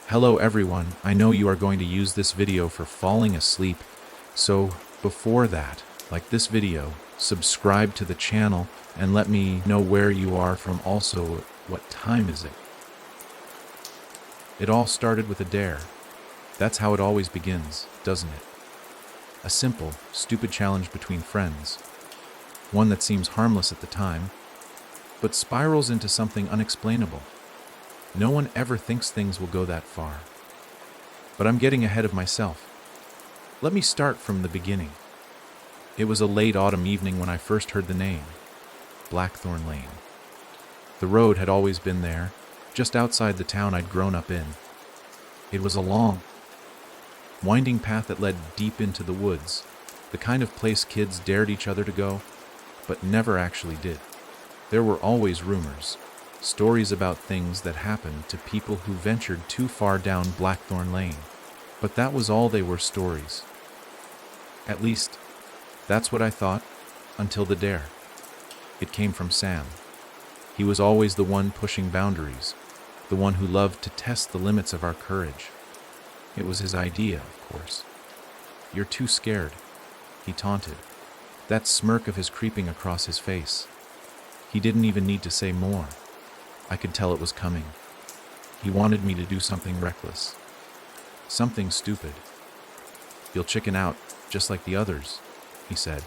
Hello everyone, I know you are going to use this video for falling asleep, so before that, like this video, subscribe to the channel, and let me know where you are from. Also, what time is it? It all started with a dare. That's how it always begins, doesn't it? A simple, stupid challenge between friends. One that seems harmless at the time, but spirals into something unexplainable. No one ever thinks things will go that far. But I'm getting ahead of myself. Let me start from the beginning. It was a late autumn evening when I first heard the name, Blackthorn Lane. The road had always been there, just outside the town I'd grown up in. It was a long, winding path that led deep into the woods, the kind of place kids dared each other to go, but never actually did. There were always rumors, stories about things that happened to people who ventured too far down Blackthorn Lane. But that was all they were, stories. At least, that's what I thought, until the dare. It came from Sam. He was always the one pushing boundaries, the one who loved to test the limits of our courage. It was his idea, of course. "You're too scared," he taunted, that smirk of his creeping across his face. He didn't even need to say more. I could tell it was coming. He wanted me to do something reckless. Something stupid. "You'll chicken out, just like the others," he said.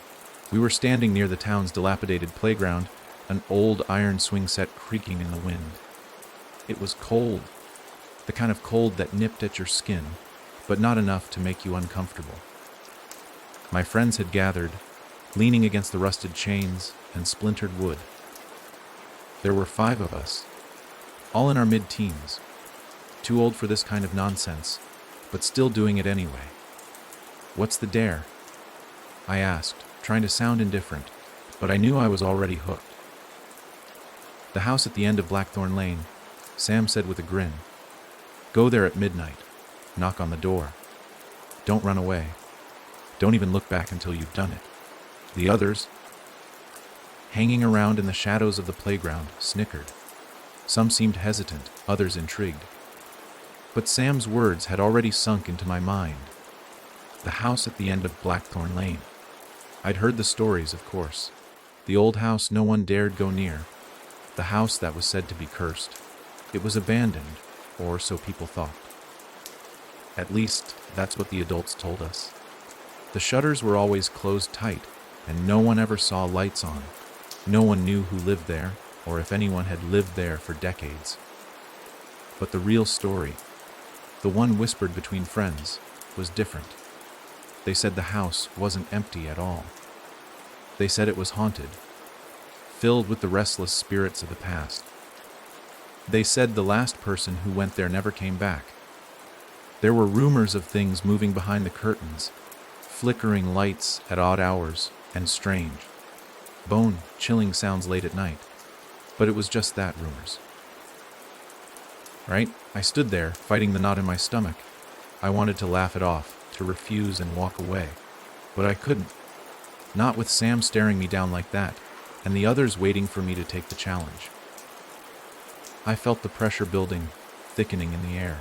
We were standing near the town's dilapidated playground, an old iron swing set creaking in the wind. It was cold, the kind of cold that nipped at your skin, but not enough to make you uncomfortable. My friends had gathered, leaning against the rusted chains and splintered wood. There were 5 of us, all in our mid-teens, too old for this kind of nonsense, but still doing it anyway. "What's the dare?" I asked, trying to sound indifferent, but I knew I was already hooked. "The house at the end of Blackthorn Lane," Sam said with a grin. "Go there at midnight, knock on the door. Don't run away. Don't even look back until you've done it." The others, hanging around in the shadows of the playground, snickered. Some seemed hesitant, others intrigued. But Sam's words had already sunk into my mind. The house at the end of Blackthorn Lane. I'd heard the stories, of course. The old house no one dared go near. The house that was said to be cursed. It was abandoned, or so people thought. At least, that's what the adults told us. The shutters were always closed tight, and no one ever saw lights on. No one knew who lived there, or if anyone had lived there for decades. But the real story, the one whispered between friends, was different. They said the house wasn't empty at all. They said it was haunted, filled with the restless spirits of the past. They said the last person who went there never came back. There were rumors of things moving behind the curtains, flickering lights at odd hours, and strange, bone-chilling sounds late at night. But it was just that, rumors. Right? I stood there, fighting the knot in my stomach. I wanted to laugh it off, to refuse and walk away. But I couldn't. Not with Sam staring me down like that, and the others waiting for me to take the challenge. I felt the pressure building, thickening in the air.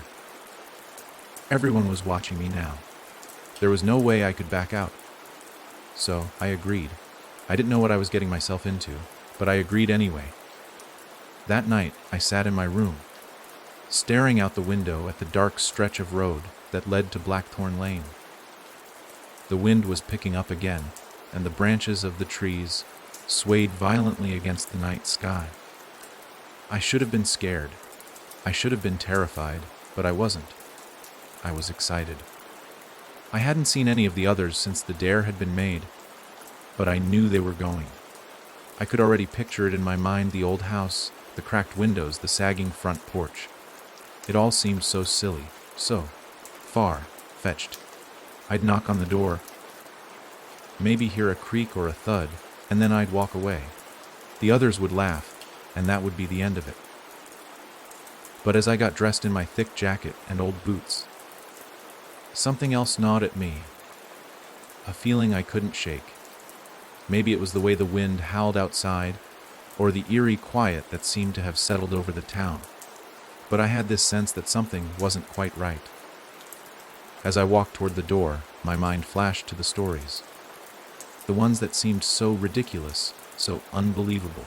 Everyone was watching me now. There was no way I could back out. So I agreed. I didn't know what I was getting myself into, but I agreed anyway. That night, I sat in my room, staring out the window at the dark stretch of road that led to Blackthorn Lane. The wind was picking up again, and the branches of the trees swayed violently against the night sky. I should have been scared. I should have been terrified, but I wasn't. I was excited. I hadn't seen any of the others since the dare had been made, but I knew they were going. I could already picture it in my mind, the old house, the cracked windows, the sagging front porch. It all seemed so silly, so far-fetched. I'd knock on the door, maybe hear a creak or a thud, and then I'd walk away. The others would laugh, and that would be the end of it. But as I got dressed in my thick jacket and old boots, something else gnawed at me, a feeling I couldn't shake. Maybe it was the way the wind howled outside, or the eerie quiet that seemed to have settled over the town. but I had this sense that something wasn't quite right. As I walked toward the door, my mind flashed to the stories. The ones that seemed so ridiculous, so unbelievable.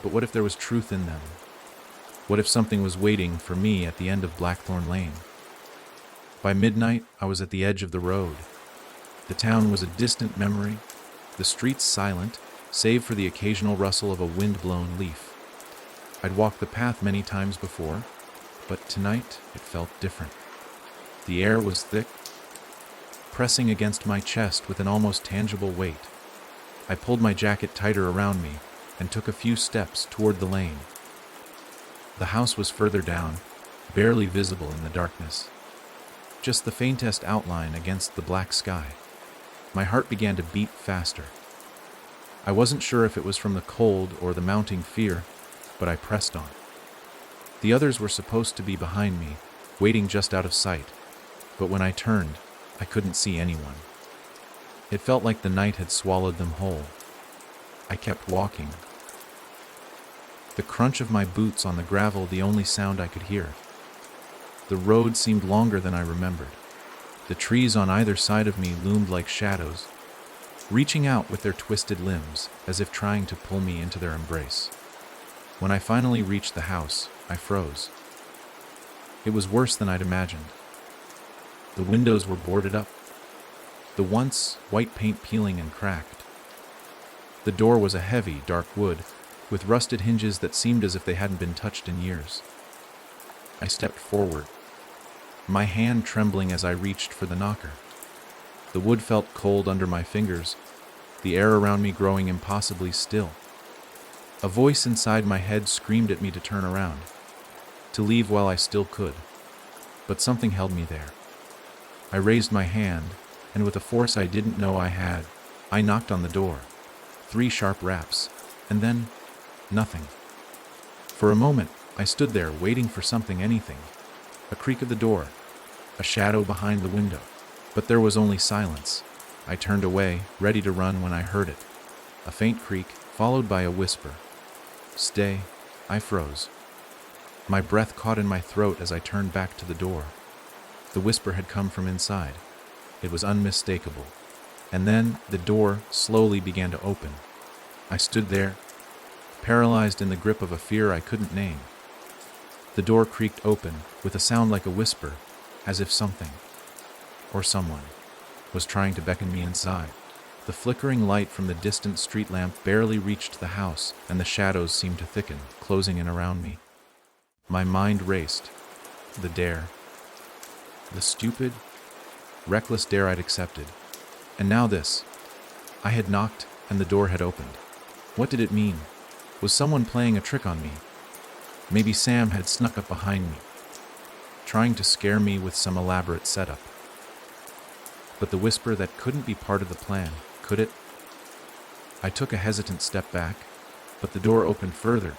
But what if there was truth in them? What if something was waiting for me at the end of Blackthorn Lane? By midnight, I was at the edge of the road. The town was a distant memory, the streets silent, save for the occasional rustle of a wind-blown leaf. I'd walked the path many times before, but tonight it felt different. The air was thick, pressing against my chest with an almost tangible weight. I pulled my jacket tighter around me and took a few steps toward the lane. The house was further down, barely visible in the darkness. Just the faintest outline against the black sky. My heart began to beat faster. I wasn't sure if it was from the cold or the mounting fear, but I pressed on. The others were supposed to be behind me, waiting just out of sight, but when I turned, I couldn't see anyone. It felt like the night had swallowed them whole. I kept walking. The crunch of my boots on the gravel the only sound I could hear. The road seemed longer than I remembered. The trees on either side of me loomed like shadows, reaching out with their twisted limbs as if trying to pull me into their embrace. When I finally reached the house, I froze. It was worse than I'd imagined. The windows were boarded up, the once white paint peeling and cracked. The door was a heavy, dark wood, with rusted hinges that seemed as if they hadn't been touched in years. I stepped forward, my hand trembling as I reached for the knocker. The wood felt cold under my fingers, the air around me growing impossibly still. A voice inside my head screamed at me to turn around, to leave while I still could, but something held me there. I raised my hand, and with a force I didn't know I had, I knocked on the door. 3 sharp raps, and then nothing. For a moment, I stood there waiting for something, anything. A creak of the door, a shadow behind the window, but there was only silence. I turned away, ready to run when I heard it. A faint creak, followed by a whisper. "Stay." I froze. My breath caught in my throat as I turned back to the door. The whisper had come from inside. It was unmistakable. And then the door slowly began to open. I stood there, paralyzed in the grip of a fear I couldn't name. The door creaked open with a sound like a whisper, as if something, or someone, was trying to beckon me inside. The flickering light from the distant street lamp barely reached the house, and the shadows seemed to thicken, closing in around me. My mind raced. The dare. The stupid, reckless dare I'd accepted. And now this. I had knocked, and the door had opened. What did it mean? Was someone playing a trick on me? Maybe Sam had snuck up behind me, trying to scare me with some elaborate setup. But the whisper, that couldn't be part of the plan, could it? I took a hesitant step back, but the door opened further,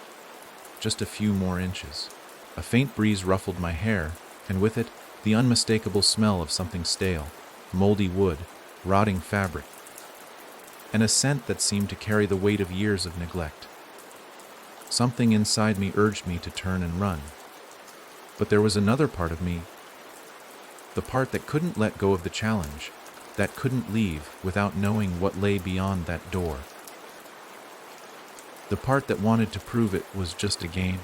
just a few more inches. A faint breeze ruffled my hair, and with it, the unmistakable smell of something stale, moldy wood, rotting fabric, and a scent that seemed to carry the weight of years of neglect. Something inside me urged me to turn and run. But there was another part of me, the part that couldn't let go of the challenge, that couldn't leave without knowing what lay beyond that door. The part that wanted to prove it was just a game,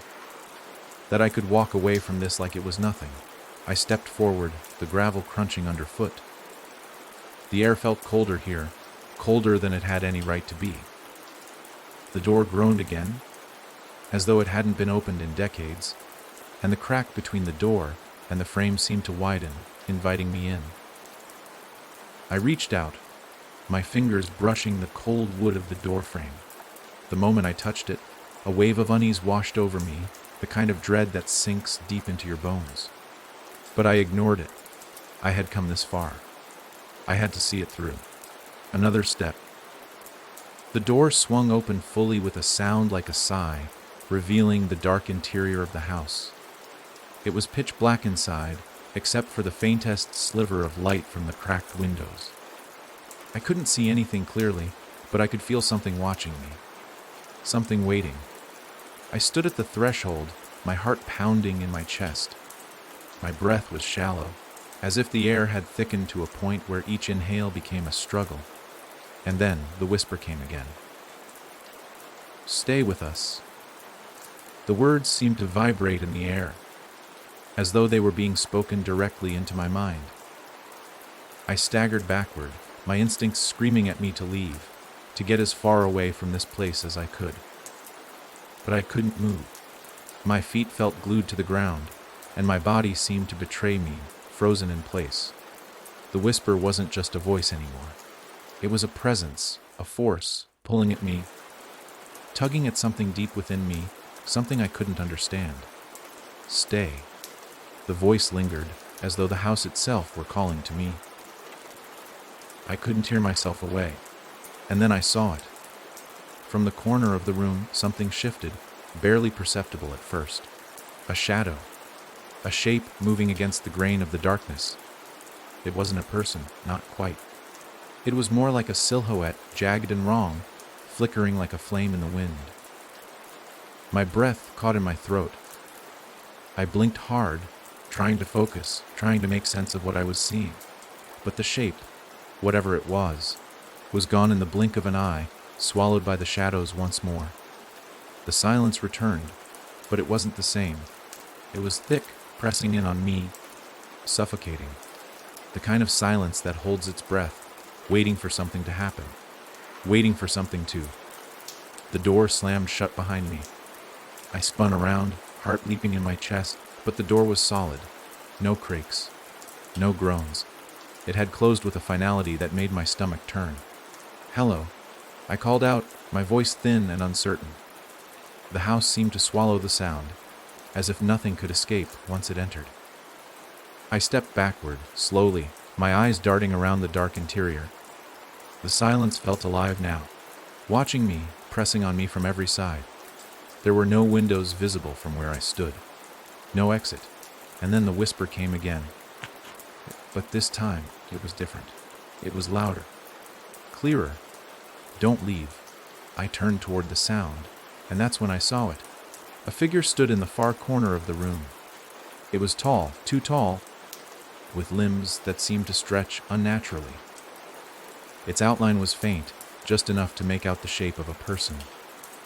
that I could walk away from this like it was nothing. I stepped forward, the gravel crunching underfoot. The air felt colder here, colder than it had any right to be. The door groaned again, as though it hadn't been opened in decades, and the crack between the door and the frame seemed to widen, inviting me in. I reached out, my fingers brushing the cold wood of the door frame. The moment I touched it, a wave of unease washed over me, the kind of dread that sinks deep into your bones. But I ignored it. I had come this far. I had to see it through. Another step. The door swung open fully with a sound like a sigh, revealing the dark interior of the house. It was pitch black inside, except for the faintest sliver of light from the cracked windows. I couldn't see anything clearly, but I could feel something watching me. Something waiting. I stood at the threshold, my heart pounding in my chest. My breath was shallow, as if the air had thickened to a point where each inhale became a struggle. And then the whisper came again. "Stay with us." The words seemed to vibrate in the air, as though they were being spoken directly into my mind. I staggered backward, my instincts screaming at me to leave, to get as far away from this place as I could. But I couldn't move. My feet felt glued to the ground, and my body seemed to betray me, frozen in place. The whisper wasn't just a voice anymore. It was a presence, a force, pulling at me, tugging at something deep within me, something I couldn't understand. "Stay." The voice lingered, as though the house itself were calling to me. I couldn't tear myself away, and then I saw it. From the corner of the room, something shifted, barely perceptible at first. A shadow, a shape moving against the grain of the darkness. It wasn't a person, not quite. It was more like a silhouette, jagged and wrong, flickering like a flame in the wind. My breath caught in my throat. I blinked hard, trying to focus, trying to make sense of what I was seeing. But the shape, whatever it was gone in the blink of an eye, swallowed by the shadows once more. The silence returned, but it wasn't the same. It was thick, pressing in on me, suffocating. The kind of silence that holds its breath, waiting for something to happen, waiting for something to. The door slammed shut behind me. I spun around, heart leaping in my chest, but the door was solid. No creaks, no groans. It had closed with a finality that made my stomach turn. "Hello," I called out, my voice thin and uncertain. The house seemed to swallow the sound, as if nothing could escape once it entered. I stepped backward, slowly, my eyes darting around the dark interior. The silence felt alive now, watching me, pressing on me from every side. There were no windows visible from where I stood. No exit. And then the whisper came again. But this time, it was different. It was louder. Clearer. "Don't leave." I turned toward the sound, and that's when I saw it. A figure stood in the far corner of the room. It was tall, too tall, with limbs that seemed to stretch unnaturally. Its outline was faint, just enough to make out the shape of a person,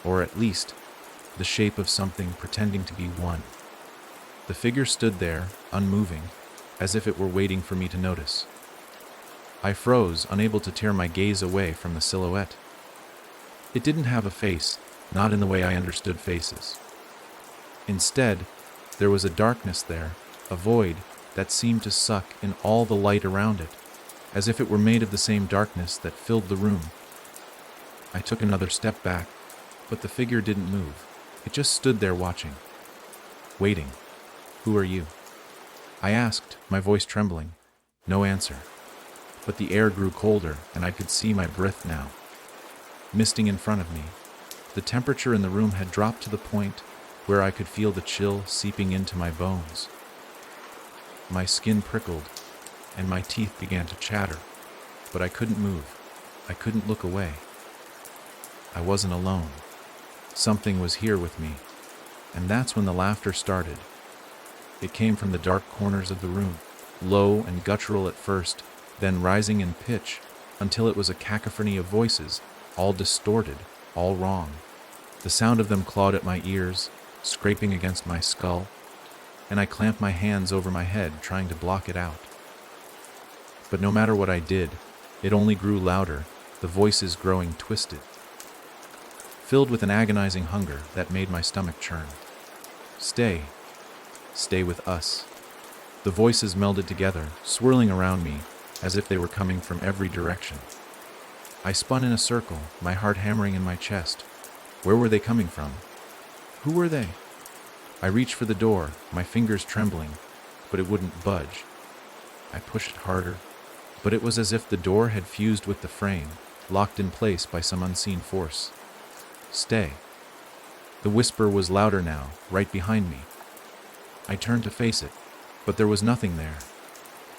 or at least, the shape of something pretending to be one. The figure stood there, unmoving, as if it were waiting for me to notice. I froze, unable to tear my gaze away from the silhouette. It didn't have a face, not in the way I understood faces. Instead, there was a darkness there, a void that seemed to suck in all the light around it, as if it were made of the same darkness that filled the room. I took another step back, but the figure didn't move. It just stood there watching, waiting. "Who are you?" I asked, my voice trembling. No answer. But the air grew colder, and I could see my breath now, misting in front of me. The temperature in the room had dropped to the point where I could feel the chill seeping into my bones. My skin prickled, and my teeth began to chatter, but I couldn't move. I couldn't look away. I wasn't alone. Something was here with me, and that's when the laughter started. It came from the dark corners of the room, low and guttural at first, then rising in pitch until it was a cacophony of voices, all distorted, all wrong. The sound of them clawed at my ears, scraping against my skull, and I clamped my hands over my head, trying to block it out. But no matter what I did, it only grew louder, the voices growing twisted, filled with an agonizing hunger that made my stomach churn. "Stay. Stay with us." The voices melded together, swirling around me, as if they were coming from every direction. I spun in a circle, my heart hammering in my chest. Where were they coming from? Who were they? I reached for the door, my fingers trembling, but it wouldn't budge. I pushed harder, but it was as if the door had fused with the frame, locked in place by some unseen force. "Stay." The whisper was louder now, right behind me. I turned to face it, but there was nothing there,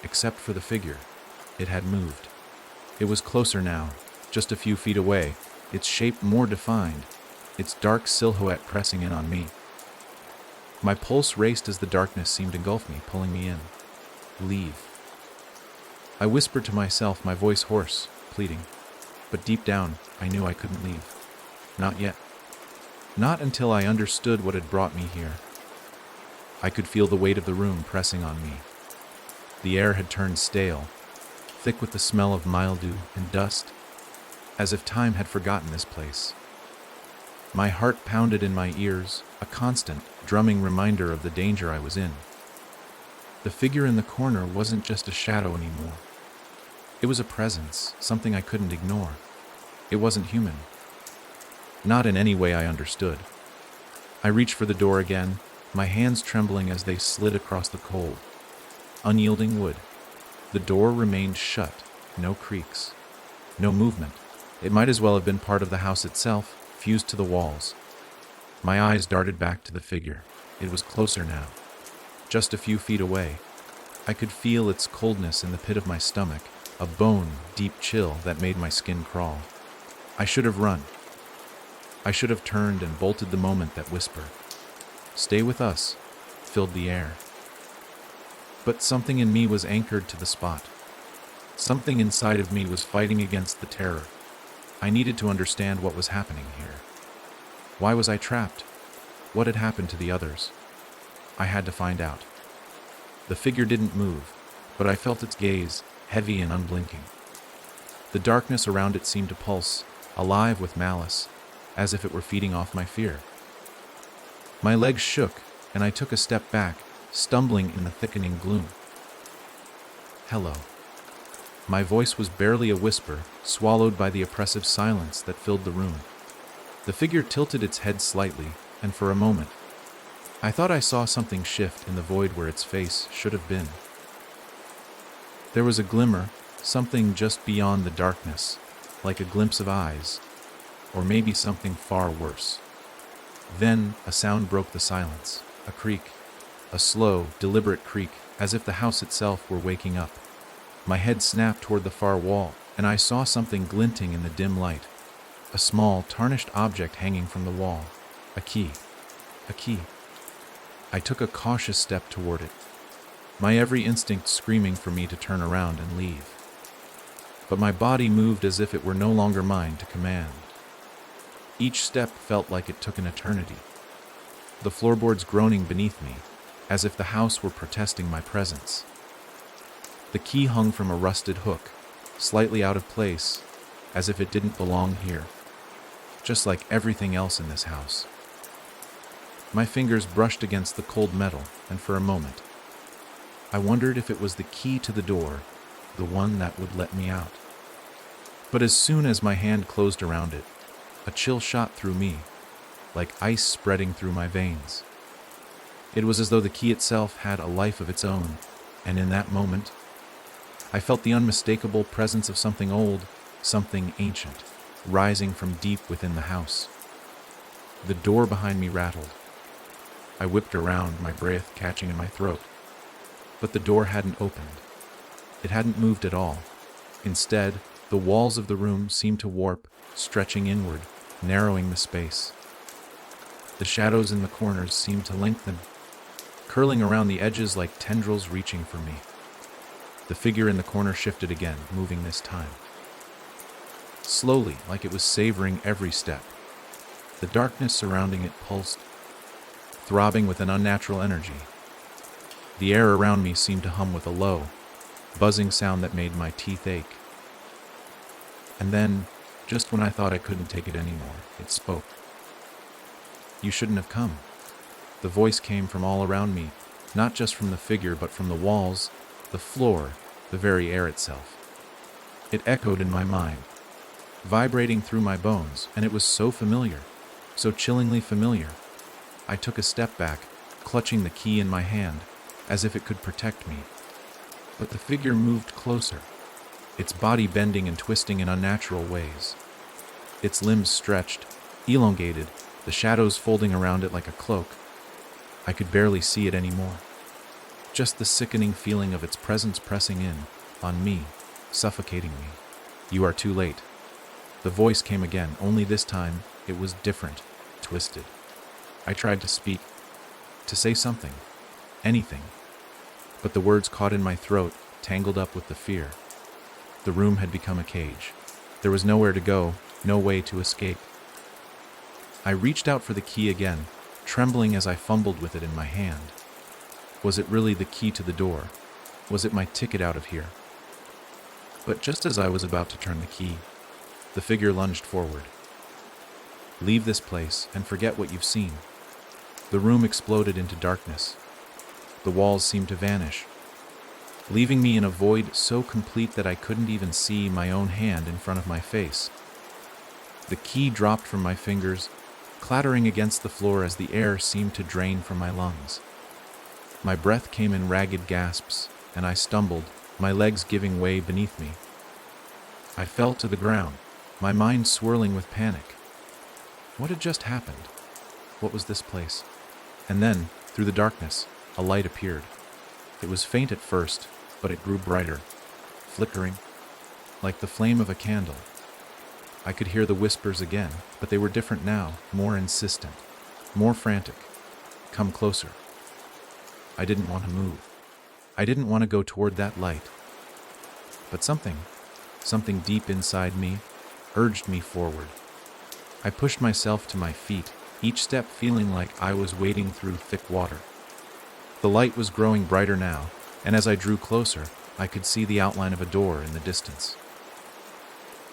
except for the figure. It had moved. It was closer now, just a few feet away, its shape more defined, its dark silhouette pressing in on me. My pulse raced as the darkness seemed to engulf me, pulling me in. Leave. I whispered to myself, my voice hoarse, pleading. But deep down, I knew I couldn't leave. Not yet. Not until I understood what had brought me here. I could feel the weight of the room pressing on me. The air had turned stale, thick with the smell of mildew and dust, as if time had forgotten this place. My heart pounded in my ears, a constant, drumming reminder of the danger I was in. The figure in the corner wasn't just a shadow anymore. It was a presence, something I couldn't ignore. It wasn't human. Not in any way I understood. I reached for the door again, my hands trembling as they slid across the cold, unyielding wood. The door remained shut, no creaks, no movement. It might as well have been part of the house itself, fused to the walls. My eyes darted back to the figure. It was closer now, just a few feet away. I could feel its coldness in the pit of my stomach, a bone-deep chill that made my skin crawl. I should have run. I should have turned and bolted the moment that whisper, "Stay with us," filled the air. But something in me was anchored to the spot. Something inside of me was fighting against the terror. I needed to understand what was happening here. Why was I trapped? What had happened to the others? I had to find out. The figure didn't move, but I felt its gaze, heavy and unblinking. The darkness around it seemed to pulse, alive with malice, as if it were feeding off my fear. My legs shook, and I took a step back, stumbling in the thickening gloom. "Hello." My voice was barely a whisper, swallowed by the oppressive silence that filled the room. The figure tilted its head slightly, and for a moment, I thought I saw something shift in the void where its face should have been. There was a glimmer, something just beyond the darkness, like a glimpse of eyes, or maybe something far worse. Then a sound broke the silence, a creak, a slow, deliberate creak, as if the house itself were waking up. My head snapped toward the far wall, and I saw something glinting in the dim light. A small, tarnished object hanging from the wall. A key. A key. I took a cautious step toward it, my every instinct screaming for me to turn around and leave. But my body moved as if it were no longer mine to command. Each step felt like it took an eternity. The floorboards groaning beneath me, as if the house were protesting my presence. The key hung from a rusted hook, slightly out of place, as if it didn't belong here, just like everything else in this house. My fingers brushed against the cold metal, and for a moment, I wondered if it was the key to the door, the one that would let me out. But as soon as my hand closed around it, a chill shot through me, like ice spreading through my veins. It was as though the key itself had a life of its own, and in that moment, I felt the unmistakable presence of something old, something ancient, rising from deep within the house. The door behind me rattled. I whipped around, my breath catching in my throat. But the door hadn't opened. It hadn't moved at all. Instead, the walls of the room seemed to warp, stretching inward, narrowing the space. The shadows in the corners seemed to lengthen, curling around the edges like tendrils reaching for me. The figure in the corner shifted again, moving this time. Slowly, like it was savoring every step. The darkness surrounding it pulsed, throbbing with an unnatural energy. The air around me seemed to hum with a low, buzzing sound that made my teeth ache. And then, just when I thought I couldn't take it anymore, it spoke. "You shouldn't have come." The voice came from all around me, not just from the figure, but from the walls, the floor, the very air itself. It echoed in my mind, vibrating through my bones, and it was so familiar, so chillingly familiar. I took a step back, clutching the key in my hand, as if it could protect me. But the figure moved closer, its body bending and twisting in unnatural ways. Its limbs stretched, elongated, the shadows folding around it like a cloak. I could barely see it anymore. Just the sickening feeling of its presence pressing in, on me, suffocating me. "You are too late." The voice came again, only this time it was different, twisted. I tried to speak, to say something, anything. But the words caught in my throat, tangled up with the fear. The room had become a cage. There was nowhere to go, no way to escape. I reached out for the key again, trembling as I fumbled with it in my hand. Was it really the key to the door? Was it my ticket out of here? But just as I was about to turn the key, the figure lunged forward. Leave this place and forget what you've seen. The room exploded into darkness. The walls seemed to vanish, leaving me in a void so complete that I couldn't even see my own hand in front of my face. The key dropped from my fingers, clattering against the floor as the air seemed to drain from my lungs. My breath came in ragged gasps, and I stumbled, my legs giving way beneath me. I fell to the ground, my mind swirling with panic. What had just happened? What was this place? And then, through the darkness, a light appeared. It was faint at first, but it grew brighter, flickering, like the flame of a candle. I could hear the whispers again, but they were different now, more insistent, more frantic. Come closer. I didn't want to move. I didn't want to go toward that light. But something deep inside me, urged me forward. I pushed myself to my feet, each step feeling like I was wading through thick water. The light was growing brighter now, and as I drew closer, I could see the outline of a door in the distance.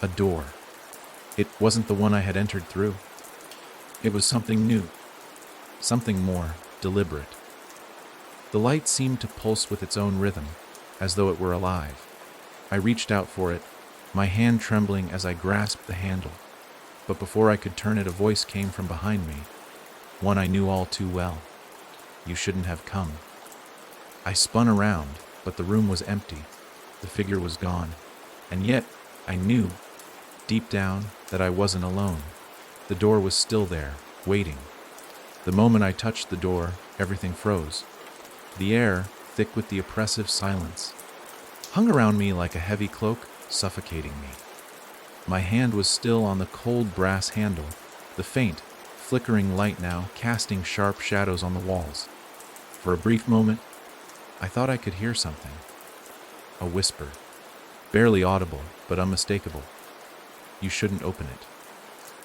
A door. It wasn't the one I had entered through. It was something new, something more deliberate. The light seemed to pulse with its own rhythm, as though it were alive. I reached out for it, my hand trembling as I grasped the handle. But before I could turn it, a voice came from behind me, one I knew all too well. You shouldn't have come. I spun around, but the room was empty. The figure was gone. And yet, I knew, deep down, that I wasn't alone. The door was still there, waiting. The moment I touched the door, everything froze. The air, thick with the oppressive silence, hung around me like a heavy cloak, suffocating me. My hand was still on the cold brass handle, the faint, flickering light now casting sharp shadows on the walls. For a brief moment, I thought I could hear something. A whisper, barely audible, but unmistakable. You shouldn't open it.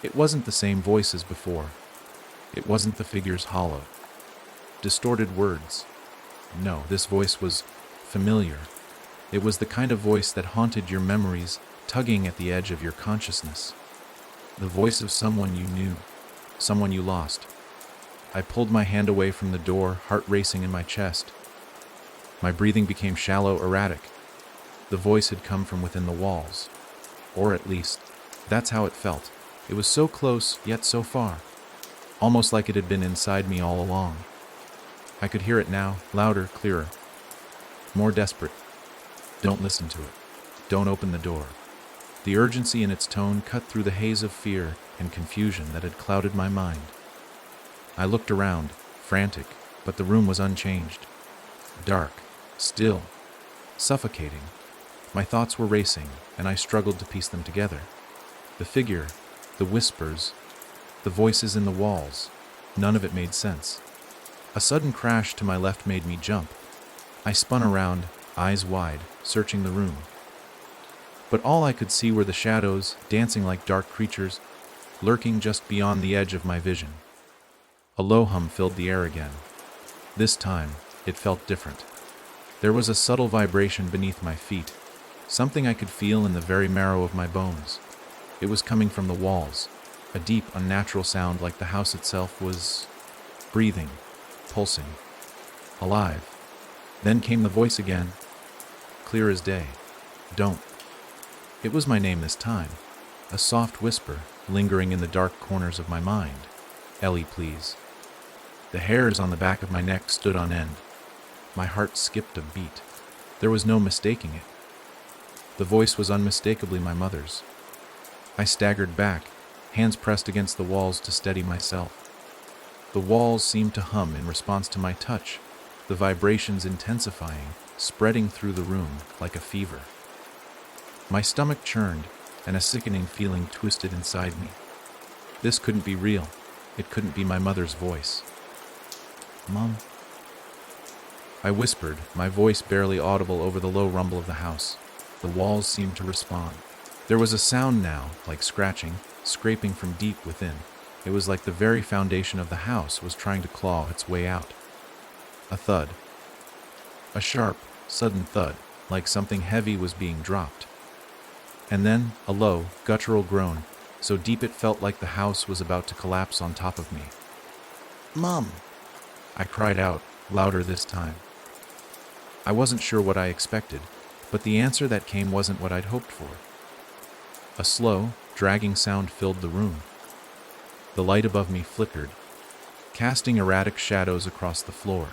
It wasn't the same voice as before. It wasn't the figure's hollow, distorted words. No, this voice was familiar. It was the kind of voice that haunted your memories, tugging at the edge of your consciousness. The voice of someone you knew, someone you lost. I pulled my hand away from the door, heart racing in my chest. My breathing became shallow, erratic. The voice had come from within the walls. Or at least, that's how it felt. It was so close, yet so far. Almost like it had been inside me all along. I could hear it now, louder, clearer, more desperate. Don't listen to it. Don't open the door. The urgency in its tone cut through the haze of fear and confusion that had clouded my mind. I looked around, frantic, but the room was unchanged. Dark, still, suffocating. My thoughts were racing, and I struggled to piece them together. The figure, the whispers, the voices in the walls, none of it made sense. A sudden crash to my left made me jump. I spun around, eyes wide, searching the room. But all I could see were the shadows, dancing like dark creatures, lurking just beyond the edge of my vision. A low hum filled the air again. This time, it felt different. There was a subtle vibration beneath my feet, something I could feel in the very marrow of my bones. It was coming from the walls, a deep, unnatural sound like the house itself was breathing, pulsing, alive. Then came the voice again, clear as day. Don't. It was my name this time, a soft whisper lingering in the dark corners of my mind. Ellie, please. The hairs on the back of my neck stood on end. My heart skipped a beat. There was no mistaking it. The voice was unmistakably my mother's. I staggered back, hands pressed against the walls to steady myself. The walls seemed to hum in response to my touch, the vibrations intensifying, spreading through the room like a fever. My stomach churned, and a sickening feeling twisted inside me. This couldn't be real. It couldn't be my mother's voice. Mom? I whispered, my voice barely audible over the low rumble of the house. The walls seemed to respond. There was a sound now, like scratching, scraping from deep within. It was like the very foundation of the house was trying to claw its way out. A thud. A sharp, sudden thud, like something heavy was being dropped. And then, a low, guttural groan, so deep it felt like the house was about to collapse on top of me. Mom! I cried out, louder this time. I wasn't sure what I expected, but the answer that came wasn't what I'd hoped for. A slow, dragging sound filled the room. The light above me flickered, casting erratic shadows across the floor.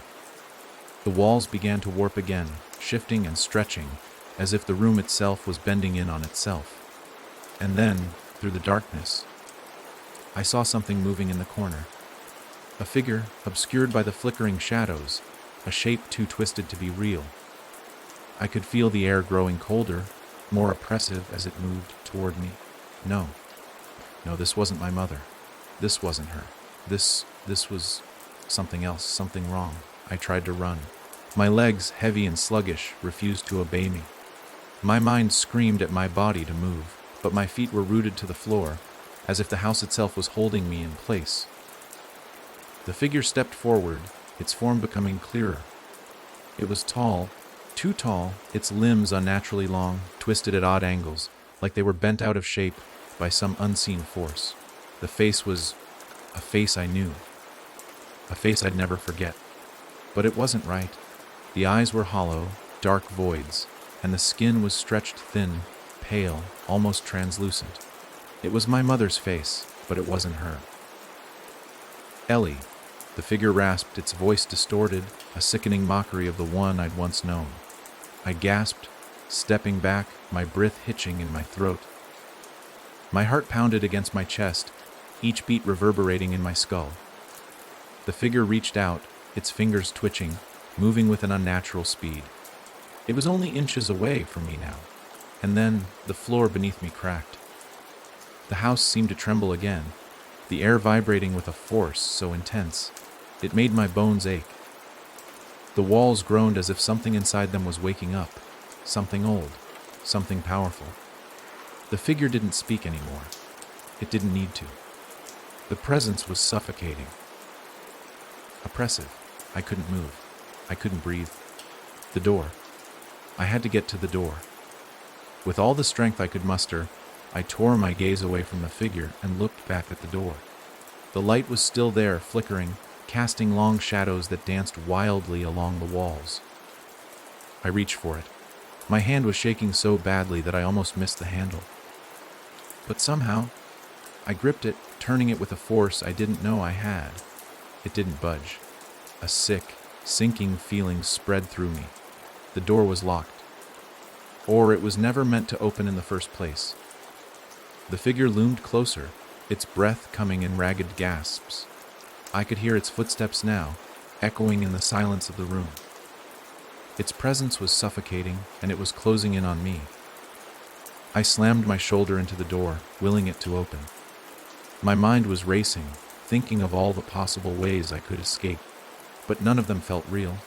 The walls began to warp again, shifting and stretching, as if the room itself was bending in on itself. And then, through the darkness, I saw something moving in the corner. A figure, obscured by the flickering shadows, a shape too twisted to be real. I could feel the air growing colder, more oppressive as it moved toward me. No, this wasn't my mother. This wasn't her. This was something else, something wrong. I tried to run. My legs, heavy and sluggish, refused to obey me. My mind screamed at my body to move, but my feet were rooted to the floor, as if the house itself was holding me in place. The figure stepped forward, its form becoming clearer. It was tall, too tall, its limbs unnaturally long, twisted at odd angles, like they were bent out of shape by some unseen force. The face was a face I knew, a face I'd never forget. But it wasn't right. The eyes were hollow, dark voids, and the skin was stretched thin, pale, almost translucent. It was my mother's face, but it wasn't her. Ellie, the figure rasped, its voice distorted, a sickening mockery of the one I'd once known. I gasped, stepping back, my breath hitching in my throat. My heart pounded against my chest, each beat reverberating in my skull. The figure reached out, its fingers twitching, moving with an unnatural speed. It was only inches away from me now, and then the floor beneath me cracked. The house seemed to tremble again, the air vibrating with a force so intense, it made my bones ache. The walls groaned as if something inside them was waking up, something old, something powerful. The figure didn't speak anymore. It didn't need to. The presence was suffocating. Oppressive. I couldn't move. I couldn't breathe. The door. I had to get to the door. With all the strength I could muster, I tore my gaze away from the figure and looked back at the door. The light was still there, flickering, casting long shadows that danced wildly along the walls. I reached for it. My hand was shaking so badly that I almost missed the handle. But somehow, I gripped it, turning it with a force I didn't know I had. It didn't budge. A sick, sinking feeling spread through me. The door was locked. Or it was never meant to open in the first place. The figure loomed closer, its breath coming in ragged gasps. I could hear its footsteps now, echoing in the silence of the room. Its presence was suffocating, and it was closing in on me. I slammed my shoulder into the door, willing it to open. My mind was racing, thinking of all the possible ways I could escape, but none of them felt real.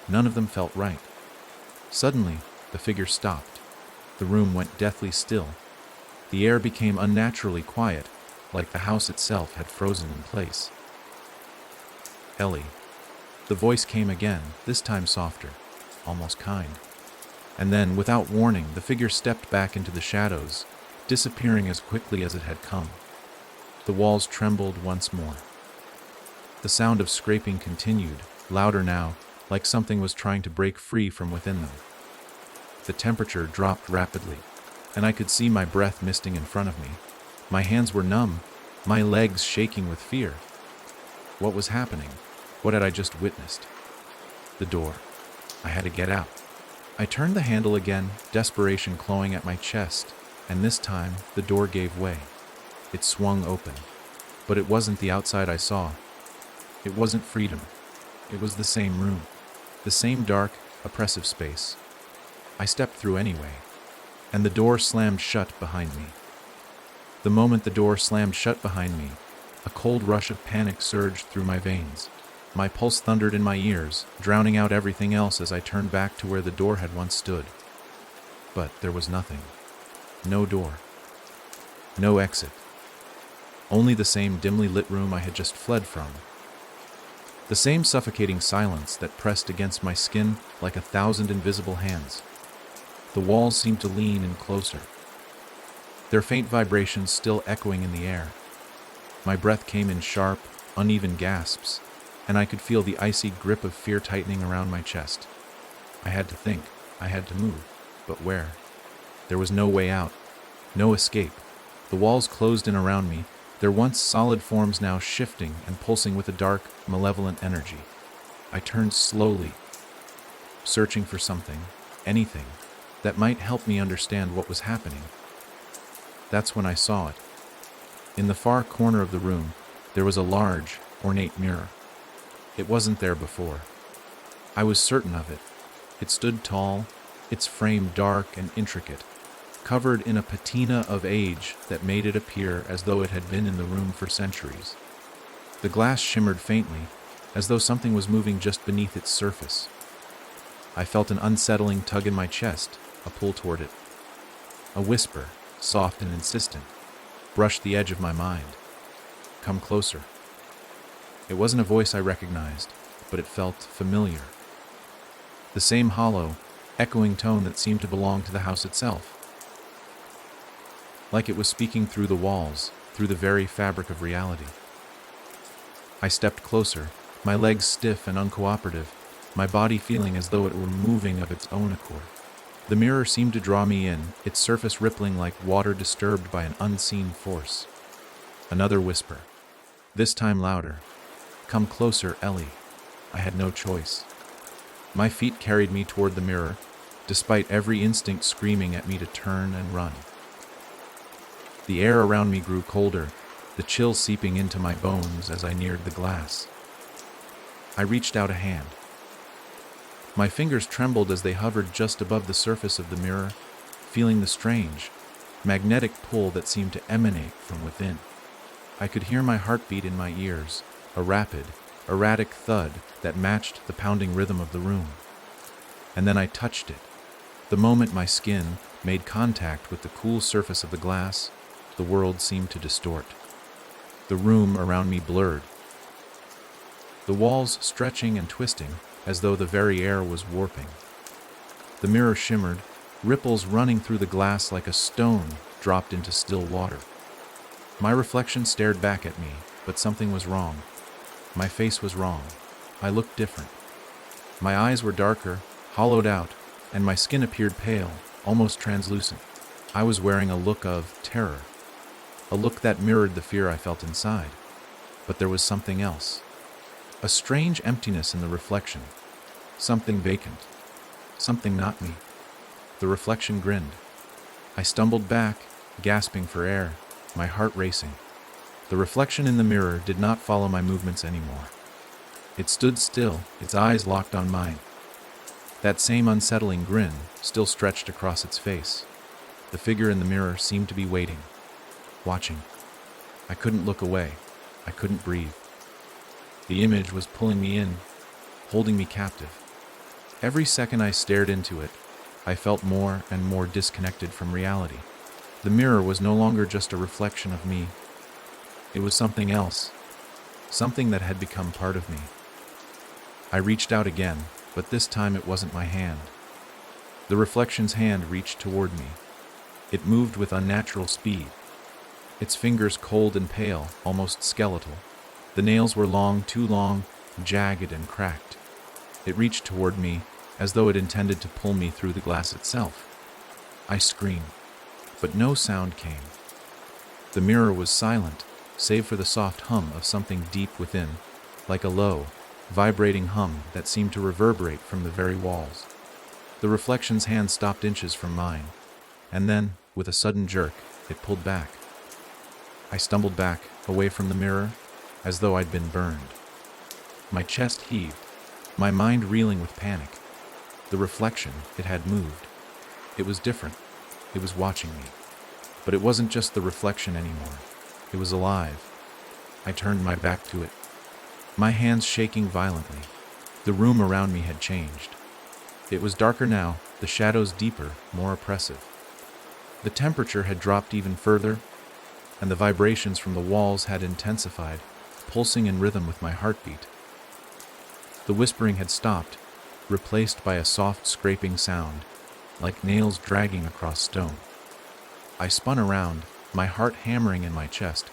None of them felt right. Suddenly, the figure stopped. The room went deathly still. The air became unnaturally quiet, like the house itself had frozen in place. Ellie. The voice came again, this time softer, almost kind. And then, without warning, the figure stepped back into the shadows, disappearing as quickly as it had come. The walls trembled once more. The sound of scraping continued, louder now, like something was trying to break free from within them. The temperature dropped rapidly, and I could see my breath misting in front of me. My hands were numb, my legs shaking with fear. What was happening? What had I just witnessed? The door. I had to get out. I turned the handle again, desperation clawing at my chest, and this time the door gave way. It swung open. But it wasn't the outside I saw. It wasn't freedom. It was the same room. The same dark, oppressive space. I stepped through anyway, and the door slammed shut behind me. The moment the door slammed shut behind me, a cold rush of panic surged through my veins. My pulse thundered in my ears, drowning out everything else as I turned back to where the door had once stood. But there was nothing. No door. No exit. Only the same dimly lit room I had just fled from. The same suffocating silence that pressed against my skin like 1,000 invisible hands. The walls seemed to lean in closer, their faint vibrations still echoing in the air. My breath came in sharp, uneven gasps, and I could feel the icy grip of fear tightening around my chest. I had to think, I had to move, but where? There was no way out, no escape. The walls closed in around me, their once solid forms now shifting and pulsing with a dark, malevolent energy. I turned slowly, searching for something, anything, that might help me understand what was happening. That's when I saw it. In the far corner of the room, there was a large, ornate mirror. It wasn't there before. I was certain of it. It stood tall, its frame dark and intricate, covered in a patina of age that made it appear as though it had been in the room for centuries. The glass shimmered faintly, as though something was moving just beneath its surface. I felt an unsettling tug in my chest, a pull toward it. A whisper, soft and insistent, brushed the edge of my mind. Come closer. It wasn't a voice I recognized, but it felt familiar. The same hollow, echoing tone that seemed to belong to the house itself. Like it was speaking through the walls, through the very fabric of reality. I stepped closer, my legs stiff and uncooperative, my body feeling as though it were moving of its own accord. The mirror seemed to draw me in, its surface rippling like water disturbed by an unseen force. Another whisper, this time louder. Come closer, Ellie. I had no choice. My feet carried me toward the mirror, despite every instinct screaming at me to turn and run. The air around me grew colder, the chill seeping into my bones as I neared the glass. I reached out a hand. My fingers trembled as they hovered just above the surface of the mirror, feeling the strange, magnetic pull that seemed to emanate from within. I could hear my heartbeat in my ears, a rapid, erratic thud that matched the pounding rhythm of the room. And then I touched it. The moment my skin made contact with the cool surface of the glass, the world seemed to distort. The room around me blurred. The walls stretching and twisting as though the very air was warping. The mirror shimmered, ripples running through the glass like a stone dropped into still water. My reflection stared back at me, but something was wrong. My face was wrong. I looked different. My eyes were darker, hollowed out, and my skin appeared pale, almost translucent. I was wearing a look of terror, a look that mirrored the fear I felt inside. But there was something else. A strange emptiness in the reflection. Something vacant. Something not me. The reflection grinned. I stumbled back, gasping for air, my heart racing. The reflection in the mirror did not follow my movements anymore. It stood still, its eyes locked on mine. That same unsettling grin still stretched across its face. The figure in the mirror seemed to be waiting, watching. I couldn't look away. I couldn't breathe. The image was pulling me in, holding me captive. Every second I stared into it, I felt more and more disconnected from reality. The mirror was no longer just a reflection of me. It was something else, something that had become part of me. I reached out again, but this time it wasn't my hand. The reflection's hand reached toward me. It moved with unnatural speed. Its fingers cold and pale, almost skeletal. The nails were long, too long, jagged and cracked. It reached toward me, as though it intended to pull me through the glass itself. I screamed, but no sound came. The mirror was silent, save for the soft hum of something deep within, like a low, vibrating hum that seemed to reverberate from the very walls. The reflection's hand stopped inches from mine, and then, with a sudden jerk, it pulled back. I stumbled back, away from the mirror, as though I'd been burned. My chest heaved, my mind reeling with panic. The reflection, it had moved. It was different. It was watching me. But it wasn't just the reflection anymore. It was alive. I turned my back to it. my hands shaking violently. The room around me had changed. It was darker now, the shadows deeper, more oppressive. The temperature had dropped even further, and the vibrations from the walls had intensified, pulsing in rhythm with my heartbeat. The whispering had stopped, replaced by a soft scraping sound, like nails dragging across stone. I spun around, my heart hammering in my chest.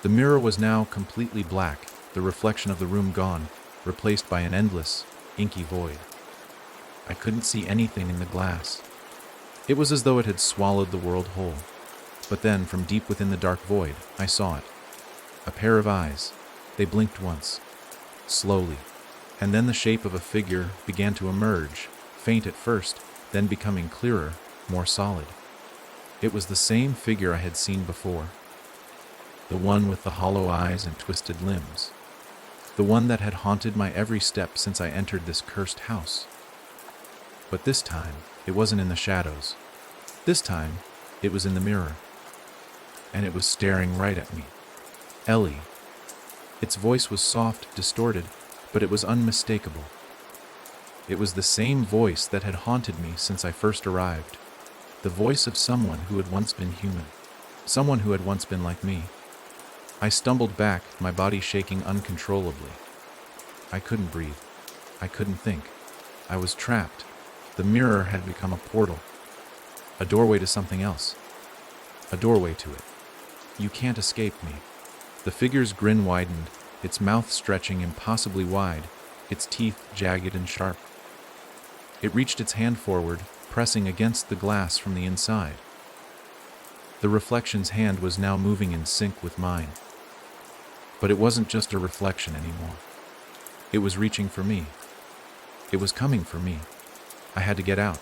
The mirror was now completely black, the reflection of the room gone, replaced by an endless, inky void. I couldn't see anything in the glass. It was as though it had swallowed the world whole. But then, from deep within the dark void, I saw it. A pair of eyes. They blinked once, slowly, and then the shape of a figure began to emerge, faint at first, then becoming clearer, more solid. It was the same figure I had seen before. The one with the hollow eyes and twisted limbs. The one that had haunted my every step since I entered this cursed house. But this time, it wasn't in the shadows. This time, it was in the mirror. And it was staring right at me. Ellie. Its voice was soft, distorted, but it was unmistakable. It was the same voice that had haunted me since I first arrived. The voice of someone who had once been human. Someone who had once been like me. I stumbled back, my body shaking uncontrollably. I couldn't breathe. I couldn't think. I was trapped. The mirror had become a portal. A doorway to something else. A doorway to it. You can't escape me. The figure's grin widened, its mouth stretching impossibly wide, its teeth jagged and sharp. It reached its hand forward, pressing against the glass from the inside. The reflection's hand was now moving in sync with mine. But it wasn't just a reflection anymore. It was reaching for me. It was coming for me. I had to get out.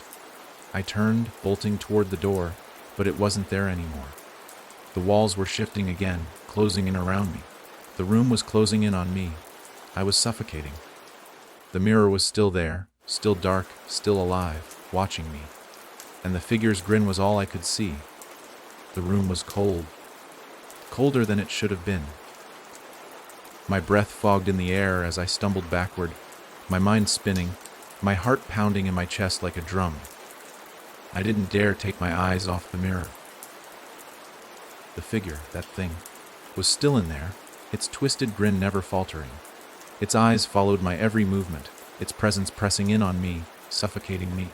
I turned, bolting toward the door, but it wasn't there anymore. The walls were shifting again, closing in around me. The room was closing in on me. I was suffocating. The mirror was still there, still dark, still alive, watching me. And the figure's grin was all I could see. The room was cold. Colder than it should have been. My breath fogged in the air as I stumbled backward, my mind spinning, my heart pounding in my chest like a drum. I didn't dare take my eyes off the mirror. The figure, that thing, was still in there, its twisted grin never faltering. Its eyes followed my every movement, its presence pressing in on me, suffocating me.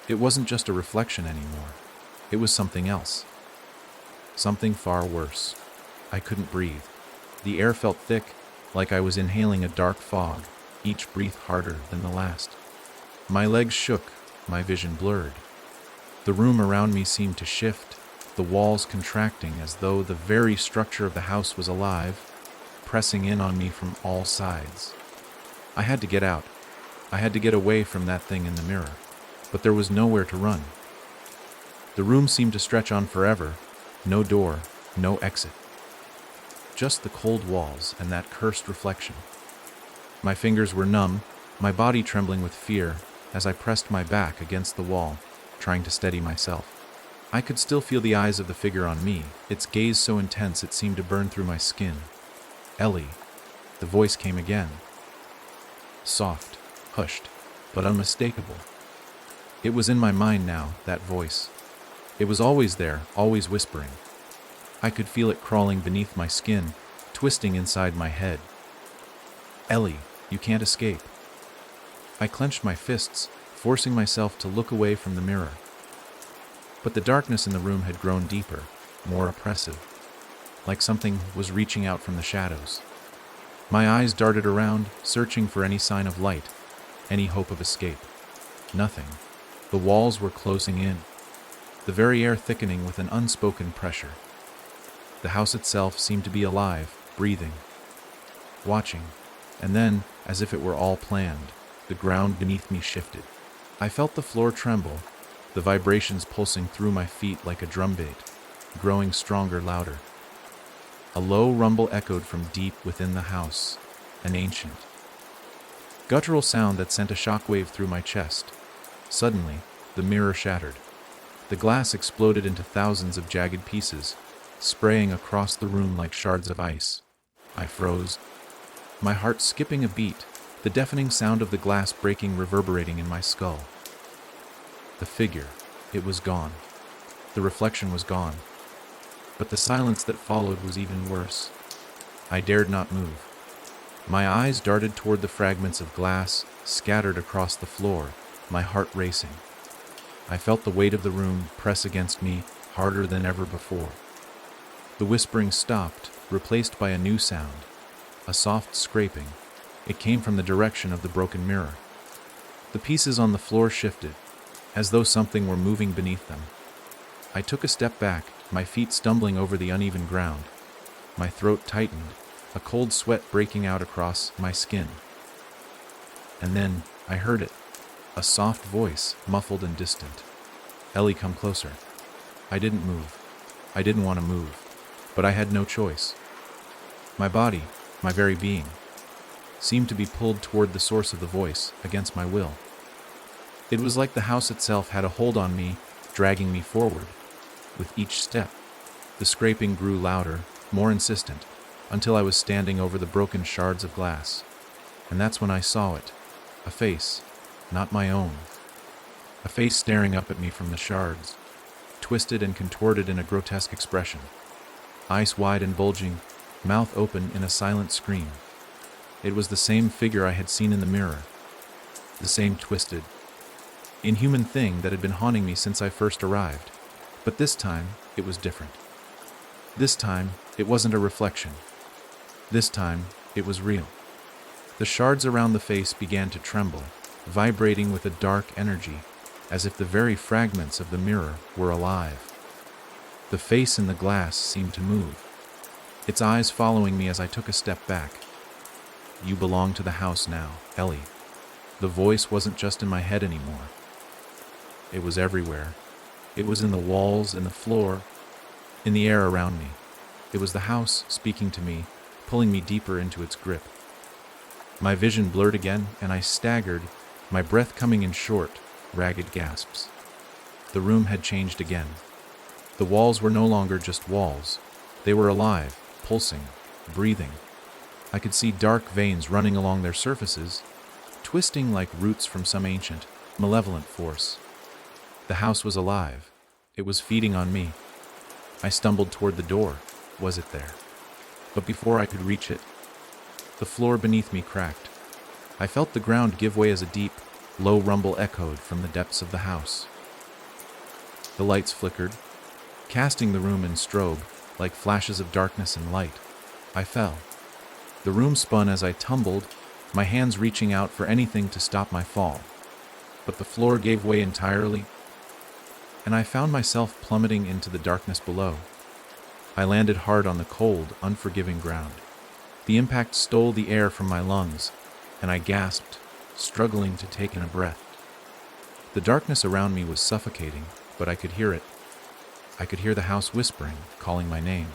It wasn't just a reflection anymore. It was something else. Something far worse. I couldn't breathe. The air felt thick, like I was inhaling a dark fog, each breath harder than the last. My legs shook, my vision blurred. The room around me seemed to shift, the walls contracting as though the very structure of the house was alive, pressing in on me from all sides. I had to get out. I had to get away from that thing in the mirror, but there was nowhere to run. The room seemed to stretch on forever, no door, no exit. Just the cold walls and that cursed reflection. My fingers were numb, my body trembling with fear as I pressed my back against the wall, trying to steady myself. I could still feel the eyes of the figure on me, its gaze so intense it seemed to burn through my skin. Ellie. The voice came again. Soft, hushed, but unmistakable. It was in my mind now, that voice. It was always there, always whispering. I could feel it crawling beneath my skin, twisting inside my head. Ellie, you can't escape. I clenched my fists, forcing myself to look away from the mirror. But the darkness in the room had grown deeper, more oppressive, like something was reaching out from the shadows. My eyes darted around, searching for any sign of light, any hope of escape. Nothing. The walls were closing in, the very air thickening with an unspoken pressure. The house itself seemed to be alive, breathing, watching, and then, as if it were all planned, the ground beneath me shifted. I felt the floor tremble, the vibrations pulsing through my feet like a drumbeat, growing stronger, louder. A low rumble echoed from deep within the house, an ancient, guttural sound that sent a shockwave through my chest. Suddenly, the mirror shattered. The glass exploded into thousands of jagged pieces, spraying across the room like shards of ice. I froze. my heart skipping a beat, the deafening sound of the glass breaking reverberating in my skull. The figure, it was gone. The reflection was gone. But the silence that followed was even worse. I dared not move. My eyes darted toward the fragments of glass scattered across the floor, my heart racing. I felt the weight of the room press against me harder than ever before. The whispering stopped, replaced by a new sound, a soft scraping. It came from the direction of the broken mirror. The pieces on the floor shifted, as though something were moving beneath them. I took a step back, my feet stumbling over the uneven ground. My throat tightened, a cold sweat breaking out across my skin. And then I heard it, a soft voice, muffled and distant. "Ellie, come closer." I didn't move. I didn't want to move, but I had no choice. My body, my very being, seemed to be pulled toward the source of the voice against my will. It was like the house itself had a hold on me, dragging me forward. With each step, the scraping grew louder, more insistent, until I was standing over the broken shards of glass. And that's when I saw it, a face, not my own. A face staring up at me from the shards, twisted and contorted in a grotesque expression, eyes wide and bulging, mouth open in a silent scream. It was the same figure I had seen in the mirror, the same twisted, inhuman thing that had been haunting me since I first arrived. But this time, it was different. This time, it wasn't a reflection. This time, it was real. The shards around the face began to tremble, vibrating with a dark energy, as if the very fragments of the mirror were alive. The face in the glass seemed to move, its eyes following me as I took a step back. "You belong to the house now, Ellie." The voice wasn't just in my head anymore. It was everywhere. It was in the walls, in the floor, in the air around me. It was the house speaking to me, pulling me deeper into its grip. My vision blurred again, and I staggered, my breath coming in short, ragged gasps. The room had changed again. The walls were no longer just walls. They were alive, pulsing, breathing. I could see dark veins running along their surfaces, twisting like roots from some ancient, malevolent force. The house was alive. It was feeding on me. I stumbled toward the door. Was it there? But before I could reach it, the floor beneath me cracked. I felt the ground give way as a deep, low rumble echoed from the depths of the house. The lights flickered, casting the room in strobe, like flashes of darkness and light. I fell. The room spun as I tumbled, my hands reaching out for anything to stop my fall. But the floor gave way entirely, and I found myself plummeting into the darkness below. I landed hard on the cold, unforgiving ground. The impact stole the air from my lungs, and I gasped, struggling to take in a breath. The darkness around me was suffocating, but I could hear it. I could hear the house whispering, calling my name.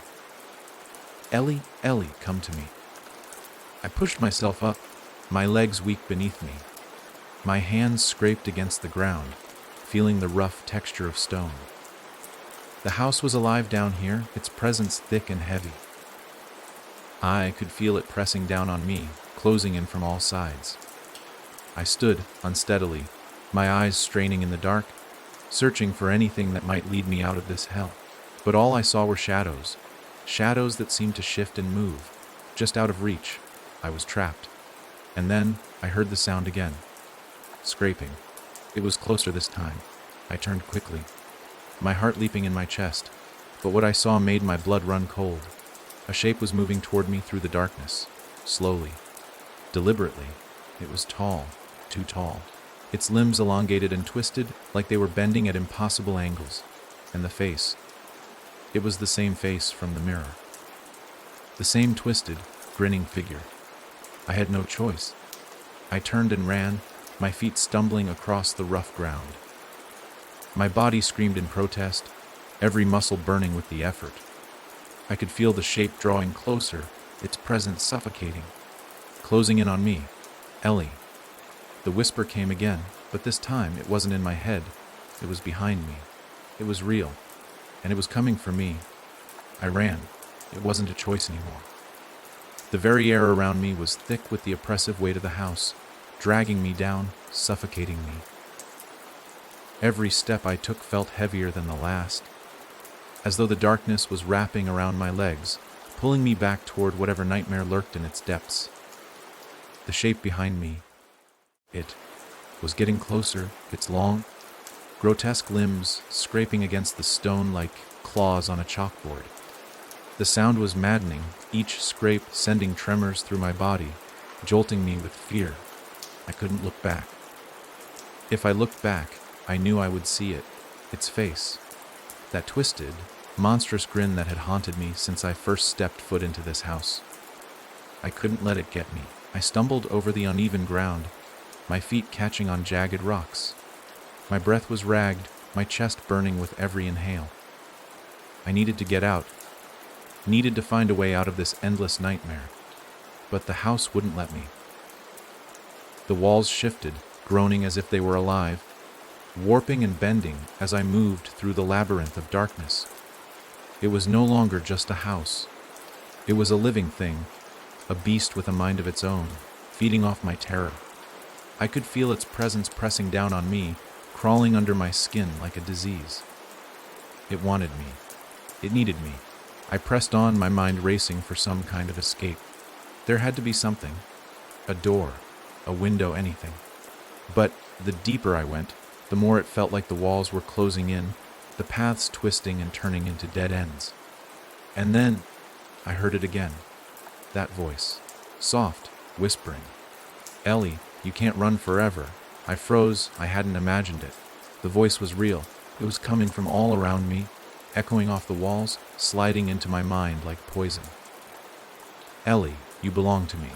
"Ellie, Ellie, come to me." I pushed myself up, my legs weak beneath me. My hands scraped against the ground, feeling the rough texture of stone. The house was alive down here, its presence thick and heavy. I could feel it pressing down on me, closing in from all sides. I stood, unsteadily, my eyes straining in the dark, searching for anything that might lead me out of this hell. But all I saw were shadows, shadows that seemed to shift and move. Just out of reach, I was trapped. And then I heard the sound again. Scraping. It was closer this time. I turned quickly, my heart leaping in my chest, but what I saw made my blood run cold. A shape was moving toward me through the darkness, slowly, deliberately. It was tall, too tall. Its limbs elongated and twisted like they were bending at impossible angles. And the face. It was the same face from the mirror. The same twisted, grinning figure. I had no choice. I turned and ran, my feet stumbling across the rough ground. My body screamed in protest, every muscle burning with the effort. I could feel the shape drawing closer, its presence suffocating, closing in on me. "Ellie." The whisper came again, but this time it wasn't in my head. It was behind me. It was real, and it was coming for me. I ran. It wasn't a choice anymore. The very air around me was thick with the oppressive weight of the house, dragging me down, suffocating me. Every step I took felt heavier than the last, as though the darkness was wrapping around my legs, pulling me back toward whatever nightmare lurked in its depths. The shape behind me, it was getting closer, its long, grotesque limbs scraping against the stone like claws on a chalkboard. The sound was maddening, each scrape sending tremors through my body, jolting me with fear. I couldn't look back. If I looked back, I knew I would see it, its face, that twisted, monstrous grin that had haunted me since I first stepped foot into this house. I couldn't let it get me. I stumbled over the uneven ground, my feet catching on jagged rocks. My breath was ragged, my chest burning with every inhale. I needed to get out, needed to find a way out of this endless nightmare, but the house wouldn't let me. The walls shifted, groaning as if they were alive, warping and bending as I moved through the labyrinth of darkness. It was no longer just a house. It was a living thing, a beast with a mind of its own, feeding off my terror. I could feel its presence pressing down on me, crawling under my skin like a disease. It wanted me. It needed me. I pressed on, my mind racing for some kind of escape. There had to be something. A door, a window, anything. But the deeper I went, the more it felt like the walls were closing in, the paths twisting and turning into dead ends. And then I heard it again. That voice. Soft, whispering. "Ellie, you can't run forever." I froze. I hadn't imagined it. The voice was real. It was coming from all around me, echoing off the walls, sliding into my mind like poison. "Ellie, you belong to me."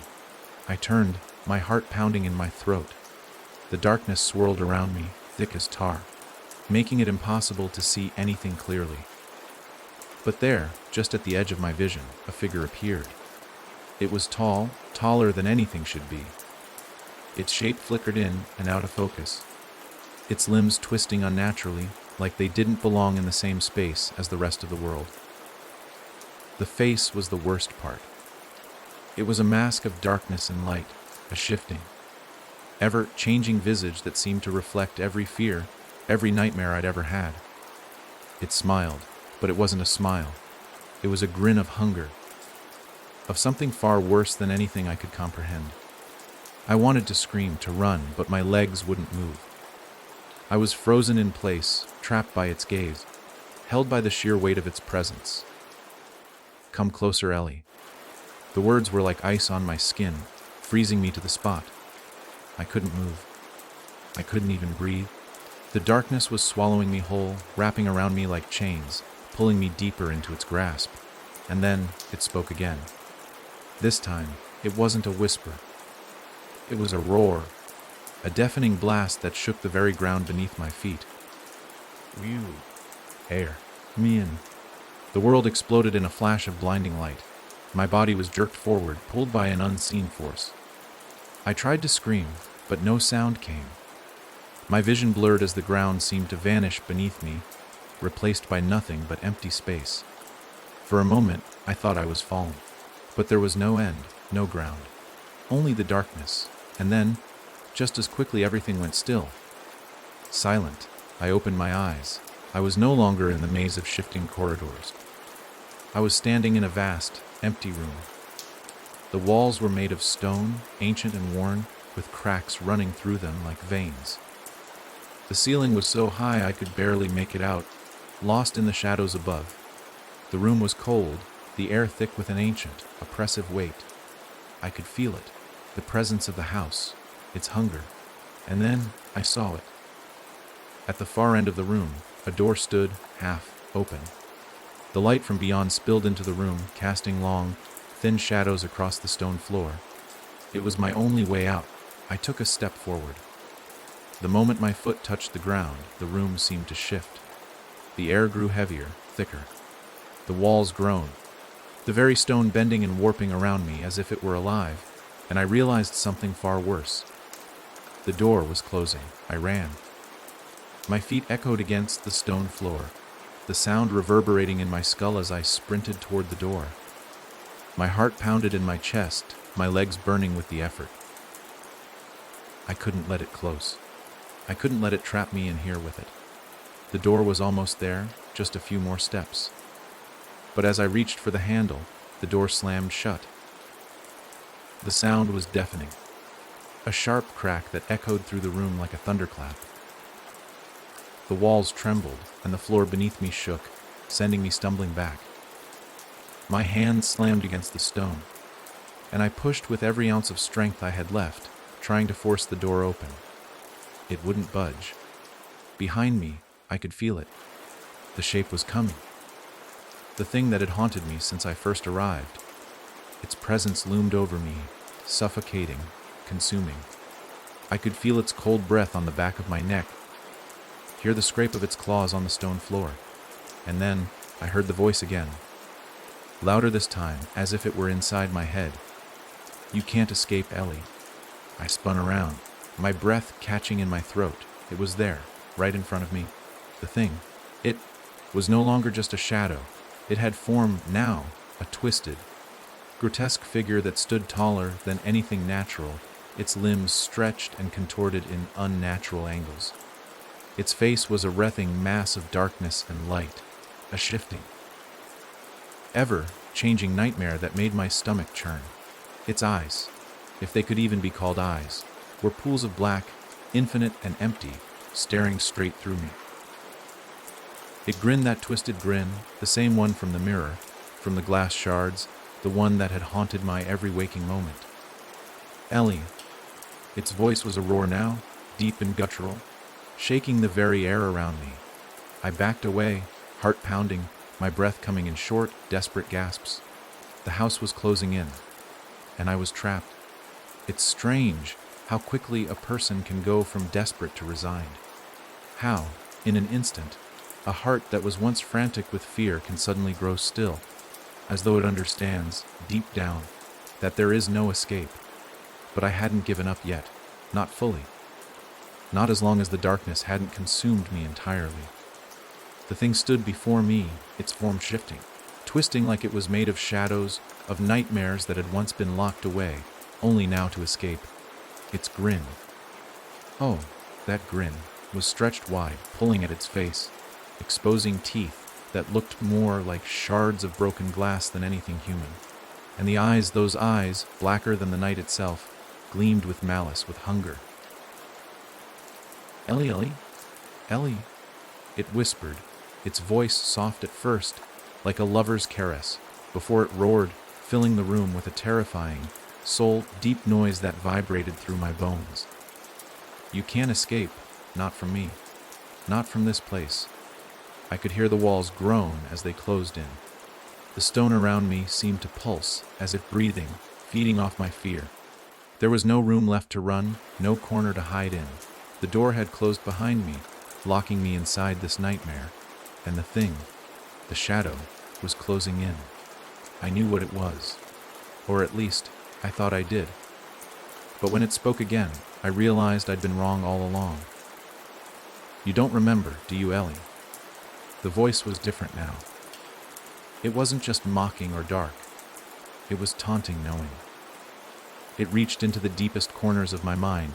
I turned, my heart pounding in my throat. The darkness swirled around me, thick as tar, making it impossible to see anything clearly. But there, just at the edge of my vision, a figure appeared. It was tall, taller than anything should be. Its shape flickered in and out of focus, its limbs twisting unnaturally, like they didn't belong in the same space as the rest of the world. The face was the worst part. It was a mask of darkness and light, a shifting, ever-changing visage that seemed to reflect every fear, every nightmare I'd ever had. It smiled, but it wasn't a smile. It was a grin of hunger, of something far worse than anything I could comprehend. I wanted to scream, to run, but my legs wouldn't move. I was frozen in place, trapped by its gaze, held by the sheer weight of its presence. "Come closer, Ellie." The words were like ice on my skin, freezing me to the spot. I couldn't move. I couldn't even breathe. The darkness was swallowing me whole, wrapping around me like chains, pulling me deeper into its grasp. And then it spoke again. This time, it wasn't a whisper. It was a roar, a deafening blast that shook the very ground beneath my feet. "You, air, me in." The world exploded in a flash of blinding light. My body was jerked forward, pulled by an unseen force. I tried to scream, but no sound came. My vision blurred as the ground seemed to vanish beneath me, replaced by nothing but empty space. For a moment, I thought I was falling, but there was no end, no ground, only the darkness. And then, just as quickly, everything went still. Silent, I opened my eyes. I was no longer in the maze of shifting corridors. I was standing in a vast, empty room. The walls were made of stone, ancient and worn, with cracks running through them like veins. The ceiling was so high I could barely make it out, lost in the shadows above. The room was cold, the air thick with an ancient, oppressive weight. I could feel it, the presence of the house, its hunger. And then I saw it. At the far end of the room, a door stood, half open. The light from beyond spilled into the room, casting long, thin shadows across the stone floor. It was my only way out. I took a step forward. The moment my foot touched the ground, the room seemed to shift. The air grew heavier, thicker. The walls groaned, the very stone bending and warping around me as if it were alive, and I realized something far worse. The door was closing. I ran. My feet echoed against the stone floor, the sound reverberating in my skull as I sprinted toward the door. My heart pounded in my chest, my legs burning with the effort. I couldn't let it close. I couldn't let it trap me in here with it. The door was almost there, just a few more steps. But as I reached for the handle, the door slammed shut. The sound was deafening. A sharp crack that echoed through the room like a thunderclap. The walls trembled, and the floor beneath me shook, sending me stumbling back. My hand slammed against the stone, and I pushed with every ounce of strength I had left, trying to force the door open. It wouldn't budge. Behind me, I could feel it. The shape was coming. The thing that had haunted me since I first arrived. Its presence loomed over me, suffocating, consuming. I could feel its cold breath on the back of my neck, hear the scrape of its claws on the stone floor, and then I heard the voice again. Louder this time, as if it were inside my head. "You can't escape, Ellie." I spun around, my breath catching in my throat. It was there, right in front of me. The thing. It was no longer just a shadow. It had form now, a twisted, grotesque figure that stood taller than anything natural, its limbs stretched and contorted in unnatural angles. Its face was a writhing mass of darkness and light, a shifting, ever-changing nightmare that made my stomach churn. Its eyes, if they could even be called eyes, were pools of black, infinite and empty, staring straight through me. It grinned that twisted grin, the same one from the mirror, from the glass shards, the one that had haunted my every waking moment. "Ellie." Its voice was a roar now, deep and guttural, shaking the very air around me. I backed away, heart pounding, my breath coming in short, desperate gasps. The house was closing in, and I was trapped. It's strange how quickly a person can go from desperate to resigned. How, in an instant, a heart that was once frantic with fear can suddenly grow still, as though it understands, deep down, that there is no escape. But I hadn't given up yet, not fully. Not as long as the darkness hadn't consumed me entirely. The thing stood before me, its form shifting, twisting like it was made of shadows, of nightmares that had once been locked away, only now to escape. Its grin. Oh, that grin was stretched wide, pulling at its face, exposing teeth that looked more like shards of broken glass than anything human. And the eyes, those eyes, blacker than the night itself, gleamed with malice, with hunger. "Ellie, Ellie, Ellie," it whispered, its voice soft at first, like a lover's caress, before it roared, filling the room with a terrifying, soul-deep noise that vibrated through my bones. "You can't escape, not from me, not from this place." I could hear the walls groan as they closed in. The stone around me seemed to pulse, as if breathing, feeding off my fear. There was no room left to run, no corner to hide in. The door had closed behind me, locking me inside this nightmare, and the thing, the shadow, was closing in. I knew what it was, or at least, I thought I did. But when it spoke again, I realized I'd been wrong all along. "You don't remember, do you, Ellie?" The voice was different now. It wasn't just mocking or dark. It was taunting knowing. It reached into the deepest corners of my mind,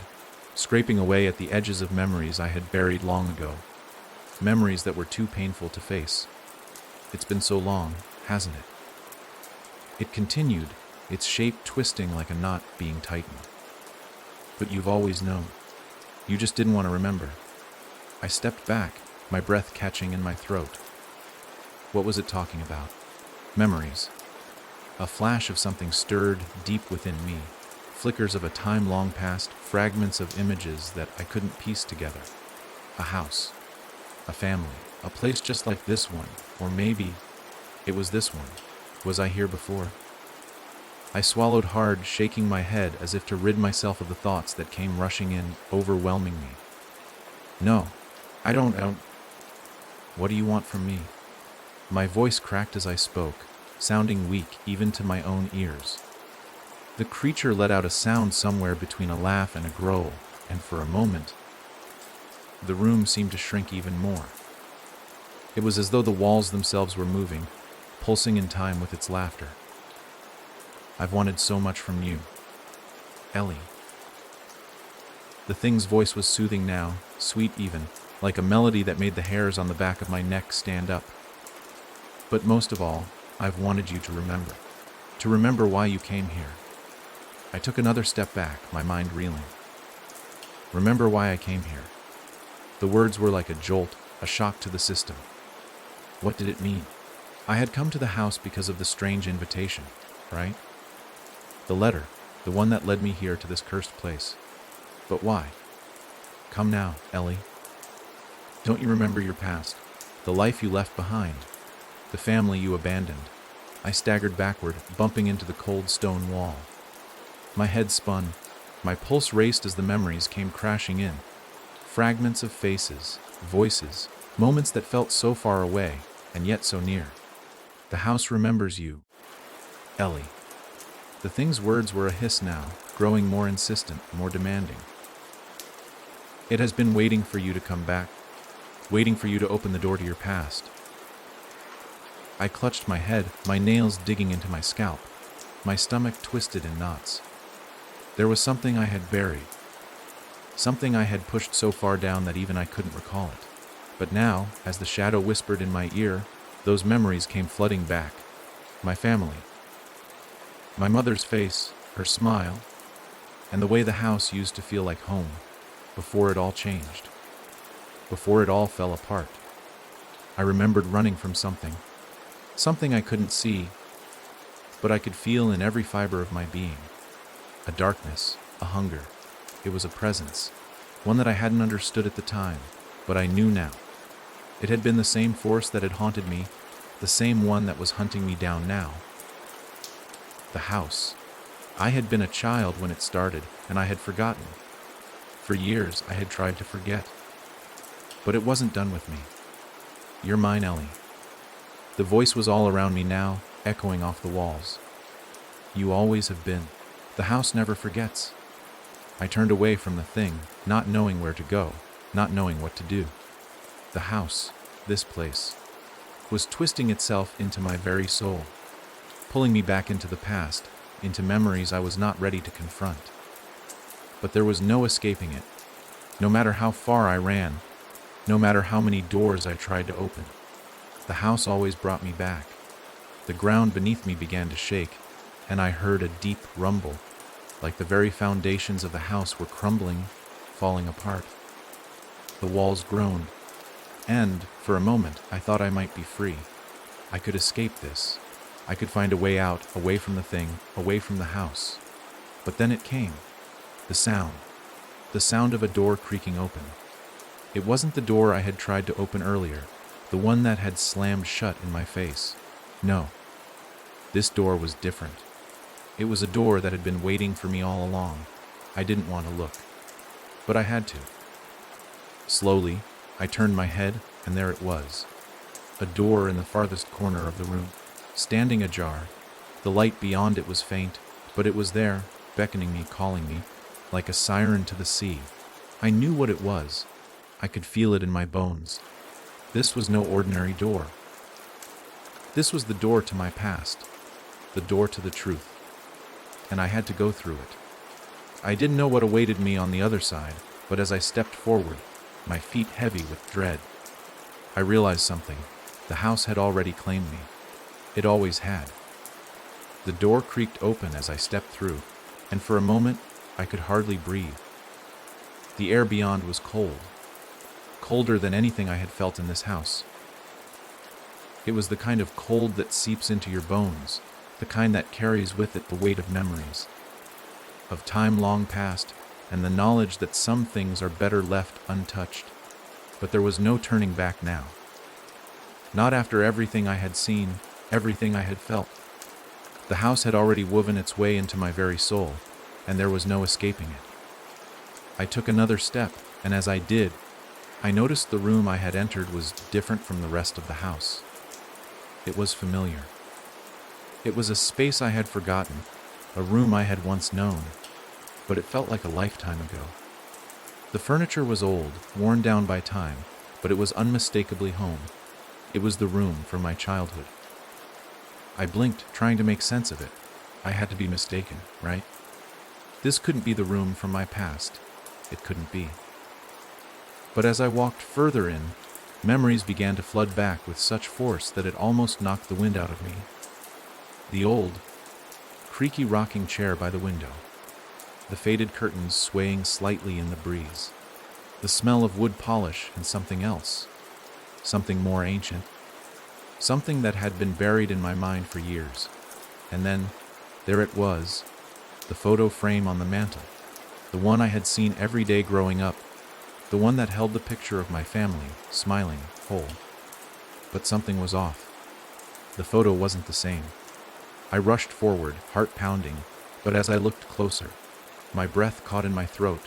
scraping away at the edges of memories I had buried long ago. Memories that were too painful to face. It's been so long, hasn't it? It continued, its shape twisting like a knot being tightened. "But you've always known. You just didn't want to remember." I stepped back, my breath catching in my throat. What was it talking about? Memories. A flash of something stirred deep within me, flickers of a time long past, fragments of images that I couldn't piece together. A house, a family, a place just like this one, or maybe it was this one. Was I here before? I swallowed hard, shaking my head as if to rid myself of the thoughts that came rushing in, overwhelming me. "No, I don't. What do you want from me?" My voice cracked as I spoke, sounding weak even to my own ears. The creature let out a sound somewhere between a laugh and a growl, and for a moment, the room seemed to shrink even more. It was as though the walls themselves were moving, pulsing in time with its laughter. I've wanted so much from you. Ellie. The thing's voice was soothing now, sweet even, like a melody that made the hairs on the back of my neck stand up. But most of all, I've wanted you to remember why you came here. I took another step back, my mind reeling. Remember why I came here. The words were like a jolt, a shock to the system. What did it mean? I had come to the house because of the strange invitation, right? The letter, the one that led me here to this cursed place. But why? Come now, Ellie. Don't you remember your past? The life you left behind? The family you abandoned? I staggered backward, bumping into the cold stone wall. My head spun. My pulse raced as the memories came crashing in. Fragments of faces, voices, moments that felt so far away, and yet so near. The house remembers you. Ellie. The thing's words were a hiss now, growing more insistent, more demanding. It has been waiting for you to come back, waiting for you to open the door to your past. I clutched my head, my nails digging into my scalp, my stomach twisted in knots. There was something I had buried, something I had pushed so far down that even I couldn't recall it. But now, as the shadow whispered in my ear, those memories came flooding back. My family. My mother's face, her smile, and the way the house used to feel like home, before it all changed, before it all fell apart. I remembered running from something I couldn't see, but I could feel in every fiber of my being. A darkness, a hunger. It was a presence, one that I hadn't understood at the time, but I knew now. It had been the same force that had haunted me, the same one that was hunting me down now. The house. I had been a child when it started, and I had forgotten. For years, I had tried to forget. But it wasn't done with me. You're mine, Ellie. The voice was all around me now, echoing off the walls. You always have been. The house never forgets. I turned away from the thing, not knowing where to go, not knowing what to do. The house, this place, was twisting itself into my very soul, pulling me back into the past, into memories I was not ready to confront. But there was no escaping it. No matter how far I ran, no matter how many doors I tried to open, the house always brought me back. The ground beneath me began to shake, and I heard a deep rumble, like the very foundations of the house were crumbling, falling apart. The walls groaned, and, for a moment, I thought I might be free. I could escape this. I could find a way out, away from the thing, away from the house. But then it came. The sound of a door creaking open. It wasn't the door I had tried to open earlier, the one that had slammed shut in my face. No. This door was different. It was a door that had been waiting for me all along. I didn't want to look, but I had to. Slowly, I turned my head, and there it was. A door in the farthest corner of the room, standing ajar. The light beyond it was faint, but it was there, beckoning me, calling me, like a siren to the sea. I knew what it was. I could feel it in my bones. This was no ordinary door. This was the door to my past, the door to the truth, and I had to go through it. I didn't know what awaited me on the other side, but as I stepped forward, my feet heavy with dread, I realized something. The house had already claimed me. It always had. The door creaked open as I stepped through, and for a moment, I could hardly breathe. The air beyond was cold, colder than anything I had felt in this house. It was the kind of cold that seeps into your bones, the kind that carries with it the weight of memories, of time long past, and the knowledge that some things are better left untouched. But there was no turning back now. Not after everything I had seen, everything I had felt. The house had already woven its way into my very soul, and there was no escaping it. I took another step, and as I did, I noticed the room I had entered was different from the rest of the house. It was familiar. It was a space I had forgotten, a room I had once known, but it felt like a lifetime ago. The furniture was old, worn down by time, but it was unmistakably home. It was the room from my childhood. I blinked, trying to make sense of it. I had to be mistaken, right? This couldn't be the room from my past. It couldn't be. But as I walked further in, memories began to flood back with such force that it almost knocked the wind out of me. The old, creaky rocking chair by the window, the faded curtains swaying slightly in the breeze, the smell of wood polish and something else, something more ancient, something that had been buried in my mind for years. And then, there it was, the photo frame on the mantel, the one I had seen every day growing up, the one that held the picture of my family, smiling, whole. But something was off. The photo wasn't the same. I rushed forward, heart pounding, but as I looked closer, my breath caught in my throat.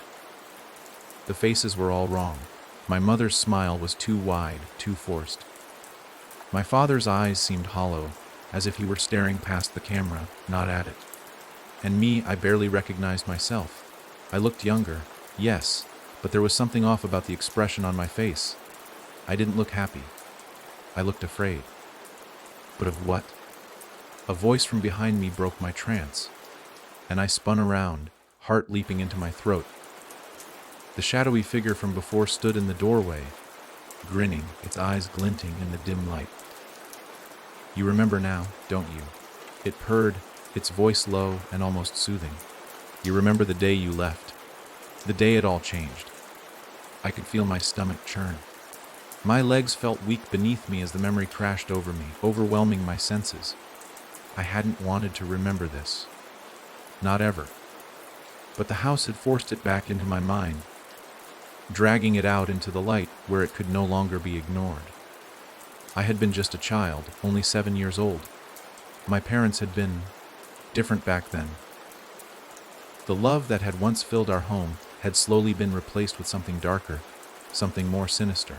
The faces were all wrong. My mother's smile was too wide, too forced. My father's eyes seemed hollow, as if he were staring past the camera, not at it. And me, I barely recognized myself. I looked younger, yes, but there was something off about the expression on my face. I didn't look happy. I looked afraid. But of what? A voice from behind me broke my trance, and I spun around, heart leaping into my throat. The shadowy figure from before stood in the doorway, grinning, its eyes glinting in the dim light. You remember now, don't you? It purred, its voice low and almost soothing. You remember the day you left, the day it all changed. I could feel my stomach churn. My legs felt weak beneath me as the memory crashed over me, overwhelming my senses. I hadn't wanted to remember this. Not ever. But the house had forced it back into my mind, dragging it out into the light where it could no longer be ignored. I had been just a child, only 7 years old. My parents had been different back then. The love that had once filled our home had slowly been replaced with something darker, something more sinister.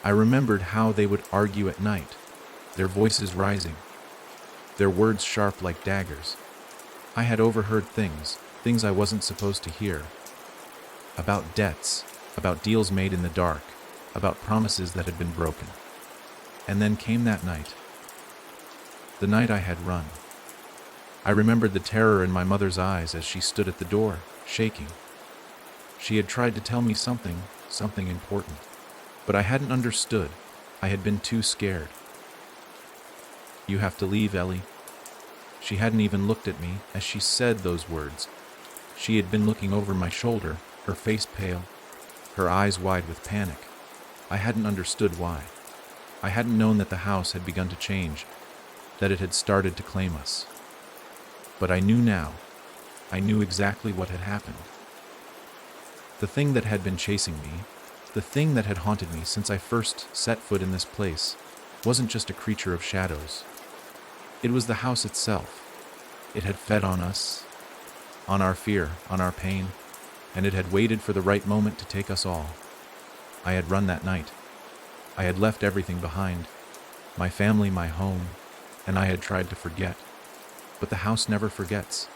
I remembered how they would argue at night, their voices rising, their words sharp like daggers. I had overheard things I wasn't supposed to hear. About debts, about deals made in the dark, about promises that had been broken. And then came that night. The night I had run. I remembered the terror in my mother's eyes as she stood at the door, shaking. She had tried to tell me something important. But I hadn't understood. I had been too scared. You have to leave, Ellie. She hadn't even looked at me as she said those words. She had been looking over my shoulder, her face pale, her eyes wide with panic. I hadn't understood why. I hadn't known that the house had begun to change, that it had started to claim us. But I knew now. I knew exactly what had happened. The thing that had been chasing me, the thing that had haunted me since I first set foot in this place, wasn't just a creature of shadows. It was the house itself. It had fed on us, on our fear, on our pain, and it had waited for the right moment to take us all. I had run that night. I had left everything behind, my family, my home, and I had tried to forget. But the house never forgets.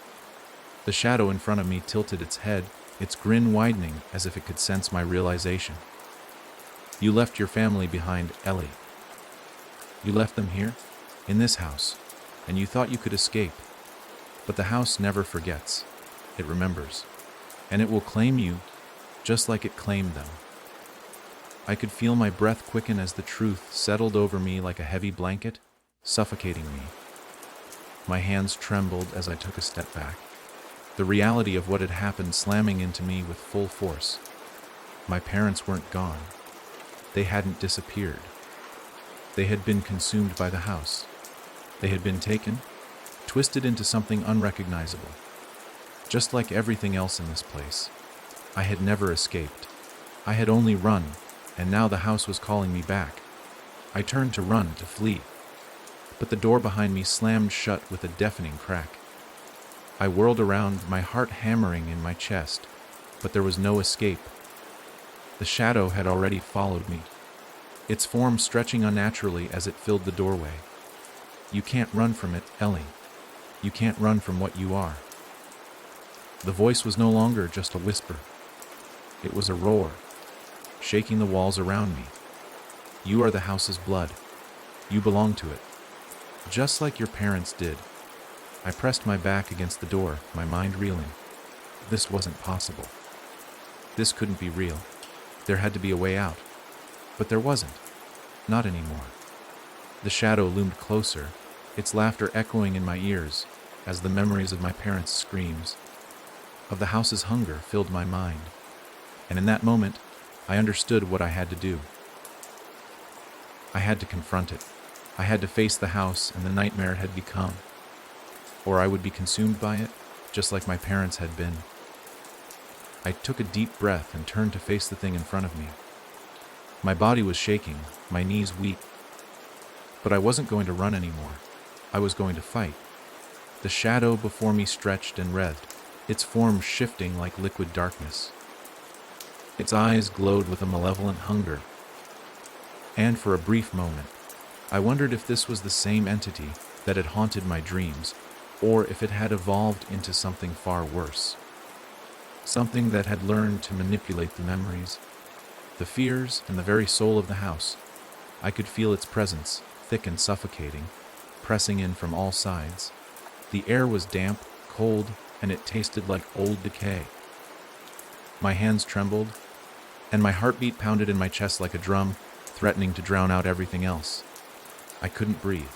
The shadow in front of me tilted its head, its grin widening as if it could sense my realization. You left your family behind, Ellie. You left them here, in this house, and you thought you could escape. But the house never forgets. It remembers. And it will claim you, just like it claimed them. I could feel my breath quicken as the truth settled over me like a heavy blanket, suffocating me. My hands trembled as I took a step back, the reality of what had happened slamming into me with full force. My parents weren't gone. They hadn't disappeared. They had been consumed by the house. They had been taken, twisted into something unrecognizable. Just like everything else in this place, I had never escaped. I had only run, and now the house was calling me back. I turned to run, to flee. But the door behind me slammed shut with a deafening crack. I whirled around, my heart hammering in my chest, but there was no escape. The shadow had already followed me, its form stretching unnaturally as it filled the doorway. You can't run from it, Ellie. You can't run from what you are. The voice was no longer just a whisper. It was a roar, shaking the walls around me. You are the house's blood. You belong to it. Just like your parents did. I pressed my back against the door, my mind reeling. This wasn't possible. This couldn't be real. There had to be a way out. But there wasn't. Not anymore. The shadow loomed closer, its laughter echoing in my ears as the memories of my parents' screams, of the house's hunger filled my mind. And in that moment, I understood what I had to do. I had to confront it. I had to face the house and the nightmare it had become. Or I would be consumed by it, just like my parents had been. I took a deep breath and turned to face the thing in front of me. My body was shaking, my knees weak. But I wasn't going to run anymore. I was going to fight. The shadow before me stretched and writhed, its form shifting like liquid darkness. Its eyes glowed with a malevolent hunger. And for a brief moment, I wondered if this was the same entity that had haunted my dreams, or if it had evolved into something far worse. Something that had learned to manipulate the memories, the fears, and the very soul of the house. I could feel its presence, thick and suffocating, pressing in from all sides. The air was damp, cold, and it tasted like old decay. My hands trembled, and my heartbeat pounded in my chest like a drum, threatening to drown out everything else. I couldn't breathe.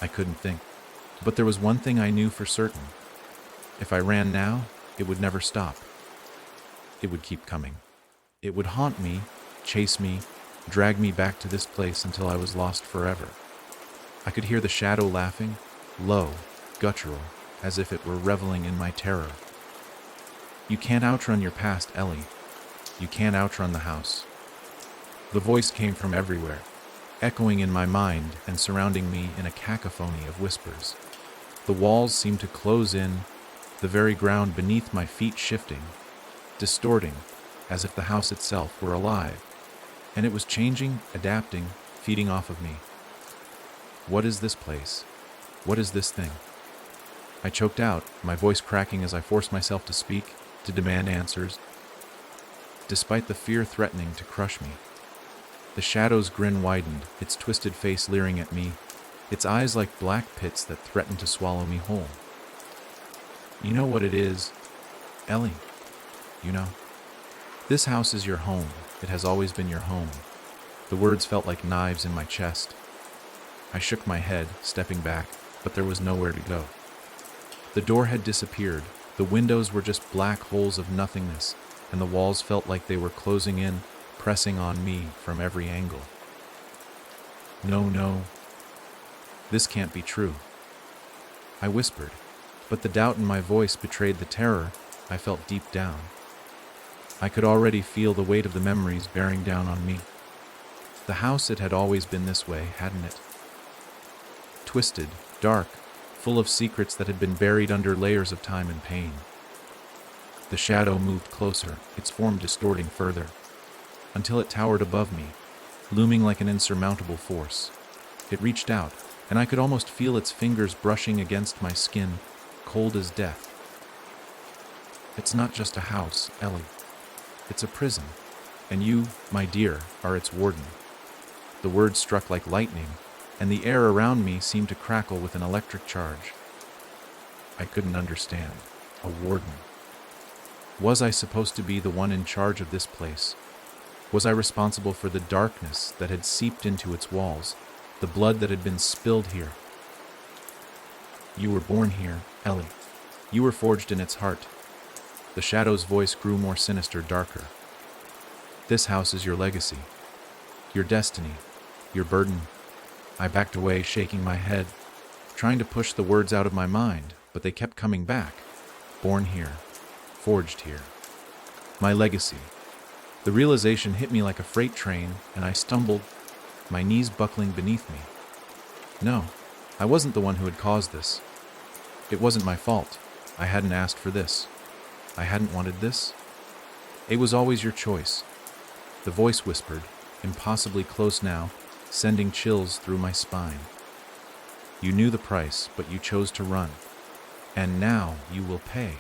I couldn't think. But there was one thing I knew for certain. If I ran now, it would never stop. It would keep coming. It would haunt me, chase me, drag me back to this place until I was lost forever. I could hear the shadow laughing, low, guttural, as if it were reveling in my terror. You can't outrun your past, Ellie. You can't outrun the house. The voice came from everywhere, echoing in my mind and surrounding me in a cacophony of whispers. The walls seemed to close in, the very ground beneath my feet shifting, distorting, as if the house itself were alive. And it was changing, adapting, feeding off of me. What is this place? What is this thing? I choked out, my voice cracking as I forced myself to speak, to demand answers. Despite the fear threatening to crush me, the shadow's grin widened, its twisted face leering at me, its eyes like black pits that threatened to swallow me whole. You know what it is, Ellie? You know. This house is your home. It has always been your home. The words felt like knives in my chest. I shook my head, stepping back, but there was nowhere to go. The door had disappeared. The windows were just black holes of nothingness, and the walls felt like they were closing in, pressing on me from every angle. No. This can't be true. I whispered, but the doubt in my voice betrayed the terror I felt deep down. I could already feel the weight of the memories bearing down on me. The house, it had always been this way, hadn't it? Twisted, dark, full of secrets that had been buried under layers of time and pain. The shadow moved closer, its form distorting further, until it towered above me, looming like an insurmountable force. It reached out, and I could almost feel its fingers brushing against my skin, cold as death. It's not just a house, Ellie. It's a prison, and you, my dear, are its warden. The words struck like lightning, and the air around me seemed to crackle with an electric charge. I couldn't understand. A warden. Was I supposed to be the one in charge of this place? Was I responsible for the darkness that had seeped into its walls, the blood that had been spilled here? You were born here, Ellie. You were forged in its heart. The shadow's voice grew more sinister, darker. This house is your legacy, your destiny, your burden. I backed away, shaking my head, trying to push the words out of my mind, but they kept coming back. Born here, forged here. My legacy. The realization hit me like a freight train, and I stumbled, my knees buckling beneath me. No, I wasn't the one who had caused this. It wasn't my fault. I hadn't asked for this. I hadn't wanted this. It was always your choice. The voice whispered, impossibly close now, sending chills through my spine. You knew the price, but you chose to run. And now you will pay.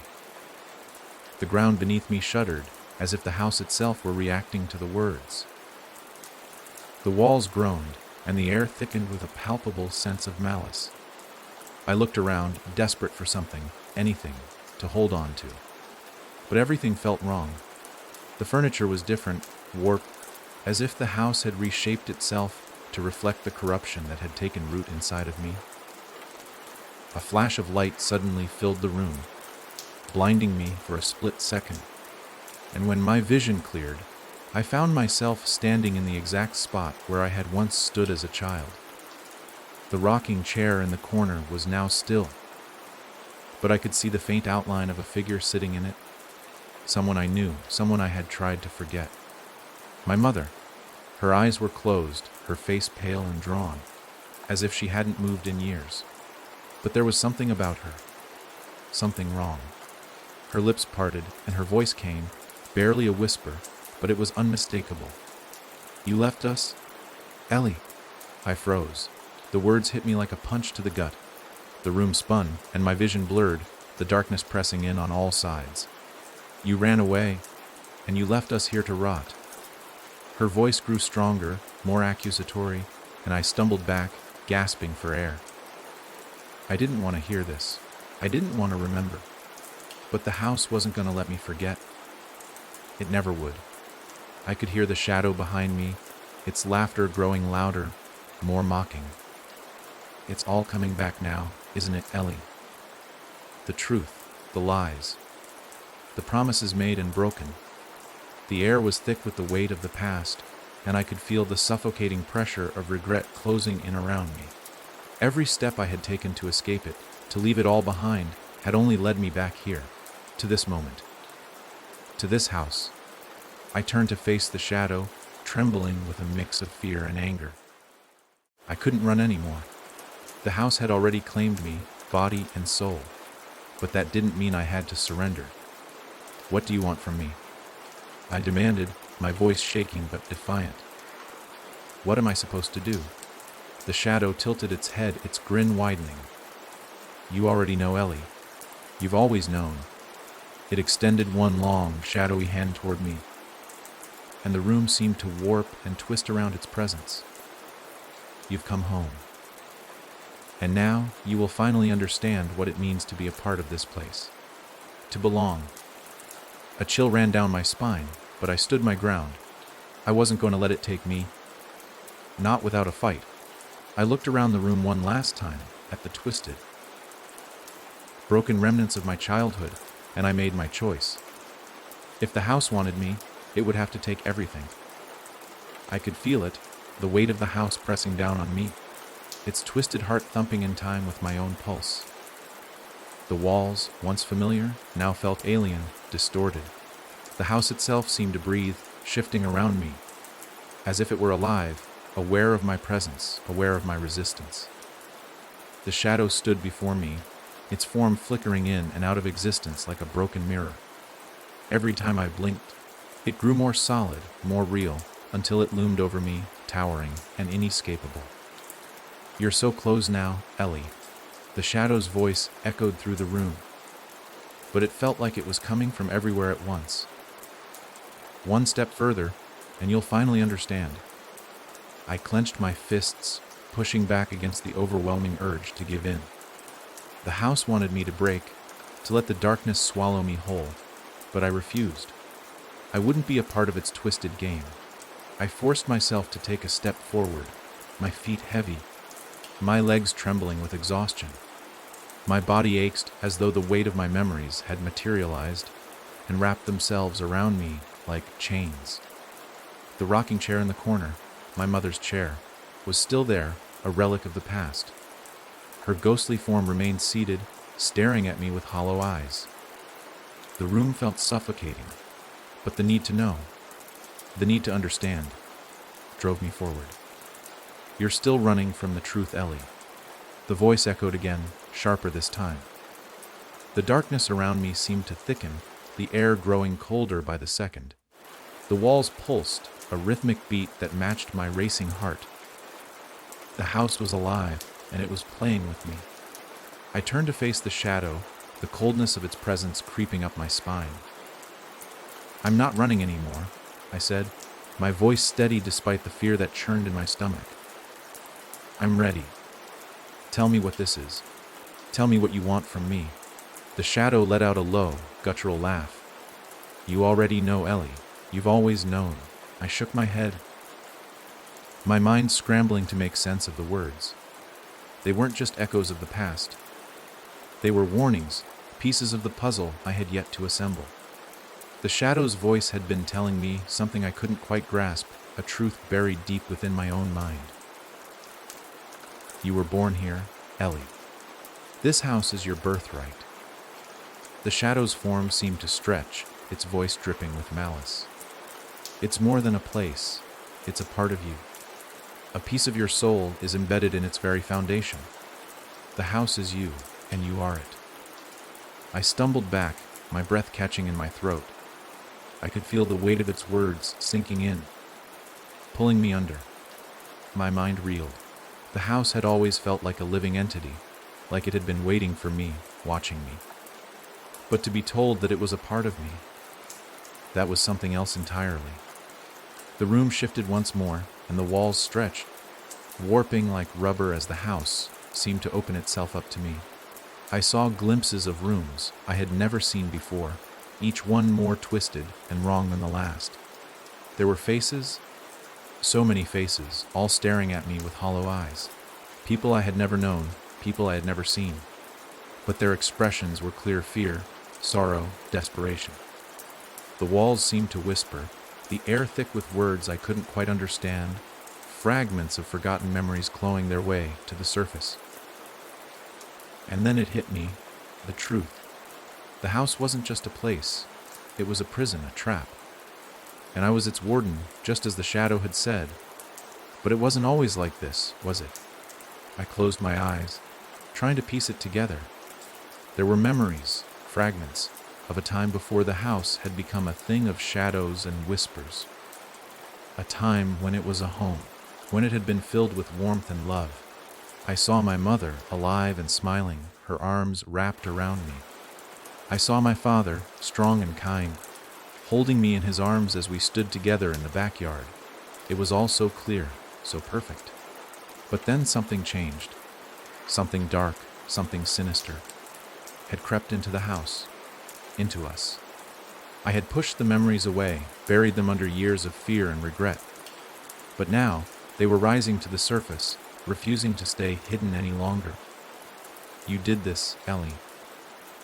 The ground beneath me shuddered, as if the house itself were reacting to the words. The walls groaned, and the air thickened with a palpable sense of malice. I looked around, desperate for something, anything, to hold on to. But everything felt wrong. The furniture was different, warped, as if the house had reshaped itself to reflect the corruption that had taken root inside of me. A flash of light suddenly filled the room, blinding me for a split second. And when my vision cleared, I found myself standing in the exact spot where I had once stood as a child. The rocking chair in the corner was now still, but I could see the faint outline of a figure sitting in it. Someone I knew, someone I had tried to forget. My mother. Her eyes were closed, her face pale and drawn, as if she hadn't moved in years. But there was something about her, something wrong. Her lips parted, and her voice came, barely a whisper, but it was unmistakable. "You left us? Ellie." I froze. The words hit me like a punch to the gut. The room spun, and my vision blurred, the darkness pressing in on all sides. "You ran away, and you left us here to rot." Her voice grew stronger, more accusatory, and I stumbled back, gasping for air. I didn't want to hear this. I didn't want to remember. But the house wasn't going to let me forget. It never would. I could hear the shadow behind me, its laughter growing louder, more mocking. "It's all coming back now, isn't it, Ellie?" The truth, the lies, the promises made and broken. The air was thick with the weight of the past, and I could feel the suffocating pressure of regret closing in around me. Every step I had taken to escape it, to leave it all behind, had only led me back here, to this moment, to this house. I turned to face the shadow, trembling with a mix of fear and anger. I couldn't run anymore. The house had already claimed me, body and soul, but that didn't mean I had to surrender. "What do you want from me?" I demanded, my voice shaking but defiant. "What am I supposed to do?" The shadow tilted its head, its grin widening. "You already know, Ellie. You've always known." It extended one long, shadowy hand toward me, and the room seemed to warp and twist around its presence. "You've come home. And now you will finally understand what it means to be a part of this place, to belong." A chill ran down my spine, but I stood my ground. I wasn't going to let it take me. Not without a fight. I looked around the room one last time, at the twisted, broken remnants of my childhood, and I made my choice. If the house wanted me, it would have to take everything. I could feel it, the weight of the house pressing down on me, its twisted heart thumping in time with my own pulse. The walls, once familiar, now felt alien, distorted. The house itself seemed to breathe, shifting around me, as if it were alive, aware of my presence, aware of my resistance. The shadow stood before me, its form flickering in and out of existence like a broken mirror. Every time I blinked, it grew more solid, more real, until it loomed over me, towering and inescapable. "You're so close now, Ellie." The shadow's voice echoed through the room, but it felt like it was coming from everywhere at once. "One step further, and you'll finally understand." I clenched my fists, pushing back against the overwhelming urge to give in. The house wanted me to break, to let the darkness swallow me whole, but I refused. I wouldn't be a part of its twisted game. I forced myself to take a step forward, my feet heavy, my legs trembling with exhaustion. My body ached as though the weight of my memories had materialized and wrapped themselves around me like chains. The rocking chair in the corner, my mother's chair, was still there, a relic of the past. Her ghostly form remained seated, staring at me with hollow eyes. The room felt suffocating, but the need to know, the need to understand, drove me forward. "You're still running from the truth, Ellie." The voice echoed again, sharper this time. The darkness around me seemed to thicken, the air growing colder by the second. The walls pulsed, a rhythmic beat that matched my racing heart. The house was alive, and it was playing with me. I turned to face the shadow, the coldness of its presence creeping up my spine. "I'm not running anymore," I said, my voice steady despite the fear that churned in my stomach. "I'm ready. Tell me what this is." Tell me what you want from me." The shadow let out a low, guttural laugh. "You already know, Ellie. You've always known." I shook my head, my mind scrambling to make sense of the words. They weren't just echoes of the past. They were warnings, pieces of the puzzle I had yet to assemble. The shadow's voice had been telling me something I couldn't quite grasp, a truth buried deep within my own mind. "You were born here, Ellie. This house is your birthright." The shadow's form seemed to stretch, its voice dripping with malice. "It's more than a place. It's a part of you. A piece of your soul is embedded in its very foundation. The house is you, and you are it." I stumbled back, my breath catching in my throat. I could feel the weight of its words sinking in, pulling me under. My mind reeled. The house had always felt like a living entity, like it had been waiting for me, watching me. But to be told that it was a part of me, that was something else entirely. The room shifted once more, and the walls stretched, warping like rubber as the house seemed to open itself up to me. I saw glimpses of rooms I had never seen before, each one more twisted and wrong than the last. There were faces, so many faces, all staring at me with hollow eyes. People I had never known, people I had never seen. But their expressions were clear fear, sorrow, desperation. The walls seemed to whisper, the air thick with words I couldn't quite understand, fragments of forgotten memories clawing their way to the surface. And then it hit me, the truth. The house wasn't just a place, it was a prison, a trap. And I was its warden, just as the shadow had said. But it wasn't always like this, was it? I closed my eyes, trying to piece it together. There were memories, fragments, of a time before the house had become a thing of shadows and whispers. A time when it was a home, when it had been filled with warmth and love. I saw my mother, alive and smiling, her arms wrapped around me. I saw my father, strong and kind, holding me in his arms as we stood together in the backyard. It was all so clear, so perfect. But then something changed. Something dark, something sinister, had crept into the house, into us. I had pushed the memories away, buried them under years of fear and regret. But now, they were rising to the surface, refusing to stay hidden any longer. "You did this, Ellie."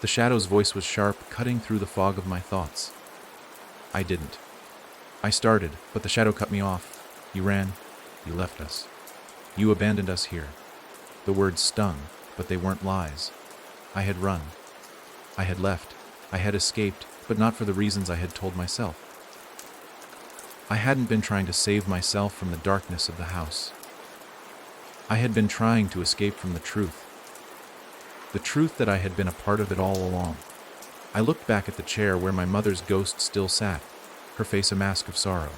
The shadow's voice was sharp, cutting through the fog of my thoughts. "I didn't. I started, but the shadow cut me off. You ran. You left us. You abandoned us here." The words stung, but they weren't lies. I had run. I had left. I had escaped, but not for the reasons I had told myself. I hadn't been trying to save myself from the darkness of the house. I had been trying to escape from the truth. The truth that I had been a part of it all along. I looked back at the chair where my mother's ghost still sat, her face a mask of sorrow.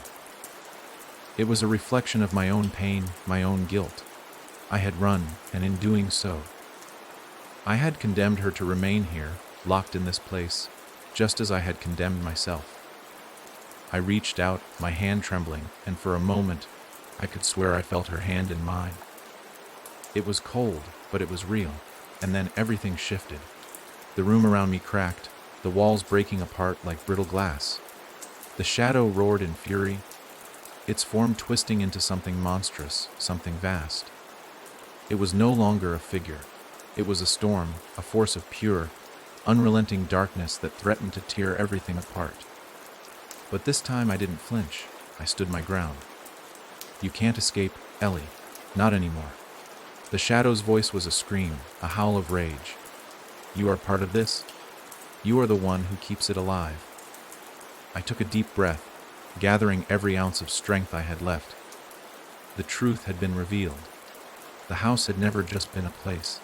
It was a reflection of my own pain, my own guilt. I had run, and in doing so, I had condemned her to remain here, locked in this place, just as I had condemned myself. I reached out, my hand trembling, and for a moment, I could swear I felt her hand in mine. It was cold, but it was real, and then everything shifted. The room around me cracked, the walls breaking apart like brittle glass. The shadow roared in fury, its form twisting into something monstrous, something vast. It was no longer a figure. It was a storm, a force of pure, unrelenting darkness that threatened to tear everything apart. But this time I didn't flinch. I stood my ground. "You can't escape, Ellie. Not anymore." The shadow's voice was a scream, a howl of rage. "You are part of this. You are the one who keeps it alive." I took a deep breath, gathering every ounce of strength I had left. The truth had been revealed. The house had never just been a place.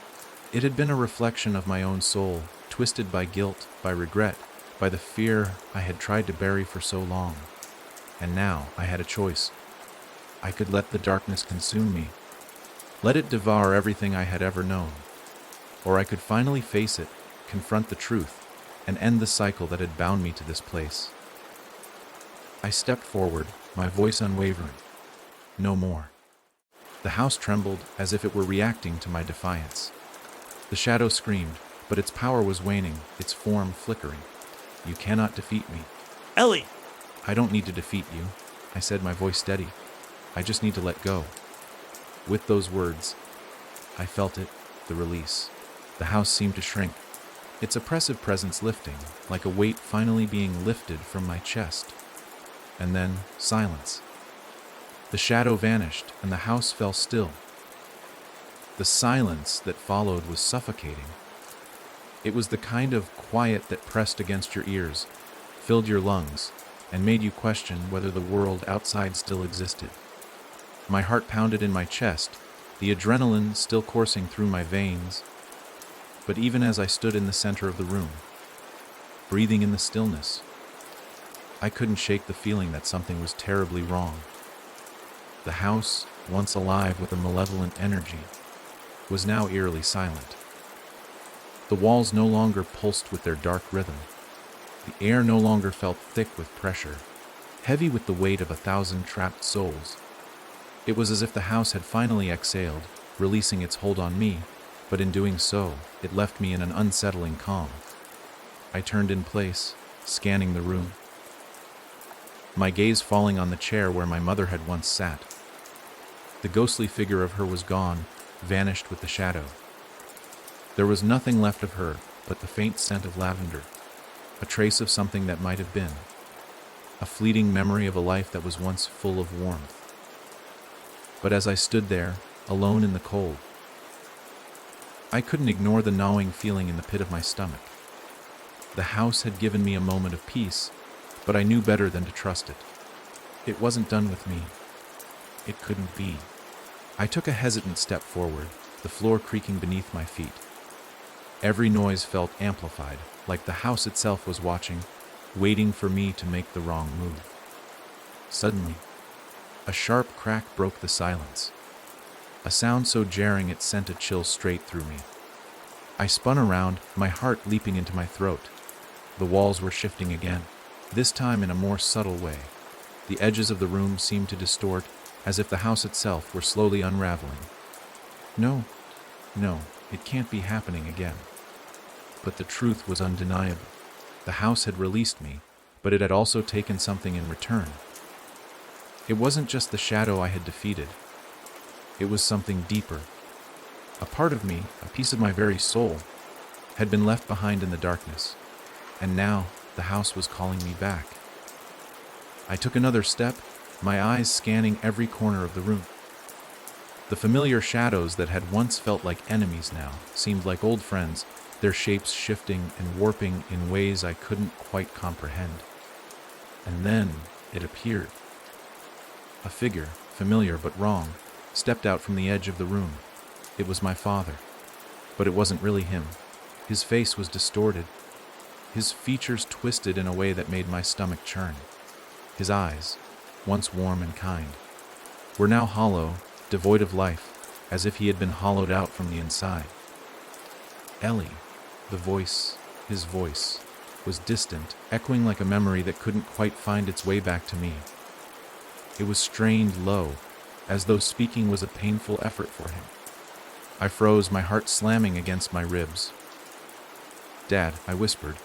It had been a reflection of my own soul, twisted by guilt, by regret, by the fear I had tried to bury for so long. And now I had a choice. I could let the darkness consume me, let it devour everything I had ever known. Or I could finally face it, confront the truth, and end the cycle that had bound me to this place. I stepped forward, my voice unwavering. No more. The house trembled as if it were reacting to my defiance. The shadow screamed, but its power was waning, its form flickering. You cannot defeat me. Ellie! I don't need to defeat you, I said, my voice steady. I just need to let go. With those words, I felt it, the release. The house seemed to shrink, its oppressive presence lifting, like a weight finally being lifted from my chest. And then, silence. The shadow vanished, and the house fell still. The silence that followed was suffocating. It was the kind of quiet that pressed against your ears, filled your lungs, and made you question whether the world outside still existed. My heart pounded in my chest, the adrenaline still coursing through my veins. But even as I stood in the center of the room, breathing in the stillness, I couldn't shake the feeling that something was terribly wrong. The house, once alive with a malevolent energy, was now eerily silent. The walls no longer pulsed with their dark rhythm. The air no longer felt thick with pressure, heavy with the weight of 1,000 trapped souls. It was as if the house had finally exhaled, releasing its hold on me, but in doing so, it left me in an unsettling calm. I turned in place, scanning the room, my gaze falling on the chair where my mother had once sat. The ghostly figure of her was gone, vanished with the shadow. There was nothing left of her but the faint scent of lavender, a trace of something that might have been, a fleeting memory of a life that was once full of warmth. But as I stood there, alone in the cold, I couldn't ignore the gnawing feeling in the pit of my stomach. The house had given me a moment of peace, but I knew better than to trust it. It wasn't done with me. It couldn't be. I took a hesitant step forward, the floor creaking beneath my feet. Every noise felt amplified, like the house itself was watching, waiting for me to make the wrong move. Suddenly, a sharp crack broke the silence, a sound so jarring it sent a chill straight through me. I spun around, my heart leaping into my throat. The walls were shifting again, this time in a more subtle way. The edges of the room seemed to distort, as if the house itself were slowly unraveling. No, it can't be happening again. But the truth was undeniable. The house had released me, but it had also taken something in return. It wasn't just the shadow I had defeated. It was something deeper. A part of me, a piece of my very soul, had been left behind in the darkness, and now the house was calling me back. I took another step, my eyes scanning every corner of the room. The familiar shadows that had once felt like enemies now seemed like old friends, their shapes shifting and warping in ways I couldn't quite comprehend. And then it appeared. A figure, familiar but wrong, stepped out from the edge of the room. It was my father, but it wasn't really him. His face was distorted, his features twisted in a way that made my stomach churn. His eyes, once warm and kind, were now hollow, devoid of life, as if he had been hollowed out from the inside. Ellie, his voice, was distant, echoing like a memory that couldn't quite find its way back to me. It was strained low, as though speaking was a painful effort for him. I froze, my heart slamming against my ribs. "Dad," I whispered,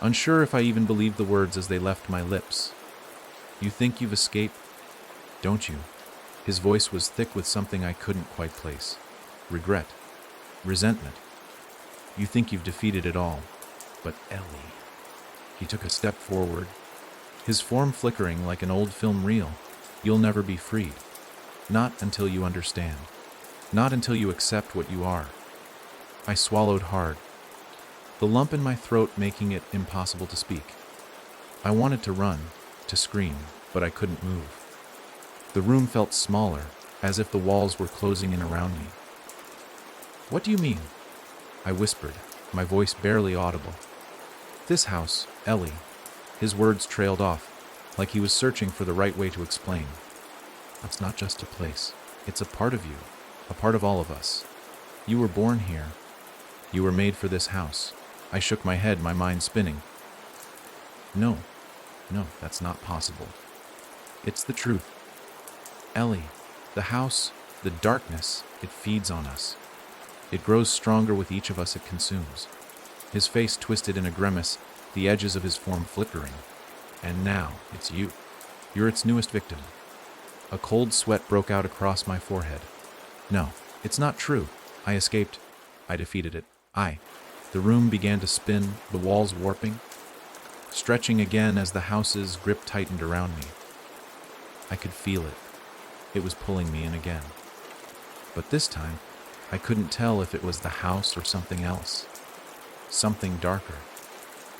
unsure if I even believed the words as they left my lips. "You think you've escaped, don't you?" His voice was thick with something I couldn't quite place. Regret. Resentment. "You think you've defeated it all. But Ellie..." He took a step forward, his form flickering like an old film reel. "You'll never be freed. Not until you understand. Not until you accept what you are." I swallowed hard, the lump in my throat making it impossible to speak. I wanted to run, to scream, but I couldn't move. The room felt smaller, as if the walls were closing in around me. "What do you mean?" I whispered, my voice barely audible. "This house, Ellie." His words trailed off, like he was searching for the right way to explain. "It's not just a place. It's a part of you, a part of all of us. You were born here. You were made for this house." I shook my head, my mind spinning. No, that's not possible. It's the truth. Ellie, the house, the darkness, it feeds on us. It grows stronger with each of us it consumes. His face twisted in a grimace, the edges of his form flickering. And now, it's you. You're its newest victim. A cold sweat broke out across my forehead. No, it's not true. I escaped. I defeated it. The room began to spin, the walls warping, stretching again as the house's grip tightened around me. I could feel it. It was pulling me in again. But this time, I couldn't tell if it was the house or something else. Something darker.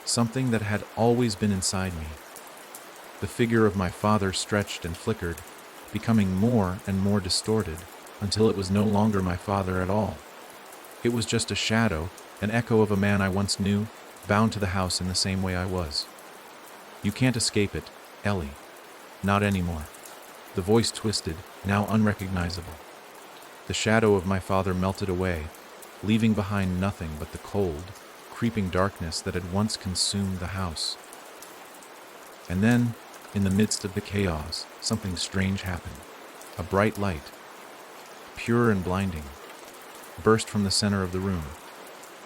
Something that had always been inside me. The figure of my father stretched and flickered, becoming more and more distorted until it was no longer my father at all. It was just a shadow, an echo of a man I once knew, bound to the house in the same way I was. You can't escape it, Ellie. Not anymore. The voice twisted, now unrecognizable. The shadow of my father melted away, leaving behind nothing but the cold, creeping darkness that had once consumed the house. And then, in the midst of the chaos, something strange happened. A bright light, pure and blinding, burst from the center of the room.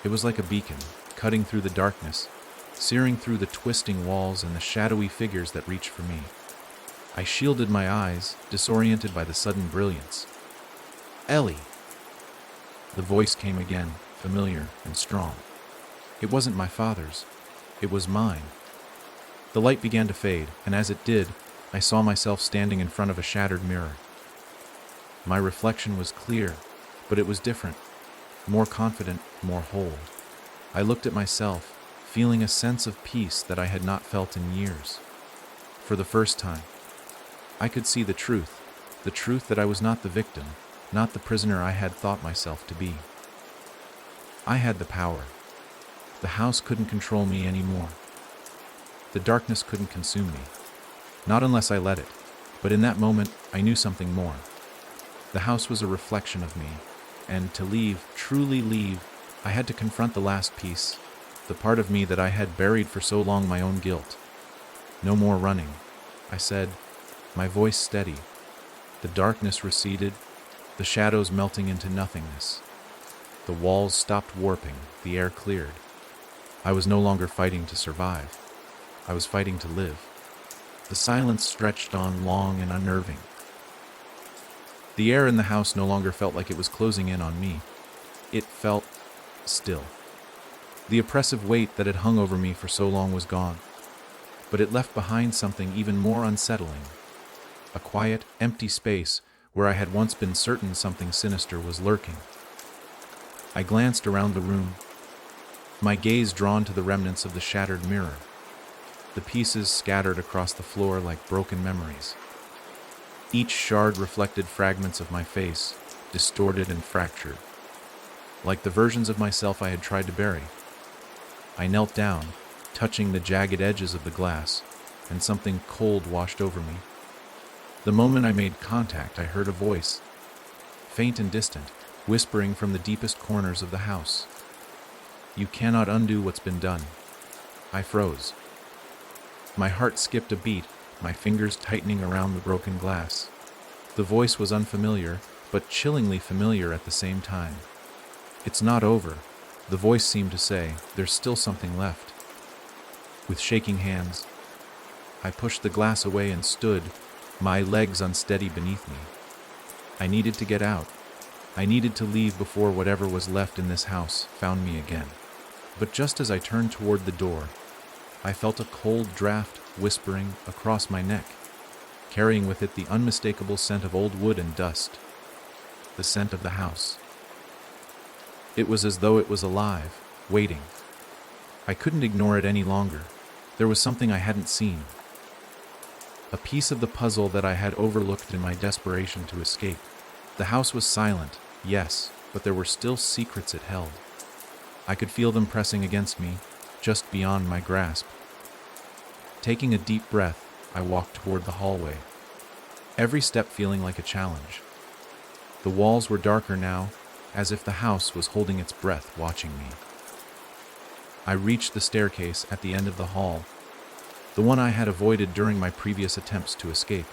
It was like a beacon, cutting through the darkness, searing through the twisting walls and the shadowy figures that reached for me. I shielded my eyes, disoriented by the sudden brilliance. Ellie! The voice came again, familiar and strong. It wasn't my father's. It was mine. The light began to fade, and as it did, I saw myself standing in front of a shattered mirror. My reflection was clear, but it was different. More confident, more whole. I looked at myself, feeling a sense of peace that I had not felt in years. For the first time, I could see the truth that I was not the victim, not the prisoner I had thought myself to be. I had the power. The house couldn't control me anymore. The darkness couldn't consume me. Not unless I let it, but in that moment, I knew something more. The house was a reflection of me, and to leave, truly leave, I had to confront the last piece, the part of me that I had buried for so long, my own guilt. No more running, I said, my voice steady. The darkness receded, the shadows melting into nothingness. The walls stopped warping, the air cleared. I was no longer fighting to survive. I was fighting to live. The silence stretched on long and unnerving. The air in the house no longer felt like it was closing in on me. It felt still. The oppressive weight that had hung over me for so long was gone, but it left behind something even more unsettling. A quiet, empty space where I had once been certain something sinister was lurking. I glanced around the room, my gaze drawn to the remnants of the shattered mirror, the pieces scattered across the floor like broken memories. Each shard reflected fragments of my face, distorted and fractured, like the versions of myself I had tried to bury. I knelt down, touching the jagged edges of the glass, and something cold washed over me. The moment I made contact, I heard a voice, faint and distant, whispering from the deepest corners of the house. You cannot undo what's been done. I froze. My heart skipped a beat, my fingers tightening around the broken glass. The voice was unfamiliar, but chillingly familiar at the same time. It's not over, the voice seemed to say. There's still something left. With shaking hands, I pushed the glass away and stood, my legs unsteady beneath me. I needed to get out. I needed to leave before whatever was left in this house found me again. But just as I turned toward the door, I felt a cold draft whispering across my neck, carrying with it the unmistakable scent of old wood and dust, the scent of the house. It was as though it was alive, waiting. I couldn't ignore it any longer. There was something I hadn't seen. A piece of the puzzle that I had overlooked in my desperation to escape. The house was silent, yes, but there were still secrets it held. I could feel them pressing against me, just beyond my grasp. Taking a deep breath, I walked toward the hallway, every step feeling like a challenge. The walls were darker now, as if the house was holding its breath, watching me. I reached the staircase at the end of the hall, the one I had avoided during my previous attempts to escape,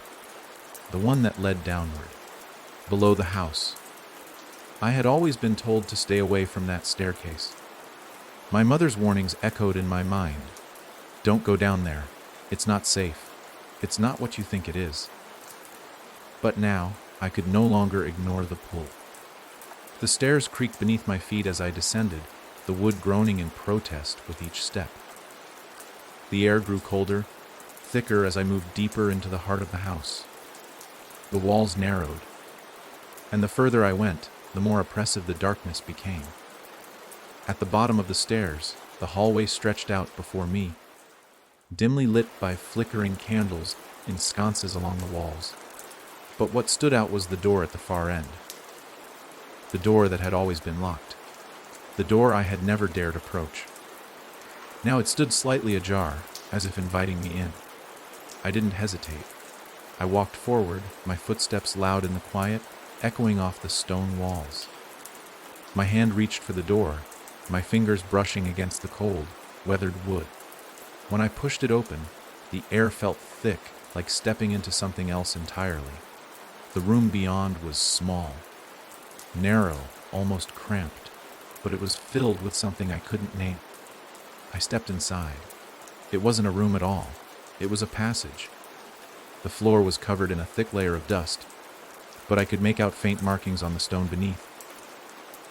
the one that led downward, below the house. I had always been told to stay away from that staircase. My mother's warnings echoed in my mind. Don't go down there. It's not safe. It's not what you think it is. But now, I could no longer ignore the pull. The stairs creaked beneath my feet as I descended, the wood groaning in protest with each step. The air grew colder, thicker as I moved deeper into the heart of the house. The walls narrowed, and the further I went, the more oppressive the darkness became. At the bottom of the stairs, the hallway stretched out before me, dimly lit by flickering candles in sconces along the walls. But what stood out was the door at the far end. The door that had always been locked. The door I had never dared approach. Now it stood slightly ajar, as if inviting me in. I didn't hesitate. I walked forward, my footsteps loud in the quiet, echoing off the stone walls. My hand reached for the door, my fingers brushing against the cold, weathered wood. When I pushed it open, the air felt thick, like stepping into something else entirely. The room beyond was small, narrow, almost cramped, but it was filled with something I couldn't name. I stepped inside. It wasn't a room at all. It was a passage. The floor was covered in a thick layer of dust, but I could make out faint markings on the stone beneath.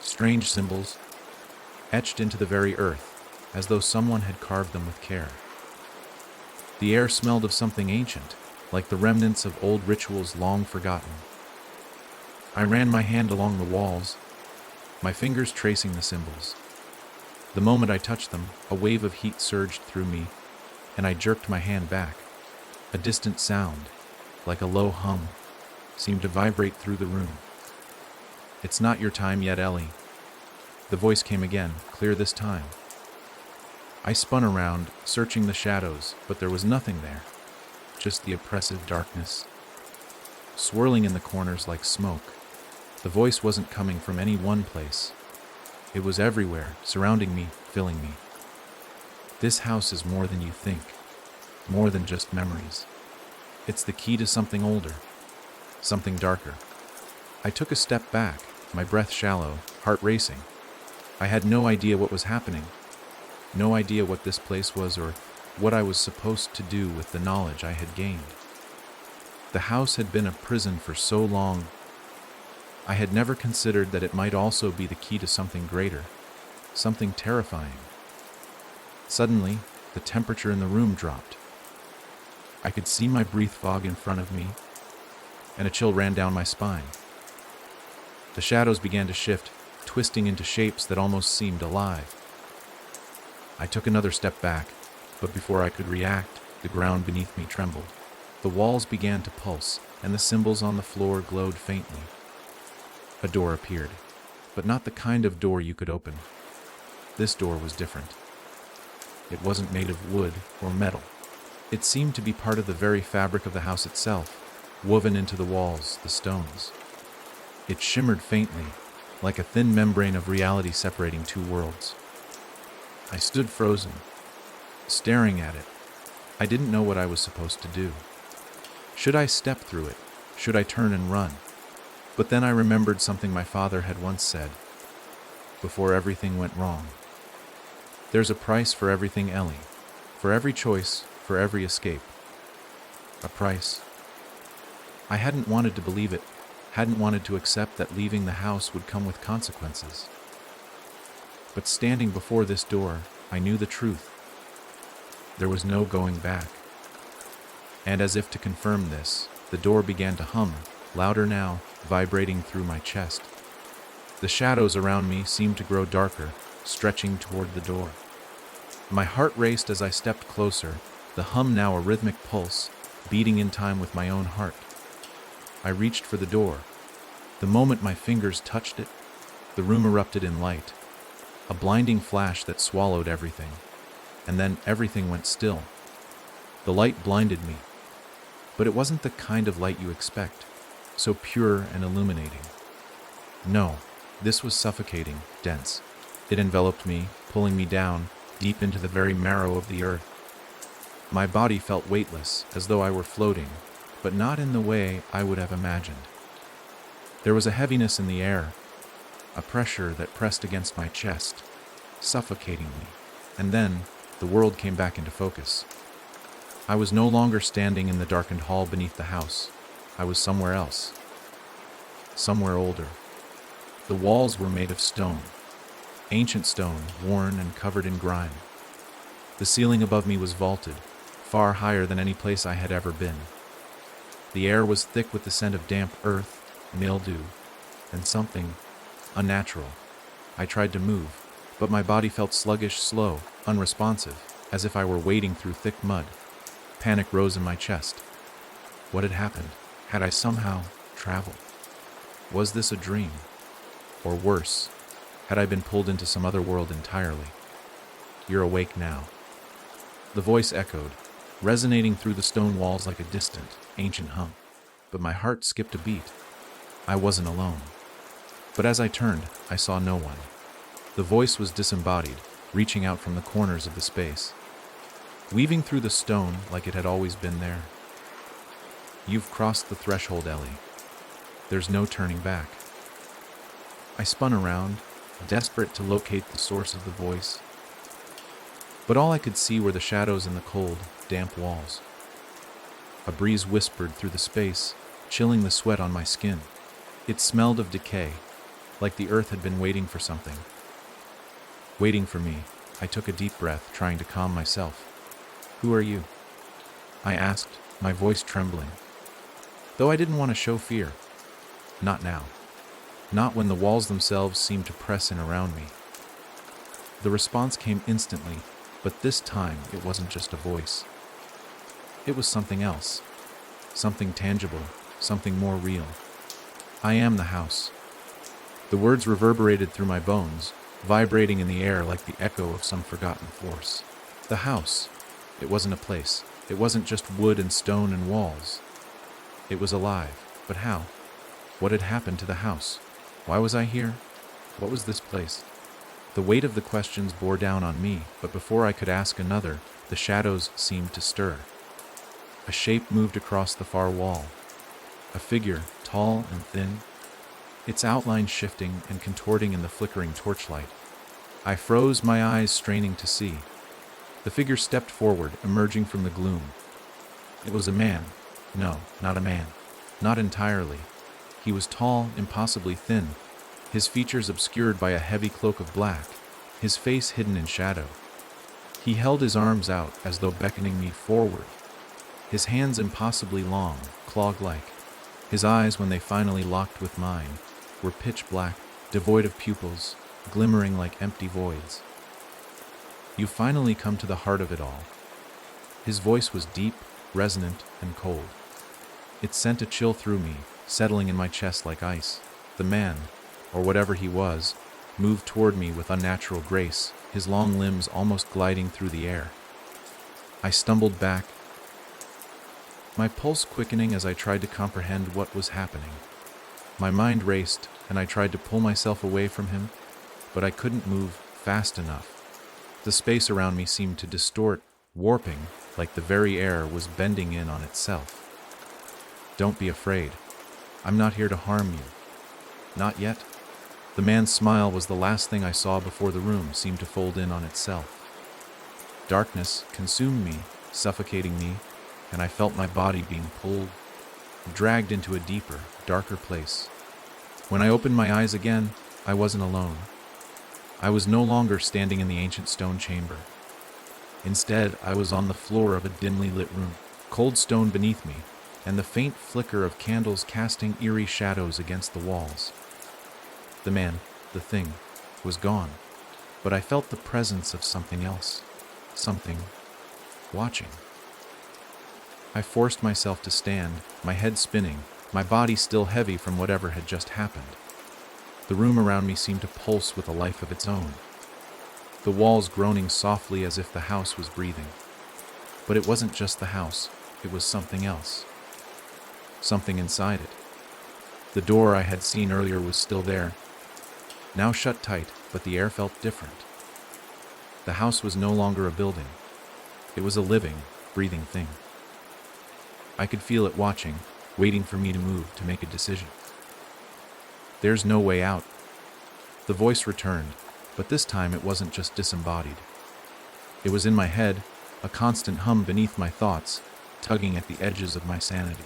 Strange symbols, etched into the very earth, as though someone had carved them with care. The air smelled of something ancient, like the remnants of old rituals long forgotten. I ran my hand along the walls, my fingers tracing the symbols. The moment I touched them, a wave of heat surged through me, and I jerked my hand back. A distant sound, like a low hum, seemed to vibrate through the room. "It's not your time yet, Ellie." The voice came again, clear this time. I spun around, searching the shadows, but there was nothing there, just the oppressive darkness, swirling in the corners like smoke. The voice wasn't coming from any one place. It was everywhere, surrounding me, filling me. This house is more than you think, more than just memories. It's the key to something older, something darker. I took a step back, my breath shallow, heart racing. I had no idea what was happening, no idea what this place was or what I was supposed to do with the knowledge I had gained. The house had been a prison for so long, I had never considered that it might also be the key to something greater, something terrifying. Suddenly, the temperature in the room dropped. I could see my breath fog in front of me, and a chill ran down my spine. The shadows began to shift, twisting into shapes that almost seemed alive. I took another step back, but before I could react, the ground beneath me trembled. The walls began to pulse, and the symbols on the floor glowed faintly. A door appeared, but not the kind of door you could open. This door was different. It wasn't made of wood or metal. It seemed to be part of the very fabric of the house itself, woven into the walls, the stones. It shimmered faintly, like a thin membrane of reality separating two worlds. I stood frozen, staring at it. I didn't know what I was supposed to do. Should I step through it? Should I turn and run? But then I remembered something my father had once said, before everything went wrong. There's a price for everything, Ellie. For every choice, for every escape. A price. I hadn't wanted to believe it, hadn't wanted to accept that leaving the house would come with consequences. But standing before this door, I knew the truth. There was no going back. And as if to confirm this, the door began to hum, louder now, vibrating through my chest. The shadows around me seemed to grow darker, stretching toward the door. My heart raced as I stepped closer, the hum now a rhythmic pulse, beating in time with my own heart. I reached for the door. The moment my fingers touched it, the room erupted in light, a blinding flash that swallowed everything, and then everything went still. The light blinded me, but it wasn't the kind of light you expect, so pure and illuminating. No, this was suffocating, dense. It enveloped me, pulling me down, deep into the very marrow of the earth. My body felt weightless, as though I were floating, but not in the way I would have imagined. There was a heaviness in the air, a pressure that pressed against my chest, suffocating me. And then, the world came back into focus. I was no longer standing in the darkened hall beneath the house. I was somewhere else. Somewhere older. The walls were made of stone. Ancient stone, worn and covered in grime. The ceiling above me was vaulted, far higher than any place I had ever been. The air was thick with the scent of damp earth, mildew, and something unnatural. I tried to move, but my body felt sluggish, slow, unresponsive, as if I were wading through thick mud. Panic rose in my chest. What had happened? Had I somehow traveled? Was this a dream? Or worse, had I been pulled into some other world entirely? You're awake now. The voice echoed, resonating through the stone walls like a distant, ancient hum. But my heart skipped a beat. I wasn't alone. But as I turned, I saw no one. The voice was disembodied, reaching out from the corners of the space, weaving through the stone like it had always been there. You've crossed the threshold, Ellie. There's no turning back. I spun around, desperate to locate the source of the voice. But all I could see were the shadows in the cold, damp walls. A breeze whispered through the space, chilling the sweat on my skin. It smelled of decay, like the earth had been waiting for something. Waiting for me. I took a deep breath, trying to calm myself. "Who are you?" I asked, my voice trembling. Though I didn't want to show fear. Not now. Not when the walls themselves seemed to press in around me. The response came instantly, but this time it wasn't just a voice. It was something else. Something tangible, something more real. "I am the house." The words reverberated through my bones, vibrating in the air like the echo of some forgotten force. The house. It wasn't a place. It wasn't just wood and stone and walls. It was alive. But how? What had happened to the house? Why was I here? What was this place? The weight of the questions bore down on me, but before I could ask another, the shadows seemed to stir. A shape moved across the far wall. A figure, tall and thin, its outline shifting and contorting in the flickering torchlight. I froze, my eyes straining to see. The figure stepped forward, emerging from the gloom. It was a man. No, not a man. Not entirely. He was tall, impossibly thin, his features obscured by a heavy cloak of black, his face hidden in shadow. He held his arms out as though beckoning me forward, his hands impossibly long, claw-like. His eyes, when they finally locked with mine, were pitch black, devoid of pupils, glimmering like empty voids. "You finally come to the heart of it all." His voice was deep, resonant, and cold. It sent a chill through me, settling in my chest like ice. The man, or whatever he was, moved toward me with unnatural grace, his long limbs almost gliding through the air. I stumbled back, my pulse quickening as I tried to comprehend what was happening. My mind raced, and I tried to pull myself away from him, but I couldn't move fast enough. The space around me seemed to distort, warping, like the very air was bending in on itself. "Don't be afraid. I'm not here to harm you." "Not yet." The man's smile was the last thing I saw before the room seemed to fold in on itself. Darkness consumed me, suffocating me, and I felt my body being pulled, dragged into a deeper, darker place. When I opened my eyes again, I wasn't alone. I was no longer standing in the ancient stone chamber. Instead, I was on the floor of a dimly lit room, cold stone beneath me, and the faint flicker of candles casting eerie shadows against the walls. The man, the thing, was gone, but I felt the presence of something else, something watching. I forced myself to stand, my head spinning, my body still heavy from whatever had just happened. The room around me seemed to pulse with a life of its own, the walls groaning softly as if the house was breathing. But it wasn't just the house, it was something else. Something inside it. The door I had seen earlier was still there, now shut tight, but the air felt different. The house was no longer a building. It was a living, breathing thing. I could feel it watching, waiting for me to move, to make a decision. "There's no way out." The voice returned, but this time it wasn't just disembodied. It was in my head, a constant hum beneath my thoughts, tugging at the edges of my sanity.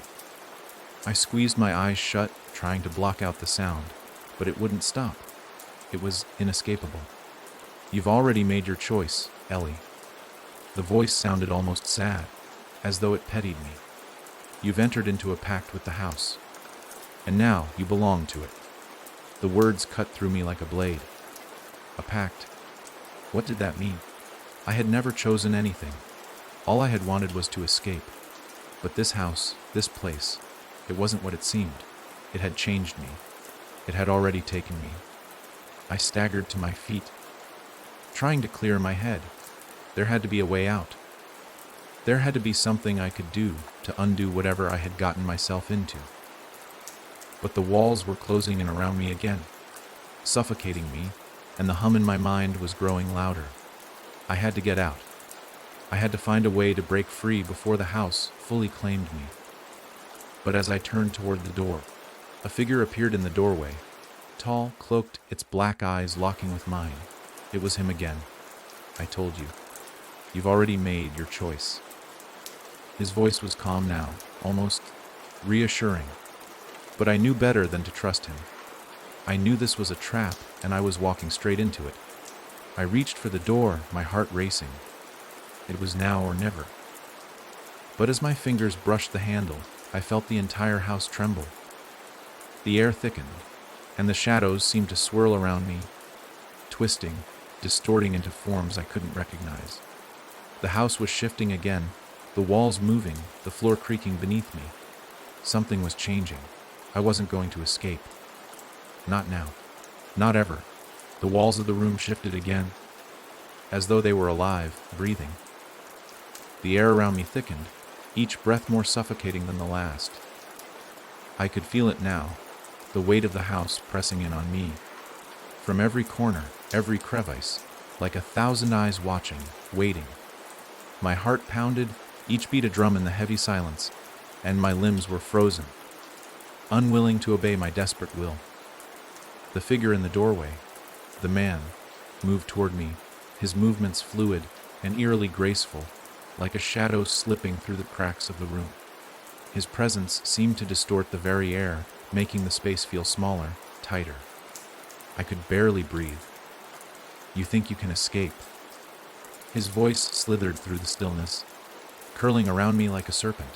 I squeezed my eyes shut, trying to block out the sound, but it wouldn't stop. It was inescapable. "You've already made your choice, Ellie." The voice sounded almost sad, as though it pitied me. "You've entered into a pact with the house, and now you belong to it." The words cut through me like a blade. A pact. What did that mean? I had never chosen anything. All I had wanted was to escape. But this house, this place, it wasn't what it seemed. It had changed me. It had already taken me. I staggered to my feet, trying to clear my head. There had to be a way out. There had to be something I could do to undo whatever I had gotten myself into. But the walls were closing in around me again, suffocating me, and the hum in my mind was growing louder. I had to get out. I had to find a way to break free before the house fully claimed me. But as I turned toward the door, a figure appeared in the doorway, tall, cloaked, its black eyes locking with mine. It was him again. "I told you. You've already made your choice." His voice was calm now, almost reassuring. But I knew better than to trust him. I knew this was a trap, and I was walking straight into it. I reached for the door, my heart racing. It was now or never. But as my fingers brushed the handle, I felt the entire house tremble. The air thickened, and the shadows seemed to swirl around me, twisting, distorting into forms I couldn't recognize. The house was shifting again, the walls moving, the floor creaking beneath me. Something was changing. I wasn't going to escape. Not now. Not ever. The walls of the room shifted again, as though they were alive, breathing. The air around me thickened, each breath more suffocating than the last. I could feel it now, the weight of the house pressing in on me. From every corner, every crevice, like 1,000 eyes watching, waiting. My heart pounded, each beat a drum in the heavy silence, and my limbs were frozen, unwilling to obey my desperate will. The figure in the doorway, the man, moved toward me, his movements fluid and eerily graceful, like a shadow slipping through the cracks of the room. His presence seemed to distort the very air, making the space feel smaller, tighter. I could barely breathe. "You think you can escape?" His voice slithered through the stillness, curling around me like a serpent.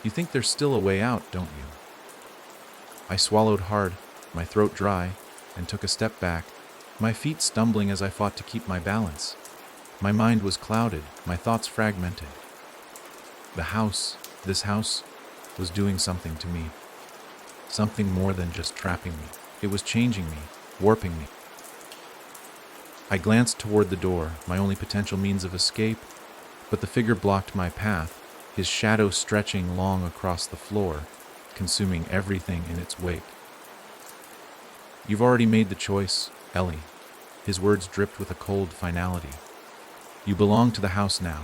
"You think there's still a way out, don't you?" I swallowed hard, my throat dry, and took a step back, my feet stumbling as I fought to keep my balance. My mind was clouded, my thoughts fragmented. The house, this house, was doing something to me. Something more than just trapping me. It was changing me, warping me. I glanced toward the door, my only potential means of escape, but the figure blocked my path, his shadow stretching long across the floor, consuming everything in its wake. "You've already made the choice, Ellie." His words dripped with a cold finality. "You belong to the house now."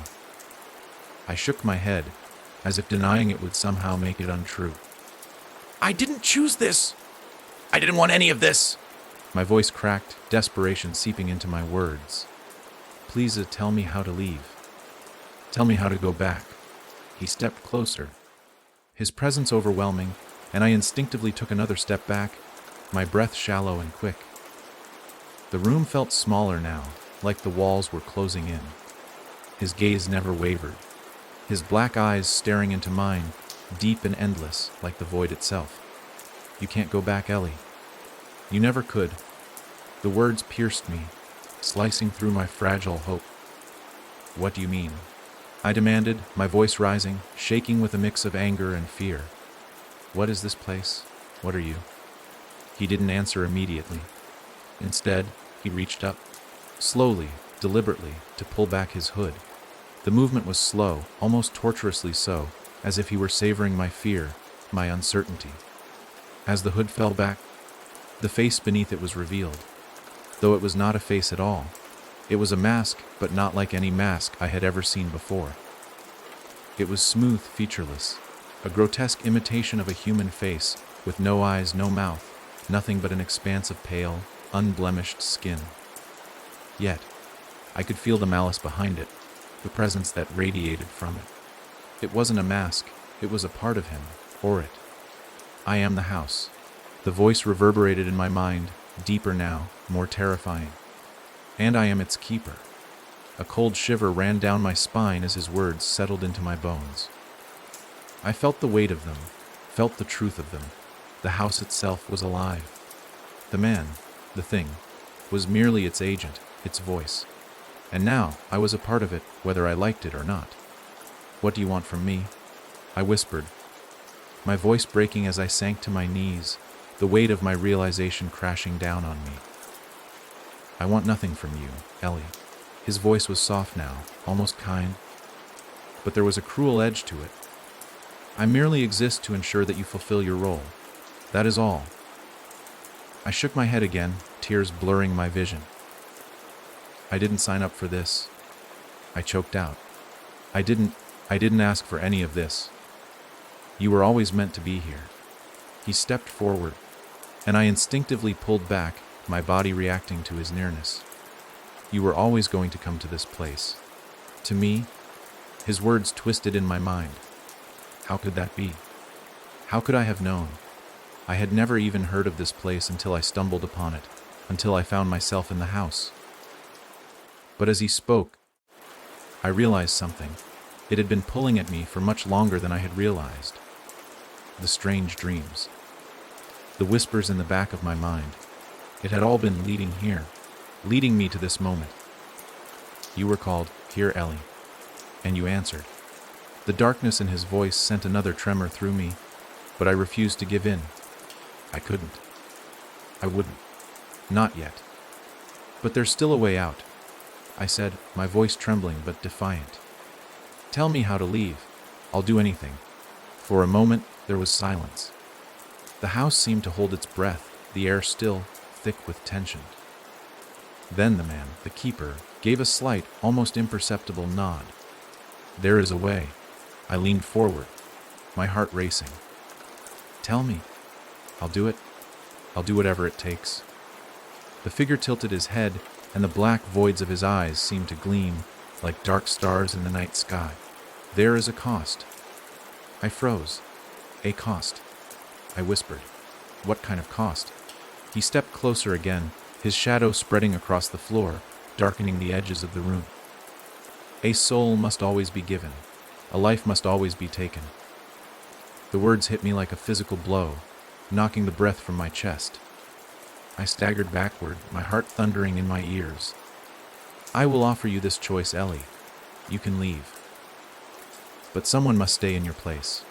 I shook my head, as if denying it would somehow make it untrue. "I didn't choose this! I didn't want any of this!" My voice cracked, desperation seeping into my words. "Please tell me how to leave. Tell me how to go back." He stepped closer, his presence overwhelming, and I instinctively took another step back, my breath shallow and quick. The room felt smaller now, like the walls were closing in. His gaze never wavered, his black eyes staring into mine, deep and endless, like the void itself. "You can't go back, Ellie. You never could." The words pierced me, slicing through my fragile hope. "What do you mean?" I demanded, my voice rising, shaking with a mix of anger and fear. "What is this place? What are you?" He didn't answer immediately. Instead, he reached up, slowly, deliberately, to pull back his hood. The movement was slow, almost torturously so, as if he were savoring my fear, my uncertainty. As the hood fell back, the face beneath it was revealed. Though it was not a face at all. It was a mask, but not like any mask I had ever seen before. It was smooth, featureless, a grotesque imitation of a human face, with no eyes, no mouth, nothing but an expanse of pale, unblemished skin. Yet, I could feel the malice behind it, the presence that radiated from it. It wasn't a mask, it was a part of him, or it. I am the house. The voice reverberated in my mind, deeper now, more terrifying. And I am its keeper. A cold shiver ran down my spine as his words settled into my bones. I felt the weight of them, felt the truth of them. The house itself was alive. The man, the thing, was merely its agent, its voice. And now I was a part of it, whether I liked it or not. "What do you want from me?" I whispered, my voice breaking as I sank to my knees, the weight of my realization crashing down on me. "I want nothing from you, Ellie." His voice was soft now, almost kind, but there was a cruel edge to it. "I merely exist to ensure that you fulfill your role. That is all." I shook my head again, tears blurring my vision. "I didn't sign up for this," I choked out. I didn't ask for any of this. You were always meant to be here." He stepped forward, and I instinctively pulled back, my body reacting to his nearness. "You were always going to come to this place. To me." His words twisted in my mind. How could that be? How could I have known? I had never even heard of this place until I stumbled upon it, until I found myself in the house. But as he spoke, I realized something. It had been pulling at me for much longer than I had realized. The strange dreams. The whispers in the back of my mind. It had all been leading here, leading me to this moment. "You were called here, Ellie, and you answered." The darkness in his voice sent another tremor through me, but I refused to give in. I couldn't. I wouldn't. Not yet. "But there's still a way out," I said, my voice trembling but defiant. "Tell me how to leave. I'll do anything." For a moment, there was silence. The house seemed to hold its breath, the air still, thick with tension. Then the man, the keeper, gave a slight, almost imperceptible nod. "There is a way." I leaned forward, my heart racing. "Tell me." "I'll do it. I'll do whatever it takes." The figure tilted his head, and the black voids of his eyes seemed to gleam like dark stars in the night sky. "There is a cost." I froze. "A cost?" I whispered. "What kind of cost?" He stepped closer again, his shadow spreading across the floor, darkening the edges of the room. "A soul must always be given. A life must always be taken." The words hit me like a physical blow, knocking the breath from my chest. I staggered backward, my heart thundering in my ears. "I will offer you this choice, Ellie. You can leave. But someone must stay in your place."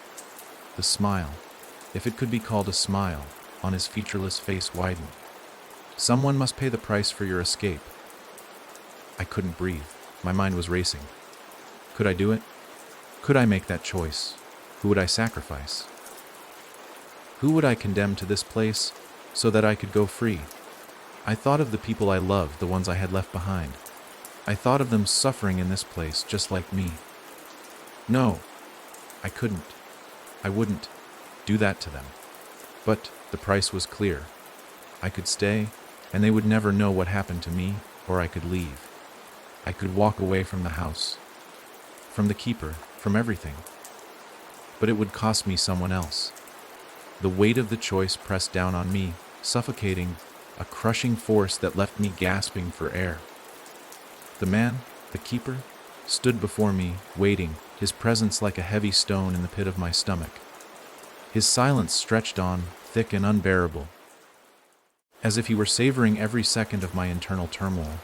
The smile, if it could be called a smile, on his featureless face widened. "Someone must pay the price for your escape." I couldn't breathe. My mind was racing. Could I do it? Could I make that choice? Who would I sacrifice? Who would I condemn to this place so that I could go free? I thought of the people I loved, the ones I had left behind. I thought of them suffering in this place just like me. No, I couldn't. I wouldn't do that to them. But the price was clear. I could stay, and they would never know what happened to me, or I could leave. I could walk away from the house, from the keeper, from everything. But it would cost me someone else. The weight of the choice pressed down on me, suffocating, a crushing force that left me gasping for air. The man, the keeper, stood before me, waiting, his presence like a heavy stone in the pit of my stomach. His silence stretched on, thick and unbearable, as if he were savoring every second of my internal turmoil.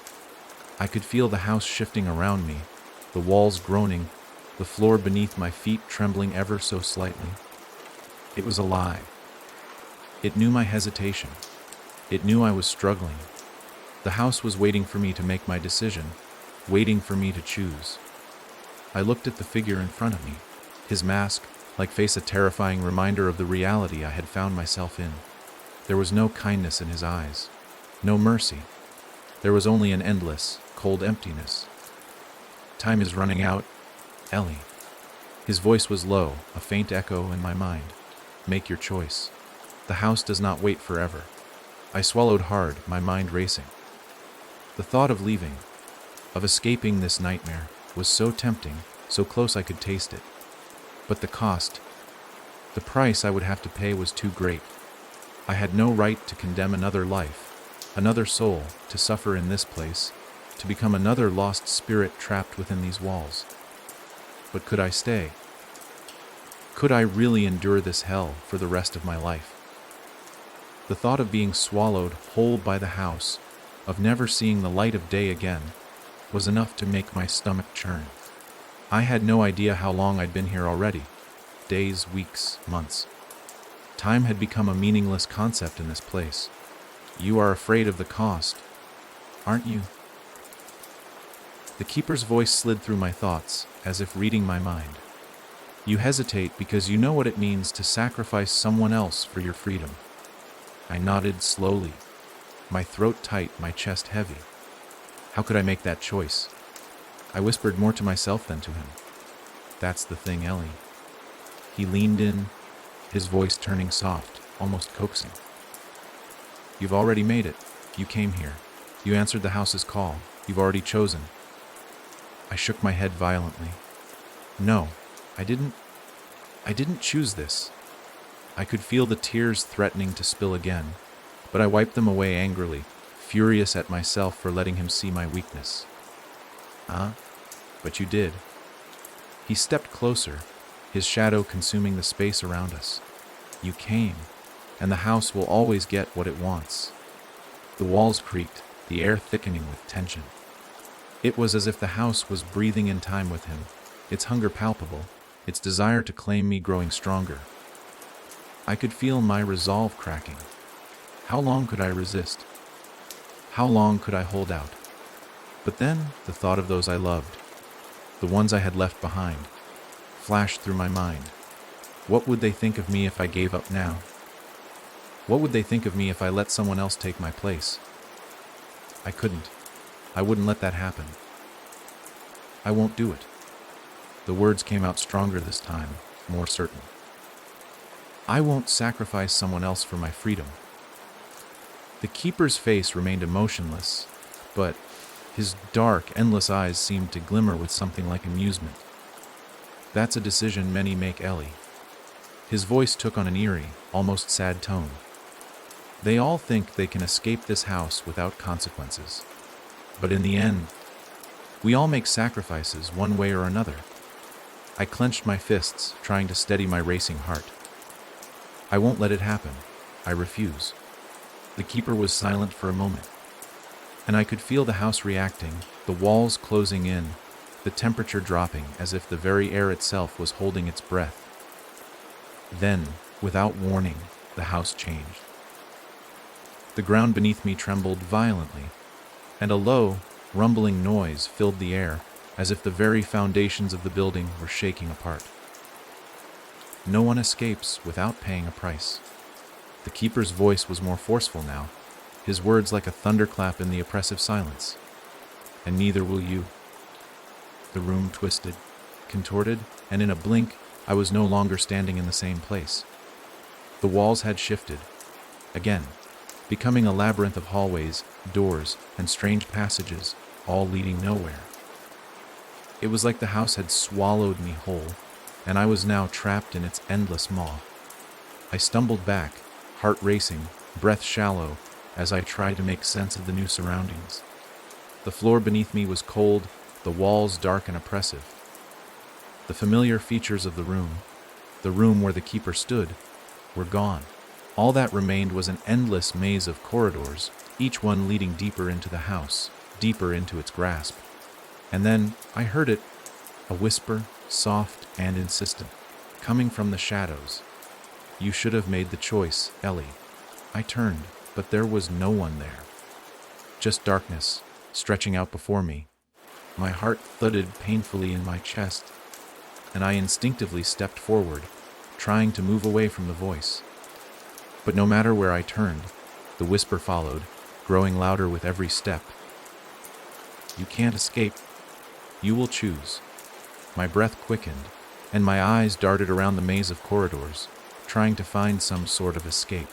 I could feel the house shifting around me, the walls groaning, the floor beneath my feet trembling ever so slightly. It was alive. It knew my hesitation. It knew I was struggling. The house was waiting for me to make my decision, waiting for me to choose. I looked at the figure in front of me, his mask, like face a terrifying reminder of the reality I had found myself in. There was no kindness in his eyes, no mercy. There was only an endless, cold emptiness. "Time is running out, Ellie." His voice was low, a faint echo in my mind. "Make your choice. The house does not wait forever." I swallowed hard, my mind racing. The thought of leaving, of escaping this nightmare, was so tempting, so close I could taste it. But the cost, the price I would have to pay was too great. I had no right to condemn another life, another soul, to suffer in this place, to become another lost spirit trapped within these walls. But could I stay? Could I really endure this hell for the rest of my life? The thought of being swallowed whole by the house, of never seeing the light of day again, was enough to make my stomach churn. I had no idea how long I'd been here already. Days, weeks, months. Time had become a meaningless concept in this place. You are afraid of the cost, aren't you? The keeper's voice slid through my thoughts, as if reading my mind. You hesitate because you know what it means to sacrifice someone else for your freedom. I nodded slowly, my throat tight, my chest heavy. How could I make that choice? I whispered more to myself than to him. That's the thing, Ellie. He leaned in, his voice turning soft, almost coaxing. You've already made it. You came here. You answered the house's call. You've already chosen. I shook my head violently. No, I didn't choose this. I could feel the tears threatening to spill again, but I wiped them away angrily, furious at myself for letting him see my weakness. But you did. He stepped closer, his shadow consuming the space around us. You came, and the house will always get what it wants. The walls creaked, the air thickening with tension. It was as if the house was breathing in time with him, its hunger palpable, its desire to claim me growing stronger. I could feel my resolve cracking. How long could I resist? How long could I hold out? But then the thought of those I loved, the ones I had left behind, flashed through my mind. What would they think of me if I gave up now? What would they think of me if I let someone else take my place? I couldn't. I wouldn't let that happen. I won't do it. The words came out stronger this time, more certain. I won't sacrifice someone else for my freedom. The keeper's face remained emotionless, but his dark, endless eyes seemed to glimmer with something like amusement. That's a decision many make, Ellie. His voice took on an eerie, almost sad tone. They all think they can escape this house without consequences. But in the end, we all make sacrifices one way or another. I clenched my fists, trying to steady my racing heart. I won't let it happen. I refuse. The keeper was silent for a moment, and I could feel the house reacting, the walls closing in, the temperature dropping as if the very air itself was holding its breath. Then, without warning, the house changed. The ground beneath me trembled violently, and a low, rumbling noise filled the air as if the very foundations of the building were shaking apart. No one escapes without paying a price. The keeper's voice was more forceful now, his words like a thunderclap in the oppressive silence. And neither will you. The room twisted, contorted, and in a blink, I was no longer standing in the same place. The walls had shifted, again, becoming a labyrinth of hallways, doors, and strange passages, all leading nowhere. It was like the house had swallowed me whole, and I was now trapped in its endless maw. I stumbled back, heart racing, breath shallow, as I tried to make sense of the new surroundings. The floor beneath me was cold, the walls dark and oppressive. The familiar features of the room where the keeper stood, were gone. All that remained was an endless maze of corridors, each one leading deeper into the house, deeper into its grasp. And then I heard it, a whisper, soft and insistent, coming from the shadows. You should have made the choice, Ellie. I turned, but there was no one there. Just darkness, stretching out before me. My heart thudded painfully in my chest, and I instinctively stepped forward, trying to move away from the voice. But no matter where I turned, the whisper followed, growing louder with every step. You can't escape. You will choose. My breath quickened, and my eyes darted around the maze of corridors, trying to find some sort of escape.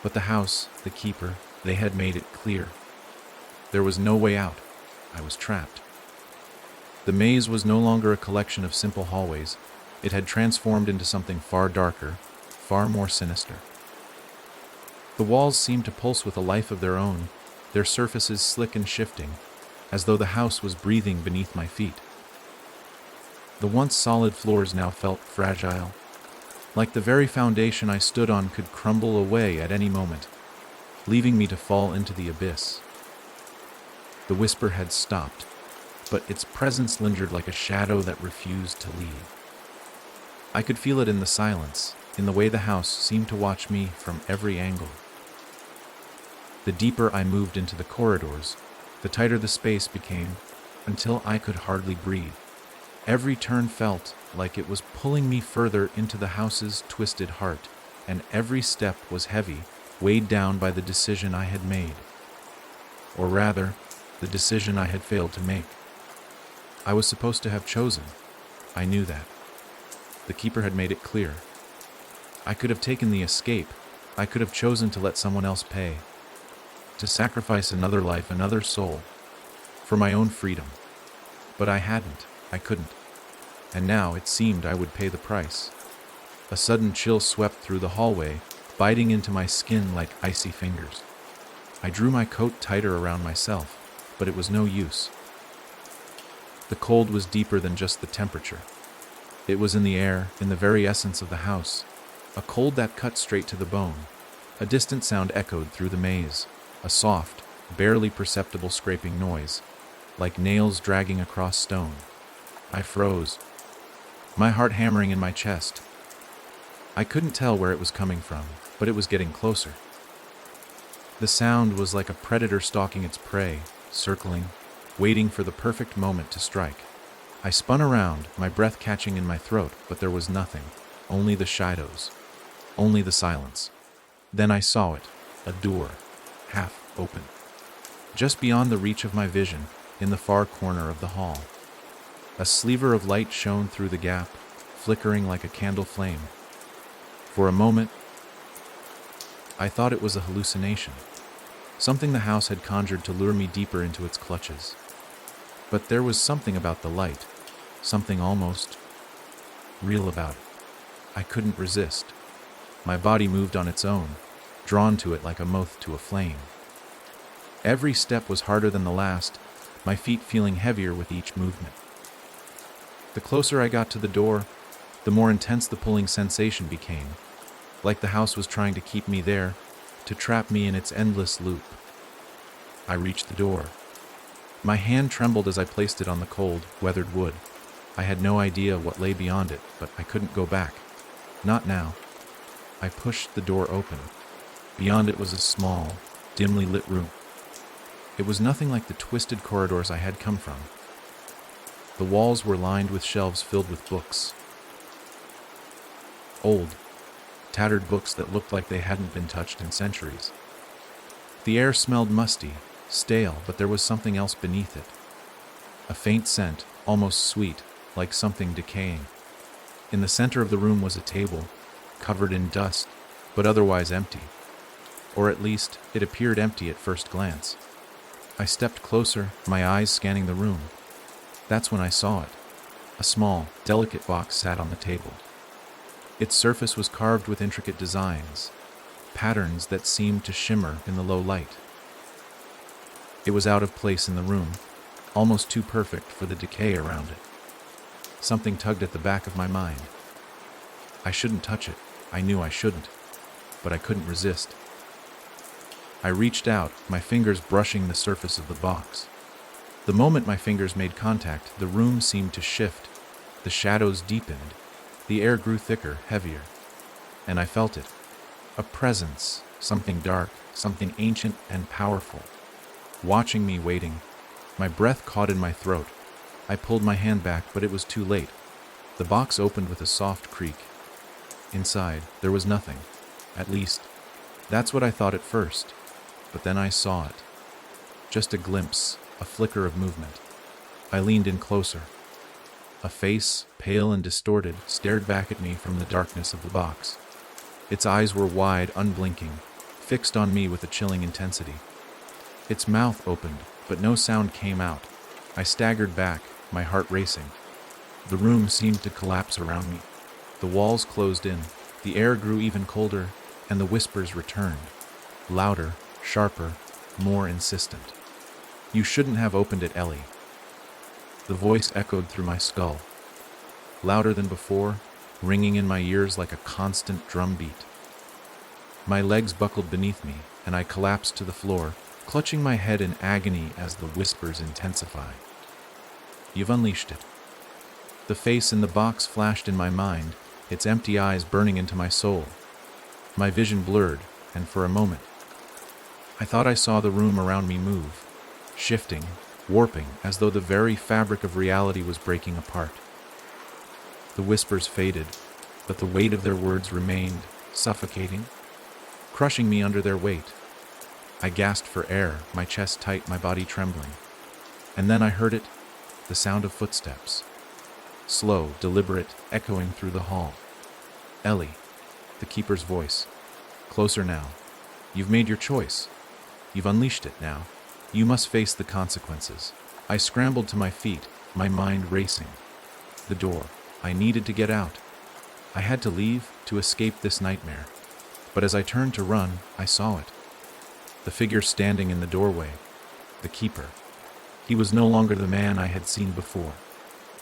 But the house, the keeper, they had made it clear. There was no way out. I was trapped. The maze was no longer a collection of simple hallways. It had transformed into something far darker, far more sinister. The walls seemed to pulse with a life of their own, their surfaces slick and shifting, as though the house was breathing beneath my feet. The once solid floors now felt fragile, like the very foundation I stood on could crumble away at any moment, leaving me to fall into the abyss. The whisper had stopped, but its presence lingered like a shadow that refused to leave. I could feel it in the silence, in the way the house seemed to watch me from every angle. The deeper I moved into the corridors, the tighter the space became, until I could hardly breathe. Every turn felt like it was pulling me further into the house's twisted heart, and every step was heavy, weighed down by the decision I had made. Or rather, the decision I had failed to make. I was supposed to have chosen. I knew that. The keeper had made it clear. I could have taken the escape. I could have chosen to let someone else pay. To sacrifice another life, another soul, for my own freedom. But I hadn't. I couldn't. And now it seemed I would pay the price. A sudden chill swept through the hallway, biting into my skin like icy fingers. I drew my coat tighter around myself, but it was no use. The cold was deeper than just the temperature. It was in the air, in the very essence of the house, a cold that cut straight to the bone. A distant sound echoed through the maze, a soft, barely perceptible scraping noise, like nails dragging across stone. I froze, my heart hammering in my chest. I couldn't tell where it was coming from, but it was getting closer. The sound was like a predator stalking its prey, circling, waiting for the perfect moment to strike. I spun around, my breath catching in my throat, but there was nothing, only the shadows, only the silence. Then I saw it, a door, half open. Just beyond the reach of my vision, in the far corner of the hall. A sliver of light shone through the gap, flickering like a candle flame. For a moment, I thought it was a hallucination, something the house had conjured to lure me deeper into its clutches. But there was something about the light, something almost real about it. I couldn't resist. My body moved on its own, drawn to it like a moth to a flame. Every step was harder than the last, my feet feeling heavier with each movement. The closer I got to the door, the more intense the pulling sensation became, like the house was trying to keep me there, to trap me in its endless loop. I reached the door. My hand trembled as I placed it on the cold, weathered wood. I had no idea what lay beyond it, but I couldn't go back. Not now. I pushed the door open. Beyond it was a small, dimly lit room. It was nothing like the twisted corridors I had come from. The walls were lined with shelves filled with books. Old, tattered books that looked like they hadn't been touched in centuries. The air smelled musty, stale, but there was something else beneath it. A faint scent, almost sweet, like something decaying. In the center of the room was a table, covered in dust, but otherwise empty. Or at least, it appeared empty at first glance. I stepped closer, my eyes scanning the room. That's when I saw it. A small, delicate box sat on the table. Its surface was carved with intricate designs, patterns that seemed to shimmer in the low light. It was out of place in the room, almost too perfect for the decay around it. Something tugged at the back of my mind. I shouldn't touch it. I knew I shouldn't, but I couldn't resist. I reached out, my fingers brushing the surface of the box. The moment my fingers made contact, the room seemed to shift. The shadows deepened. The air grew thicker, heavier. And I felt it. A presence, something dark, something ancient and powerful. Watching me, waiting. My breath caught in my throat. I pulled my hand back, but it was too late. The box opened with a soft creak. Inside, there was nothing. At least, that's what I thought at first. But then I saw it. Just a glimpse, a flicker of movement. I leaned in closer. A face, pale and distorted, stared back at me from the darkness of the box. Its eyes were wide, unblinking, fixed on me with a chilling intensity. Its mouth opened, but no sound came out. I staggered back, my heart racing. The room seemed to collapse around me. The walls closed in, the air grew even colder, and the whispers returned. Louder, sharper, more insistent. "You shouldn't have opened it, Ellie." The voice echoed through my skull. Louder than before, ringing in my ears like a constant drum beat. My legs buckled beneath me, and I collapsed to the floor, clutching my head in agony as the whispers intensified. "You've unleashed it." The face in the box flashed in my mind, its empty eyes burning into my soul. My vision blurred, and for a moment, I thought I saw the room around me move, shifting, warping, as though the very fabric of reality was breaking apart. The whispers faded, but the weight of their words remained, suffocating, crushing me under their weight. I gasped for air, my chest tight, my body trembling. And then I heard it, the sound of footsteps. Slow, deliberate, echoing through the hall. "Ellie," the keeper's voice. "Closer now. You've made your choice. You've unleashed it now. You must face the consequences." I scrambled to my feet, my mind racing. The door. I needed to get out. I had to leave, to escape this nightmare. But as I turned to run, I saw it. The figure standing in the doorway. The keeper. He was no longer the man I had seen before.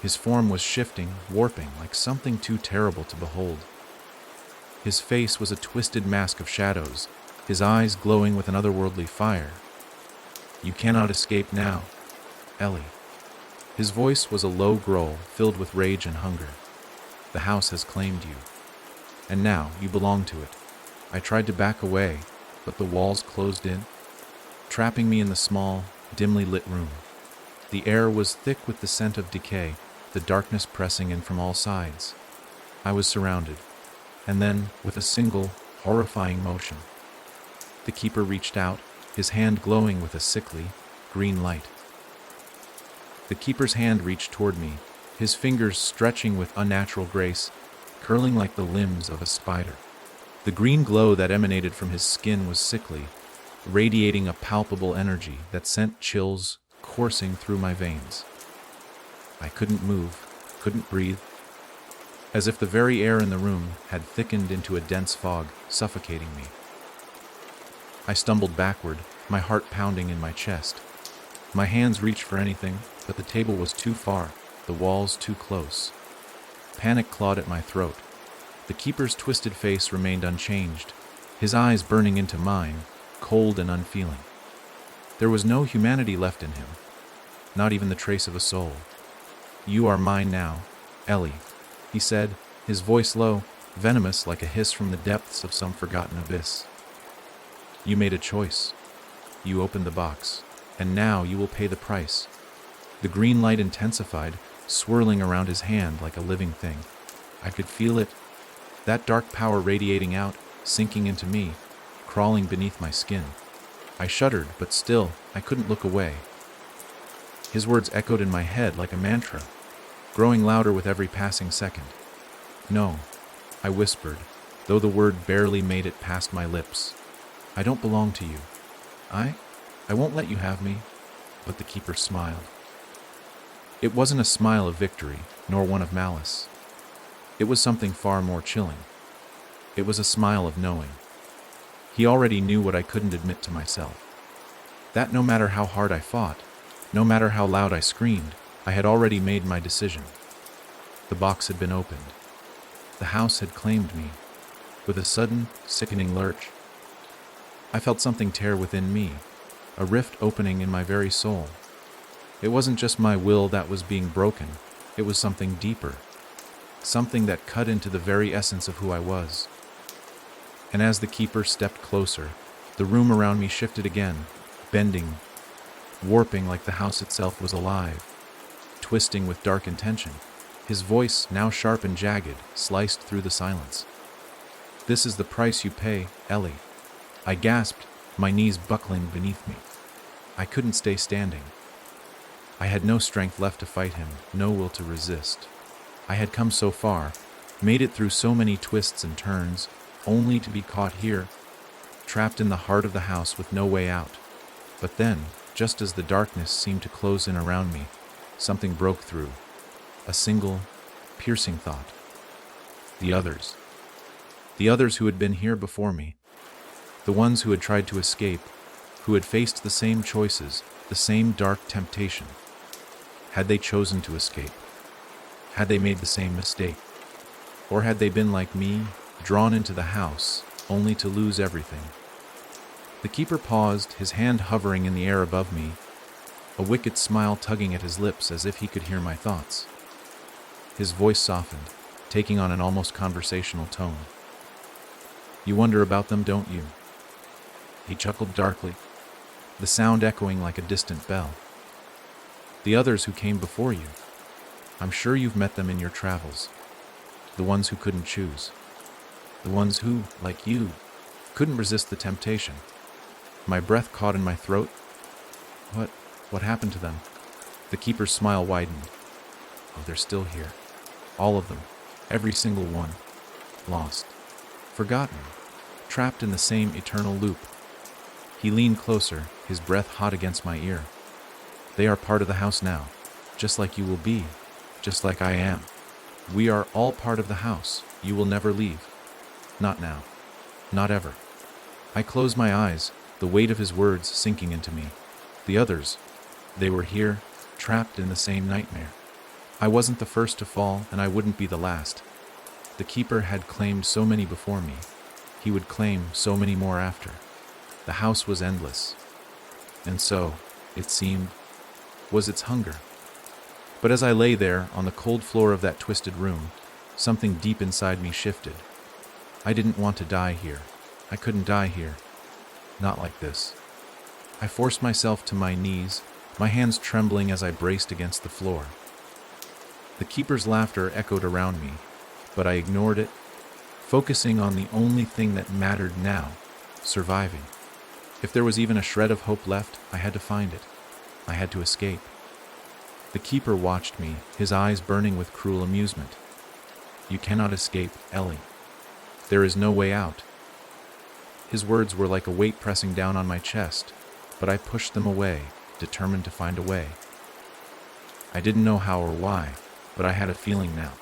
His form was shifting, warping, like something too terrible to behold. His face was a twisted mask of shadows, his eyes glowing with an otherworldly fire. "You cannot escape now, Ellie." His voice was a low growl filled with rage and hunger. "The house has claimed you, and now you belong to it." I tried to back away, but the walls closed in, trapping me in the small, dimly lit room. The air was thick with the scent of decay, the darkness pressing in from all sides. I was surrounded, and then, with a single, horrifying motion, the keeper reached out, his hand glowing with a sickly, green light. The keeper's hand reached toward me, his fingers stretching with unnatural grace, curling like the limbs of a spider. The green glow that emanated from his skin was sickly, radiating a palpable energy that sent chills coursing through my veins. I couldn't move, couldn't breathe, as if the very air in the room had thickened into a dense fog, suffocating me. I stumbled backward, my heart pounding in my chest. My hands reached for anything, but the table was too far, the walls too close. Panic clawed at my throat. The keeper's twisted face remained unchanged, his eyes burning into mine, cold and unfeeling. There was no humanity left in him, not even the trace of a soul. "You are mine now, Ellie," he said, his voice low, venomous like a hiss from the depths of some forgotten abyss. "You made a choice. You opened the box, and now you will pay the price." The green light intensified, swirling around his hand like a living thing. I could feel it, that dark power radiating out, sinking into me, crawling beneath my skin. I shuddered, but still, I couldn't look away. His words echoed in my head like a mantra, growing louder with every passing second. "No," I whispered, though the word barely made it past my lips. "I don't belong to you. I won't let you have me." But the keeper smiled. It wasn't a smile of victory, nor one of malice. It was something far more chilling. It was a smile of knowing. He already knew what I couldn't admit to myself. That no matter how hard I fought, no matter how loud I screamed, I had already made my decision. The box had been opened. The house had claimed me. With a sudden, sickening lurch, I felt something tear within me, a rift opening in my very soul. It wasn't just my will that was being broken, it was something deeper, something that cut into the very essence of who I was. And as the keeper stepped closer, the room around me shifted again, bending, warping like the house itself was alive, twisting with dark intention. His voice, now sharp and jagged, sliced through the silence. "This is the price you pay, Ellie." I gasped, my knees buckling beneath me. I couldn't stay standing. I had no strength left to fight him, no will to resist. I had come so far, made it through so many twists and turns, only to be caught here, trapped in the heart of the house with no way out. But then, just as the darkness seemed to close in around me, something broke through. A single, piercing thought. The others. The others who had been here before me. The ones who had tried to escape, who had faced the same choices, the same dark temptation. Had they chosen to escape? Had they made the same mistake? Or had they been like me, drawn into the house, only to lose everything? The keeper paused, his hand hovering in the air above me, a wicked smile tugging at his lips as if he could hear my thoughts. His voice softened, taking on an almost conversational tone. "You wonder about them, don't you?" He chuckled darkly, the sound echoing like a distant bell. "The others who came before you. I'm sure you've met them in your travels. The ones who couldn't choose. The ones who, like you, couldn't resist the temptation." My breath caught in my throat. What happened to them? The keeper's smile widened. "Oh, they're still here. All of them. Every single one. Lost. Forgotten. Trapped in the same eternal loop." He leaned closer, his breath hot against my ear. "They are part of the house now, just like you will be, just like I am. We are all part of the house. You will never leave. Not now. Not ever." I closed my eyes, the weight of his words sinking into me. The others, they were here, trapped in the same nightmare. I wasn't the first to fall, and I wouldn't be the last. The keeper had claimed so many before me. He would claim so many more after. The house was endless. And so, it seemed, was its hunger. But as I lay there, on the cold floor of that twisted room, something deep inside me shifted. I didn't want to die here. I couldn't die here. Not like this. I forced myself to my knees, my hands trembling as I braced against the floor. The keeper's laughter echoed around me, but I ignored it, focusing on the only thing that mattered now, surviving. If there was even a shred of hope left, I had to find it. I had to escape. The keeper watched me, his eyes burning with cruel amusement. "You cannot escape, Ellie. There is no way out." His words were like a weight pressing down on my chest, but I pushed them away, determined to find a way. I didn't know how or why, but I had a feeling now.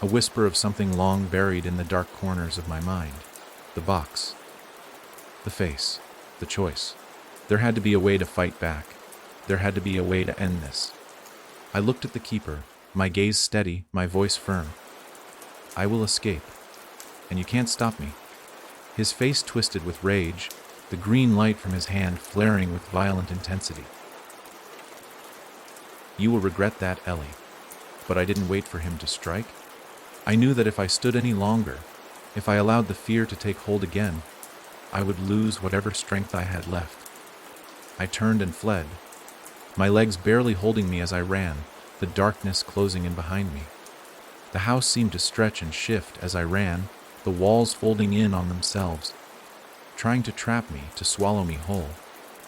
A whisper of something long buried in the dark corners of my mind. The box. The face. The choice. There had to be a way to fight back. There had to be a way to end this. I looked at the keeper, my gaze steady, my voice firm. "I will escape, and you can't stop me." His face twisted with rage, the green light from his hand flaring with violent intensity. "You will regret that, Ellie." But I didn't wait for him to strike. I knew that if I stood any longer, if I allowed the fear to take hold again, I would lose whatever strength I had left. I turned and fled, my legs barely holding me as I ran, the darkness closing in behind me. The house seemed to stretch and shift as I ran, the walls folding in on themselves, trying to trap me, to swallow me whole.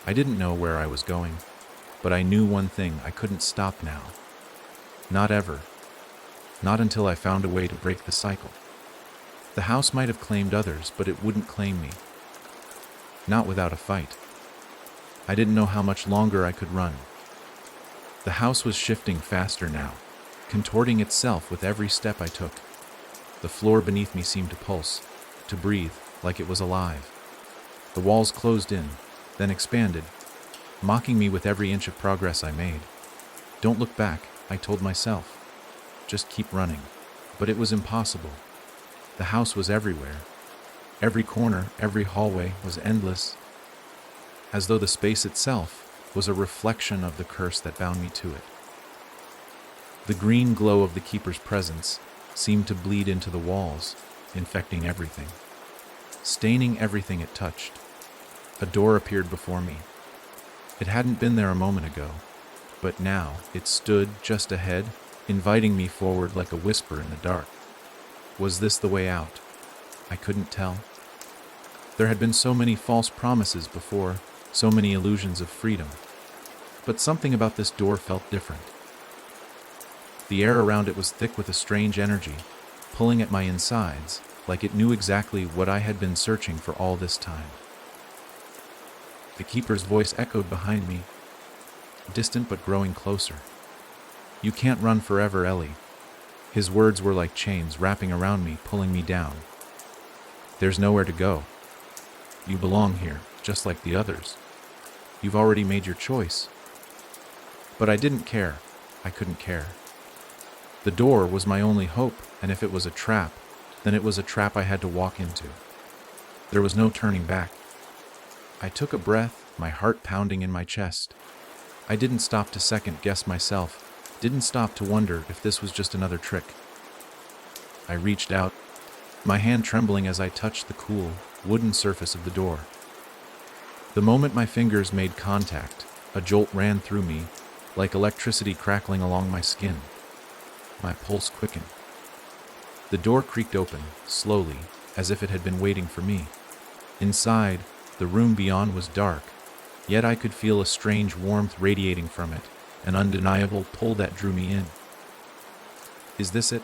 I didn't know where I was going, but I knew one thing: I couldn't stop now. Not ever. Not until I found a way to break the cycle. The house might have claimed others, but it wouldn't claim me. Not without a fight. I didn't know how much longer I could run. The house was shifting faster now, contorting itself with every step I took. The floor beneath me seemed to pulse, to breathe, like it was alive. The walls closed in, then expanded, mocking me with every inch of progress I made. "Don't look back," I told myself. "Just keep running." But it was impossible. The house was everywhere. Every corner, every hallway was endless, as though the space itself was a reflection of the curse that bound me to it. The green glow of the keeper's presence seemed to bleed into the walls, infecting everything, staining everything it touched. A door appeared before me. It hadn't been there a moment ago, but now it stood just ahead, inviting me forward like a whisper in the dark. Was this the way out? I couldn't tell. There had been so many false promises before, so many illusions of freedom. But something about this door felt different. The air around it was thick with a strange energy, pulling at my insides, like it knew exactly what I had been searching for all this time. The keeper's voice echoed behind me, distant but growing closer. "You can't run forever, Ellie." His words were like chains wrapping around me, pulling me down. "There's nowhere to go. You belong here, just like the others. You've already made your choice." But I didn't care. I couldn't care. The door was my only hope, and if it was a trap, then it was a trap I had to walk into. There was no turning back. I took a breath, my heart pounding in my chest. I didn't stop to second-guess myself, didn't stop to wonder if this was just another trick. I reached out, my hand trembling as I touched the cool, wooden surface of the door. The moment my fingers made contact, a jolt ran through me, like electricity crackling along my skin. My pulse quickened. The door creaked open, slowly, as if it had been waiting for me. Inside, the room beyond was dark, yet I could feel a strange warmth radiating from it, an undeniable pull that drew me in. Is this it?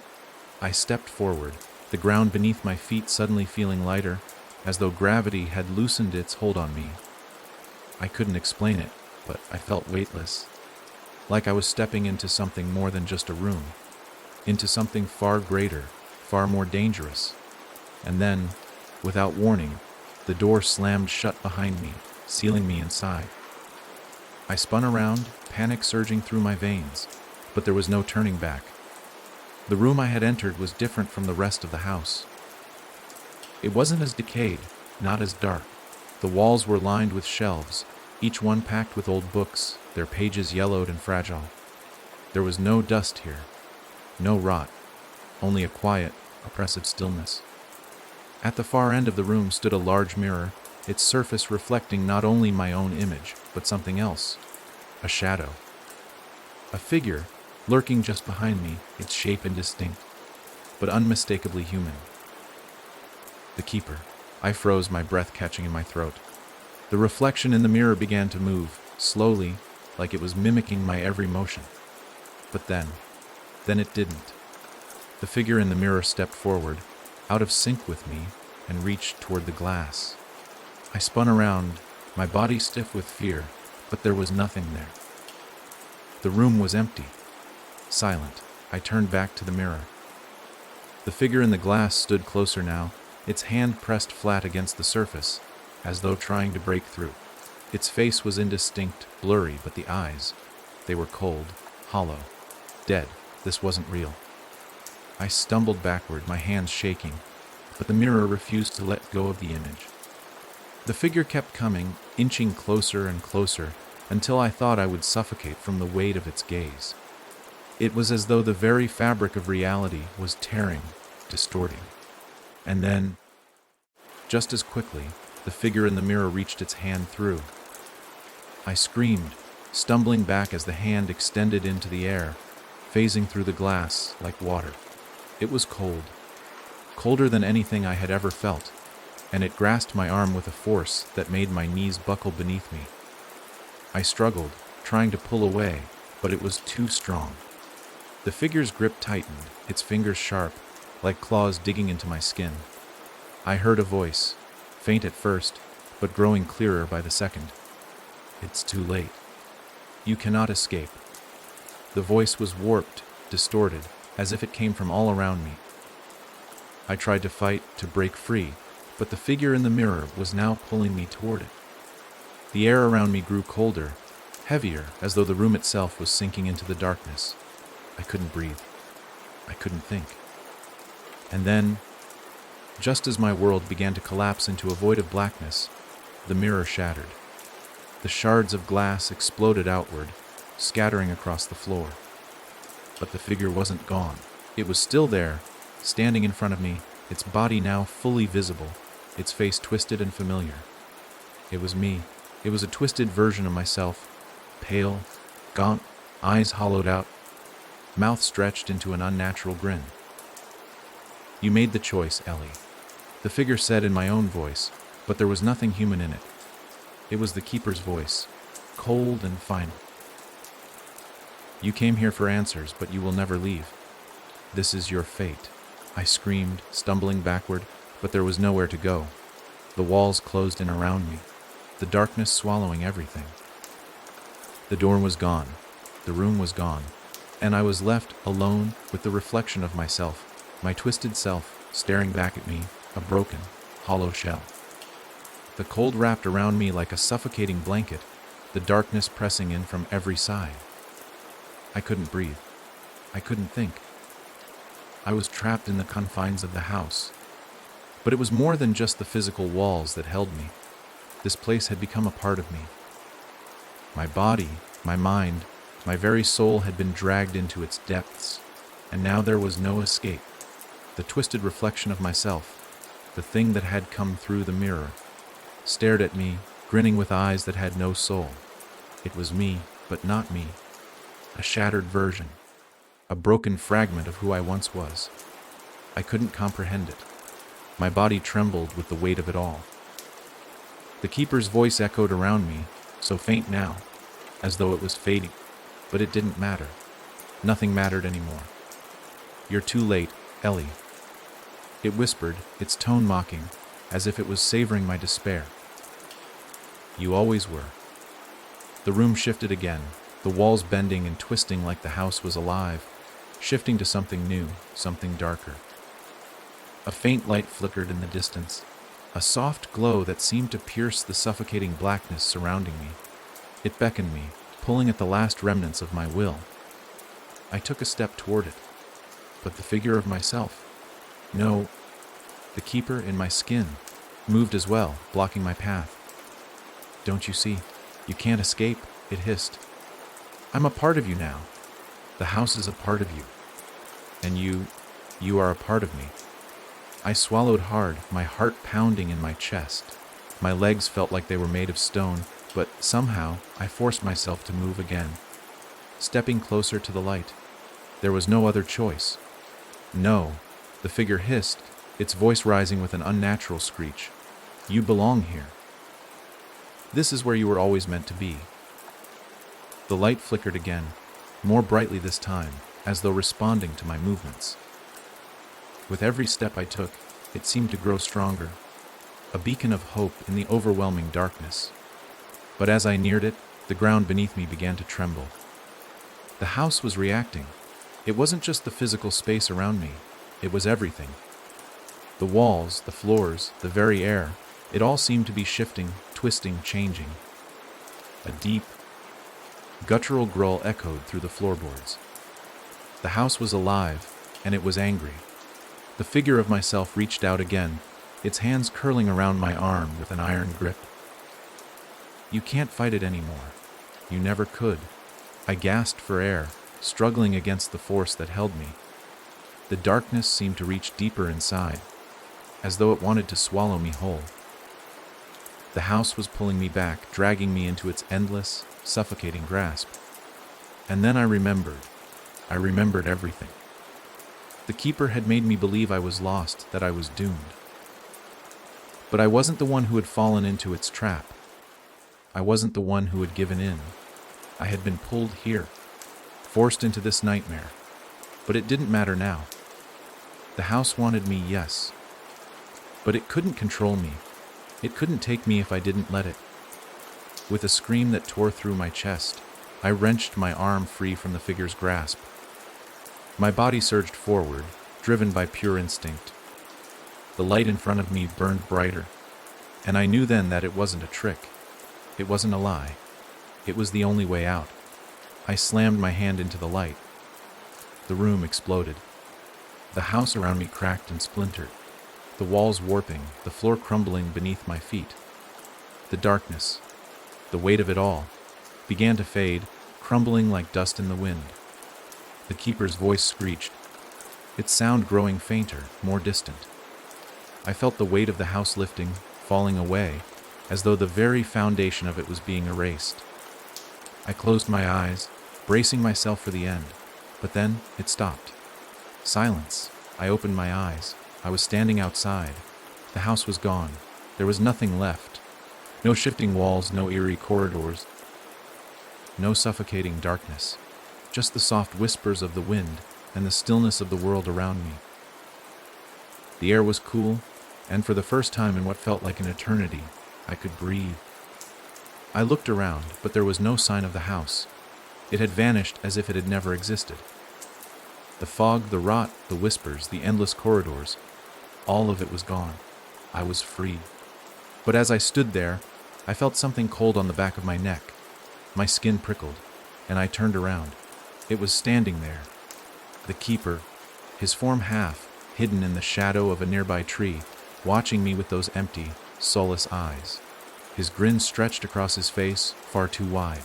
I stepped forward, the ground beneath my feet suddenly feeling lighter, as though gravity had loosened its hold on me. I couldn't explain it, but I felt weightless, like I was stepping into something more than just a room, into something far greater, far more dangerous. And then, without warning, the door slammed shut behind me, sealing me inside. I spun around, panic surging through my veins, but there was no turning back. The room I had entered was different from the rest of the house. It wasn't as decayed, not as dark. The walls were lined with shelves, each one packed with old books, their pages yellowed and fragile. There was no dust here, no rot, only a quiet, oppressive stillness. At the far end of the room stood a large mirror, its surface reflecting not only my own image, but something else, a shadow. A figure, lurking just behind me, its shape indistinct, but unmistakably human. The keeper. I froze, my breath catching in my throat. The reflection in the mirror began to move, slowly, like it was mimicking my every motion. But then it didn't. The figure in the mirror stepped forward, out of sync with me, and reached toward the glass. I spun around, my body stiff with fear, but there was nothing there. The room was empty, silent. I turned back to the mirror. The figure in the glass stood closer now, its hand pressed flat against the surface, as though trying to break through. Its face was indistinct, blurry, but the eyes, they were cold, hollow, dead. This wasn't real. I stumbled backward, my hands shaking, but the mirror refused to let go of the image. The figure kept coming, inching closer and closer, until I thought I would suffocate from the weight of its gaze. It was as though the very fabric of reality was tearing, distorting. And then, just as quickly, the figure in the mirror reached its hand through. I screamed, stumbling back as the hand extended into the air, phasing through the glass like water. It was cold, colder than anything I had ever felt, and it grasped my arm with a force that made my knees buckle beneath me. I struggled, trying to pull away, but it was too strong. The figure's grip tightened, its fingers sharp, like claws digging into my skin. I heard a voice, faint at first, but growing clearer by the second. "It's too late. You cannot escape." The voice was warped, distorted, as if it came from all around me. I tried to fight, to break free, but the figure in the mirror was now pulling me toward it. The air around me grew colder, heavier, as though the room itself was sinking into the darkness. I couldn't breathe. I couldn't think. And then, just as my world began to collapse into a void of blackness, the mirror shattered. The shards of glass exploded outward, scattering across the floor. But the figure wasn't gone. It was still there, standing in front of me, its body now fully visible, its face twisted and familiar. It was me. It was a twisted version of myself, pale, gaunt, eyes hollowed out, mouth stretched into an unnatural grin. "You made the choice, Ellie," the figure said in my own voice, but there was nothing human in it. It was the keeper's voice, cold and final. "You came here for answers, but you will never leave. This is your fate." I screamed, stumbling backward, but there was nowhere to go. The walls closed in around me. the darkness swallowing everything. The door was gone, the room was gone, and I was left alone with the reflection of myself, my twisted self, staring back at me, a broken, hollow shell. The cold wrapped around me like a suffocating blanket, the darkness pressing in from every side. I couldn't breathe. I couldn't think. I was trapped in the confines of the house. But it was more than just the physical walls that held me. This place had become a part of me. My body, my mind, my very soul had been dragged into its depths, and now there was no escape. The twisted reflection of myself, the thing that had come through the mirror, stared at me, grinning with eyes that had no soul. It was me, but not me. A shattered version. A broken fragment of who I once was. I couldn't comprehend it. My body trembled with the weight of it all. The keeper's voice echoed around me, so faint now, as though it was fading. But it didn't matter. Nothing mattered anymore. "You're too late, Ellie." It whispered, its tone mocking, as if it was savoring my despair. "You always were." The room shifted again, the walls bending and twisting like the house was alive, shifting to something new, something darker. A faint light flickered in the distance, a soft glow that seemed to pierce the suffocating blackness surrounding me. It beckoned me, pulling at the last remnants of my will. I took a step toward it, but the figure of myself, no, the keeper in my skin, moved as well, blocking my path. "Don't you see? You can't escape," it hissed. "I'm a part of you now. The house is a part of you. And you are a part of me." I swallowed hard, my heart pounding in my chest. My legs felt like they were made of stone, but somehow I forced myself to move again, stepping closer to the light. There was no other choice. "No," the figure hissed, its voice rising with an unnatural screech. "You belong here. This is where you were always meant to be." The light flickered again, more brightly this time, as though responding to my movements. With every step I took, it seemed to grow stronger, a beacon of hope in the overwhelming darkness. But as I neared it, the ground beneath me began to tremble. The house was reacting. It wasn't just the physical space around me, it was everything. The walls, the floors, the very air, it all seemed to be shifting, twisting, changing. A deep, guttural growl echoed through the floorboards. The house was alive, and it was angry. The figure of myself reached out again, its hands curling around my arm with an iron grip. "You can't fight it anymore. You never could." I gasped for air, struggling against the force that held me. The darkness seemed to reach deeper inside, as though it wanted to swallow me whole. The house was pulling me back, dragging me into its endless, suffocating grasp. And then I remembered everything. The keeper had made me believe I was lost, that I was doomed. But I wasn't the one who had fallen into its trap. I wasn't the one who had given in. I had been pulled here, forced into this nightmare. But it didn't matter now. The house wanted me, yes. But it couldn't control me. It couldn't take me if I didn't let it. With a scream that tore through my chest, I wrenched my arm free from the figure's grasp. My body surged forward, driven by pure instinct. The light in front of me burned brighter, and I knew then that it wasn't a trick. It wasn't a lie. It was the only way out. I slammed my hand into the light. The room exploded. The house around me cracked and splintered, the walls warping, the floor crumbling beneath my feet. The darkness, the weight of it all, began to fade, crumbling like dust in the wind. The keeper's voice screeched, its sound growing fainter, more distant. I felt the weight of the house lifting, falling away, as though the very foundation of it was being erased. I closed my eyes, bracing myself for the end, but then it stopped. Silence. I opened my eyes. I was standing outside. The house was gone. There was nothing left. No shifting walls, no eerie corridors, no suffocating darkness. Just the soft whispers of the wind and the stillness of the world around me. The air was cool, and for the first time in what felt like an eternity, I could breathe. I looked around, but there was no sign of the house. It had vanished as if it had never existed. The fog, the rot, the whispers, the endless corridors, all of it was gone. I was free. But as I stood there, I felt something cold on the back of my neck. My skin prickled, and I turned around. It was standing there. The keeper, his form half hidden in the shadow of a nearby tree, watching me with those empty, soulless eyes. His grin stretched across his face, far too wide.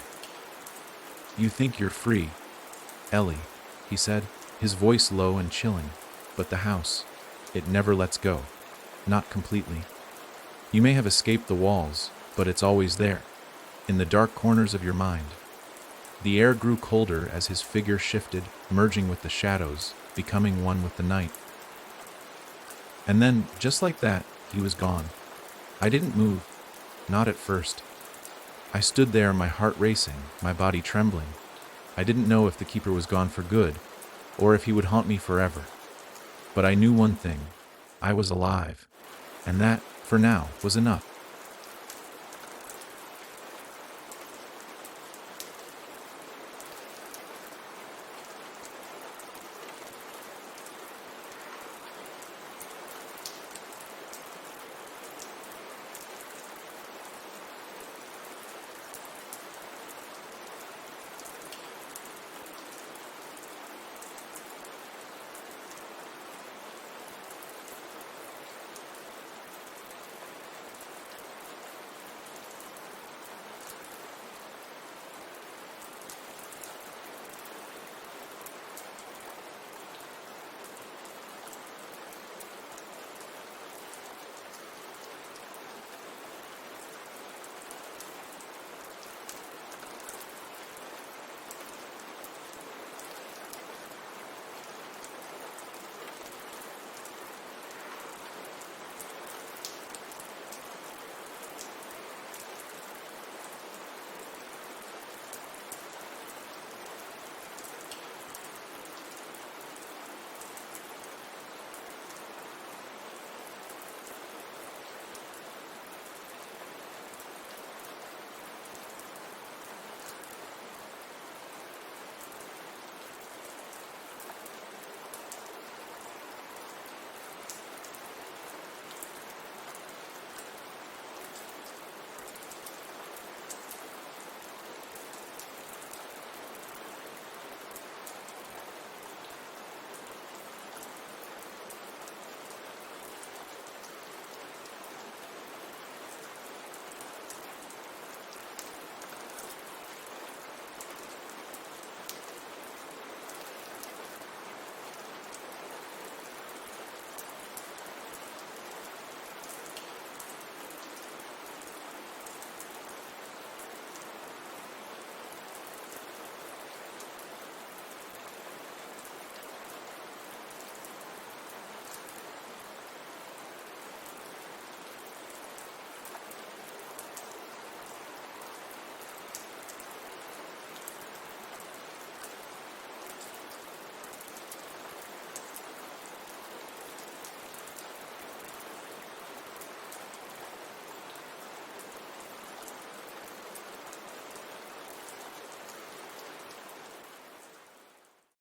"You think you're free, Ellie," he said, his voice low and chilling. "But the house, it never lets go. Not completely. You may have escaped the walls, but it's always there, in the dark corners of your mind." The air grew colder as his figure shifted, merging with the shadows, becoming one with the night. And then, just like that, he was gone. I didn't move, not at first. I stood there, my heart racing, my body trembling. I didn't know if the keeper was gone for good, or if he would haunt me forever. But I knew one thing: I was alive. And that, for now, was enough.